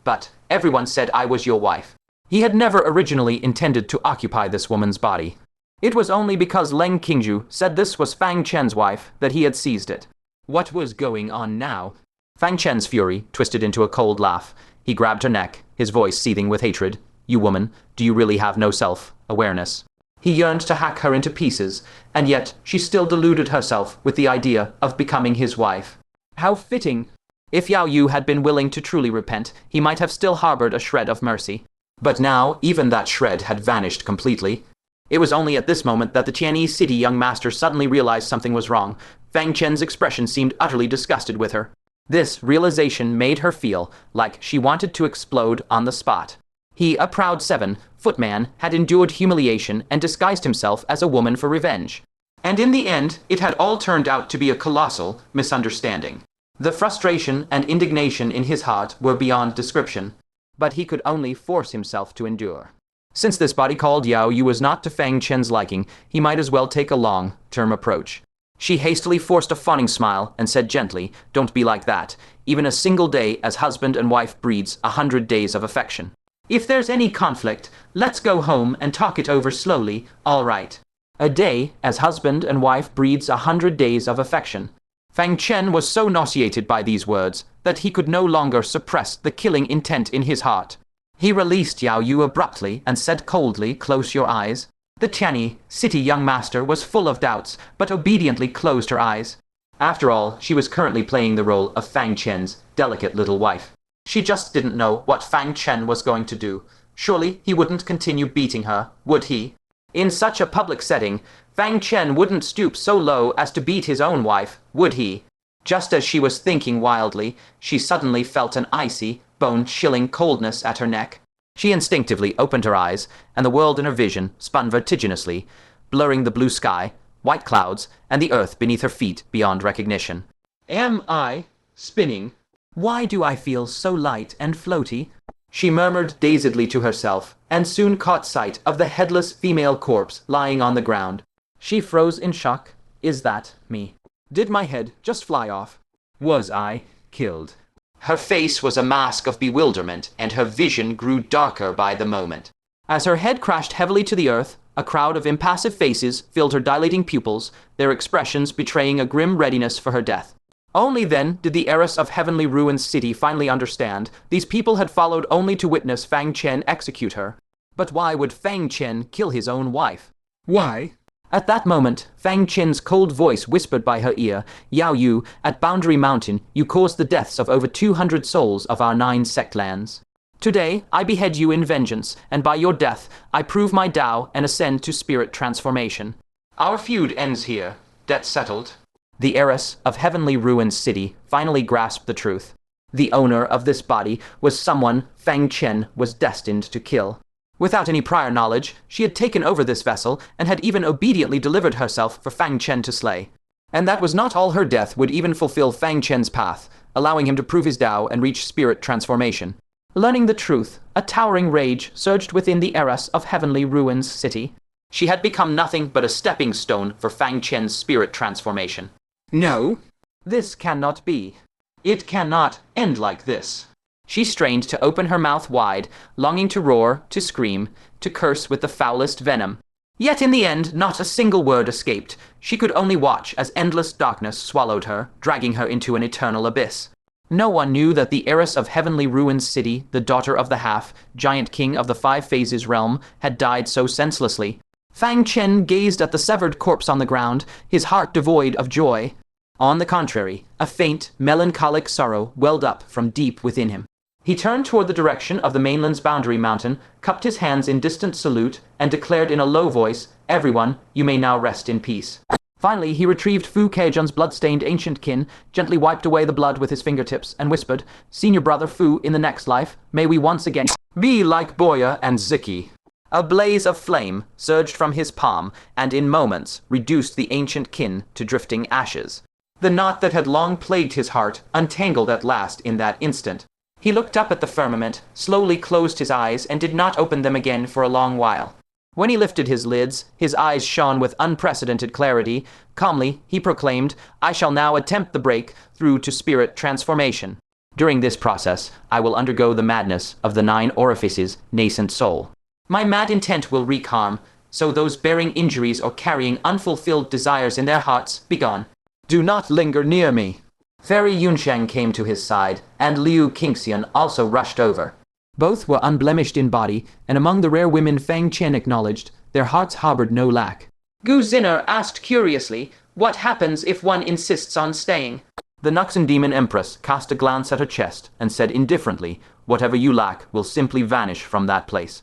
but everyone said I was your wife. He had never originally intended to occupy this woman's body. It was only because Leng Qingju said this was Fang Chen's wife that he had seized it. What was going on now? Fang Chen's fury twisted into a cold laugh. He grabbed her neck, his voice seething with hatred. "You woman, do you really have no self-awareness?" He yearned to hack her into pieces, and yet she still deluded herself with the idea of becoming his wife. How fitting! If Yao Yu had been willing to truly repent, he might have still harbored a shred of mercy. But now, even that shred had vanished completely. It was only at this moment that the Chinese city young master suddenly realized something was wrong. Fang Chen's expression seemed utterly disgusted with her. This realization made her feel like she wanted to explode on the spot. He, a proud 7-foot man, had endured humiliation and disguised himself as a woman for revenge. And in the end, it had all turned out to be a colossal misunderstanding. The frustration and indignation in his heart were beyond description, but he could only force himself to endure. Since this body called Yao Yu was not to Fang Chen's liking, he might as well take a long-term approach. She hastily forced a fawning smile and said gently, "Don't be like that. Even a single day as husband and wife breeds 100 days of affection. If there's any conflict, let's go home and talk it over slowly, all right?" A day as husband and wife breeds 100 days of affection. Fang Chen was so nauseated by these words that he could no longer suppress the killing intent in his heart. He released Yao Yu abruptly and said coldly, "Close your eyes." The Chinese city young master was full of doubts, but obediently closed her eyes. After all, she was currently playing the role of Fang Chen's delicate little wife. She just didn't know what Fang Chen was going to do. Surely he wouldn't continue beating her, would he? In such a public setting, Fang Chen wouldn't stoop so low as to beat his own wife, would he? Just as she was thinking wildly, she suddenly felt an icy, bone-chilling coldness at her neck. She instinctively opened her eyes, and the world in her vision spun vertiginously, blurring the blue sky, white clouds, and the earth beneath her feet beyond recognition. Am I spinning? Why do I feel so light and floaty? She murmured dazedly to herself, and soon caught sight of the headless female corpse lying on the ground. She froze in shock. Is that me? Did my head just fly off? Was I killed? Her face was a mask of bewilderment, and her vision grew darker by the moment. As her head crashed heavily to the earth, a crowd of impassive faces filled her dilating pupils, their expressions betraying a grim readiness for her death. Only then did the heiress of Heavenly Ruins City finally understand. These people had followed only to witness Fang Chen execute her. But why would Fang Chen kill his own wife? Why? At that moment, Fang Chen's cold voice whispered by her ear, "Yao Yu, at Boundary Mountain, you caused the deaths of over 200 souls of our 9 sect lands. Today, I behead you in vengeance, and by your death, I prove my Tao and ascend to spirit transformation. Our feud ends here. Debt settled." The heiress of Heavenly Ruins City finally grasped the truth. The owner of this body was someone Fang Chen was destined to kill. Without any prior knowledge, she had taken over this vessel and had even obediently delivered herself for Fang Chen to slay. And that was not all. Her death would even fulfill Fang Chen's path, allowing him to prove his Tao and reach spirit transformation. Learning the truth, a towering rage surged within the heiress of Heavenly Ruins City. She had become nothing but a stepping stone for Fang Chen's spirit transformation. No, this cannot be. It cannot end like this. She strained to open her mouth wide, longing to roar, to scream, to curse with the foulest venom. Yet in the end, not a single word escaped. She could only watch as endless darkness swallowed her, dragging her into an eternal abyss. No one knew that the heiress of Heavenly Ruins City, the daughter of the Half, giant king of the 5 Phases realm, had died so senselessly. Fang Chen gazed at the severed corpse on the ground, his heart devoid of joy. On the contrary, a faint, melancholic sorrow welled up from deep within him. He turned toward the direction of the mainland's boundary mountain, cupped his hands in distant salute, and declared in a low voice, "Everyone, you may now rest in peace." Finally, he retrieved Fu Keijun's blood-stained ancient kin, gently wiped away the blood with his fingertips, and whispered, "Senior brother Fu, in the next life, may we once again be like Boya and Ziki." A blaze of flame surged from his palm, and in moments reduced the ancient kin to drifting ashes. The knot that had long plagued his heart untangled at last in that instant. He looked up at the firmament, slowly closed his eyes, and did not open them again for a long while. When he lifted his lids, his eyes shone with unprecedented clarity. Calmly, he proclaimed, "I shall now attempt the break through to spirit transformation. During this process, I will undergo the madness of the 9 orifices' nascent soul. My mad intent will wreak harm, so those bearing injuries or carrying unfulfilled desires in their hearts, begone. Do not linger near me." Fairy Yunsheng came to his side, and Liu Qingxian also rushed over. Both were unblemished in body, and among the rare women Fangshan acknowledged, their hearts harbored no lack. Gu Zinner asked curiously, "What happens if one insists on staying?" The Nuxan Demon Empress cast a glance at her chest and said indifferently, "Whatever you lack will simply vanish from that place."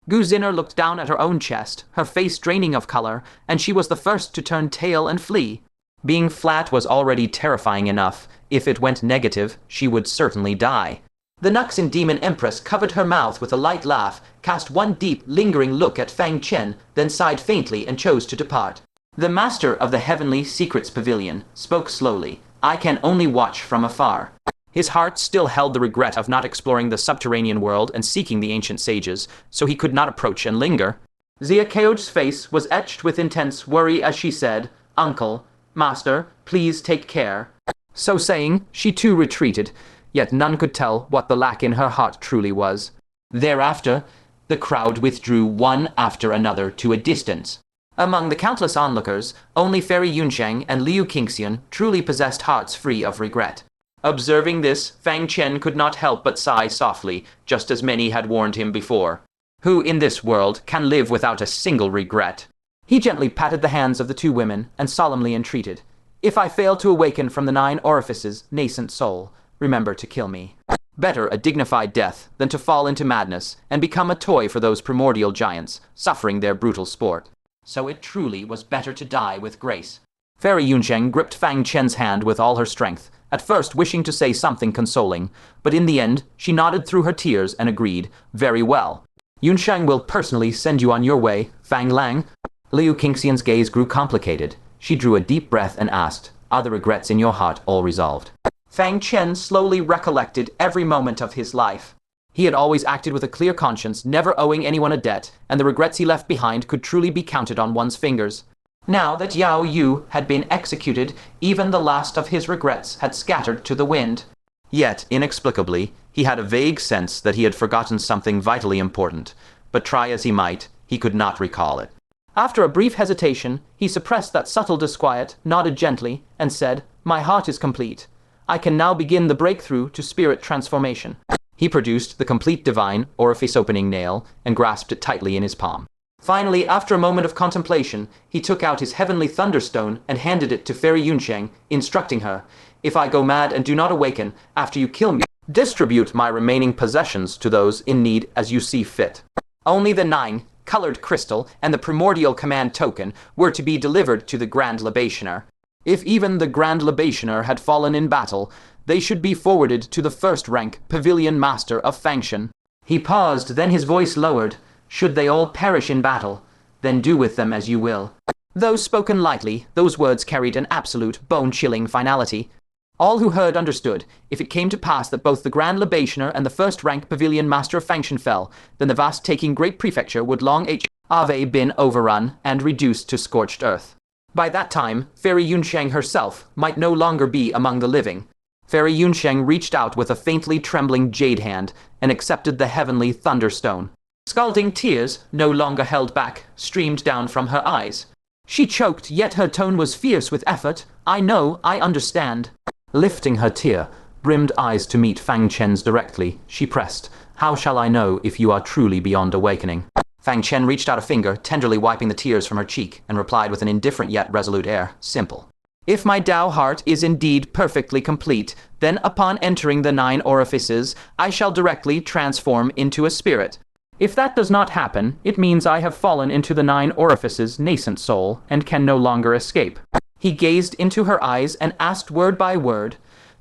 Gu Zinner looked down at her own chest, her face draining of color, and she was the first to turn tail and flee. Being flat was already terrifying enough. If it went negative, she would certainly die. The Nuxan Demon Empress covered her mouth with a light laugh, cast one deep, lingering look at Fang Chen, then sighed faintly and chose to depart. The master of the Heavenly Secrets Pavilion spoke slowly. "I can only watch from afar." His heart still held the regret of not exploring the subterranean world and seeking the ancient sages, so he could not approach and linger. Zia Keoj's face was etched with intense worry as she said, "Uncle, Master, please take care." So saying, she too retreated, yet none could tell what the lack in her heart truly was. Thereafter, the crowd withdrew one after another to a distance. Among the countless onlookers, only Fairy Yunsheng and Liu Qingxian truly possessed hearts free of regret. Observing this, Fang Chen could not help but sigh softly, just as many had warned him before. Who in this world can live without a single regret? He gently patted the hands of the two women and solemnly entreated, "If I fail to awaken from the 9 orifices' nascent soul, remember to kill me. Better a dignified death than to fall into madness and become a toy for those primordial giants, suffering their brutal sport. So it truly was better to die with grace." Fairy Yunsheng gripped Fang Chen's hand with all her strength, at first wishing to say something consoling, but in the end she nodded through her tears and agreed, "Very well. Yunsheng will personally send you on your way, Fang Lang." Liu Qingxian's gaze grew complicated. She drew a deep breath and asked, "Are the regrets in your heart all resolved?" Fang Chen slowly recollected every moment of his life. He had always acted with a clear conscience, never owing anyone a debt, and the regrets he left behind could truly be counted on one's fingers. Now that Yao Yu had been executed, even the last of his regrets had scattered to the wind. Yet, inexplicably, he had a vague sense that he had forgotten something vitally important, but try as he might, he could not recall it. After a brief hesitation, he suppressed that subtle disquiet, nodded gently, and said, "My heart is complete. I can now begin the breakthrough to spirit transformation." He produced the complete divine orifice-opening nail and grasped it tightly in his palm. Finally, after a moment of contemplation, he took out his heavenly thunderstone and handed it to Fairy Yunsheng, instructing her, "If I go mad and do not awaken after you kill me, distribute my remaining possessions to those in need as you see fit." Only the 9 colored crystal and the primordial command token were to be delivered to the Grand Libationer. If even the Grand Libationer had fallen in battle, they should be forwarded to the first-rank Pavilion Master of Fangshan. He paused, then his voice lowered. "Should they all perish in battle, then do with them as you will." Though spoken lightly, those words carried an absolute, bone-chilling finality. All who heard understood. If it came to pass that both the Grand Libationer and the first-rank Pavilion Master of Fangshan fell, then the vast-taking Great Prefecture would long have been overrun and reduced to scorched earth. By that time, Fairy Yunsheng herself might no longer be among the living. Fairy Yunsheng reached out with a faintly trembling jade hand and accepted the heavenly thunderstone. Scalding tears, no longer held back, streamed down from her eyes. She choked, yet her tone was fierce with effort. "I know, I understand." Lifting her tear-brimmed eyes to meet Fang Chen's directly, she pressed, "How shall I know if you are truly beyond awakening?" Fang Chen reached out a finger, tenderly wiping the tears from her cheek, and replied with an indifferent yet resolute air, "Simple. If my Tao heart is indeed perfectly complete, then upon entering the 9 orifices, I shall directly transform into a spirit. If that does not happen, it means I have fallen into the 9 orifices nascent soul and can no longer escape. He gazed into her eyes and asked word by word,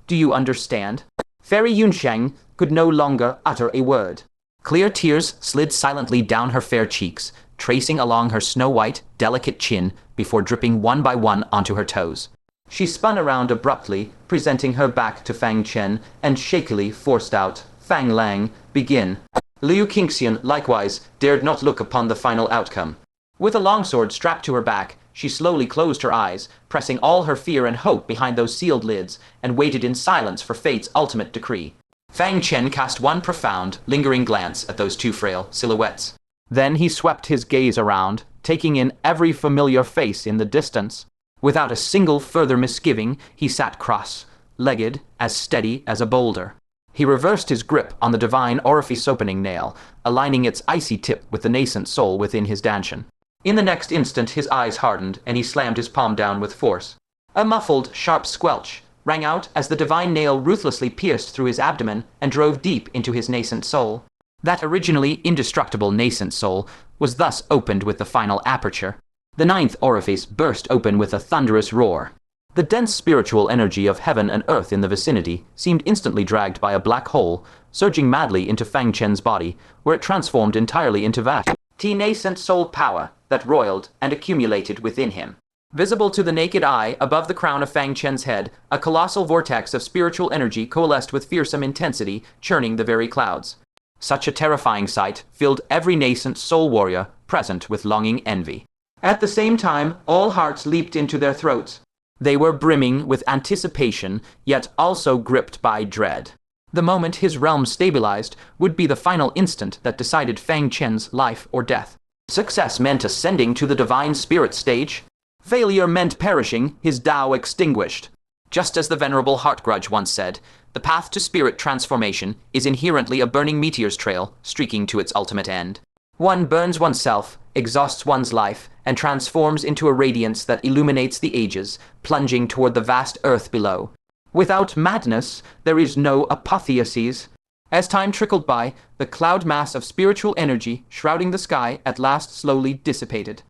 "Do you understand?" Fairy Yunsheng could no longer utter a word. Clear tears slid silently down her fair cheeks, tracing along her snow-white, delicate chin before dripping one by one onto her toes. She spun around abruptly, presenting her back to Fang Chen, and shakily forced out, "Fang Lang, begin." Liu Qingxian likewise dared not look upon the final outcome. With a longsword strapped to her back, she slowly closed her eyes, pressing all her fear and hope behind those sealed lids, and waited in silence for fate's ultimate decree. Fang Chen cast one profound, lingering glance at those 2 frail silhouettes. Then he swept his gaze around, taking in every familiar face in the distance. Without a single further misgiving, he sat cross-legged, as steady as a boulder. He reversed his grip on the divine orifice opening nail, aligning its icy tip with the nascent soul within his dantian. In the next instant his eyes hardened, and he slammed his palm down with force. A muffled, sharp squelch rang out as the divine nail ruthlessly pierced through his abdomen and drove deep into his nascent soul. That originally indestructible nascent soul was thus opened with the final aperture. The 9th orifice burst open with a thunderous roar. The dense spiritual energy of heaven and earth in the vicinity seemed instantly dragged by a black hole, surging madly into Fang Chen's body, where it transformed entirely into vast nascent soul power that roiled and accumulated within him. Visible to the naked eye above the crown of Fang Chen's head, a colossal vortex of spiritual energy coalesced with fearsome intensity, churning the very clouds. Such a terrifying sight filled every nascent soul warrior present with longing envy. At the same time, all hearts leaped into their throats. They were brimming with anticipation, yet also gripped by dread. The moment his realm stabilized would be the final instant that decided Fang Chen's life or death. Success meant ascending to the divine spirit stage. Failure meant perishing, his Tao extinguished. Just as the venerable Heartgrudge once said, the path to spirit transformation is inherently a burning meteor's trail, streaking to its ultimate end. One burns oneself, exhausts one's life, and transforms into a radiance that illuminates the ages, plunging toward the vast earth below. Without madness, there is no apotheosis. As time trickled by, the cloud mass of spiritual energy shrouding the sky at last slowly dissipated.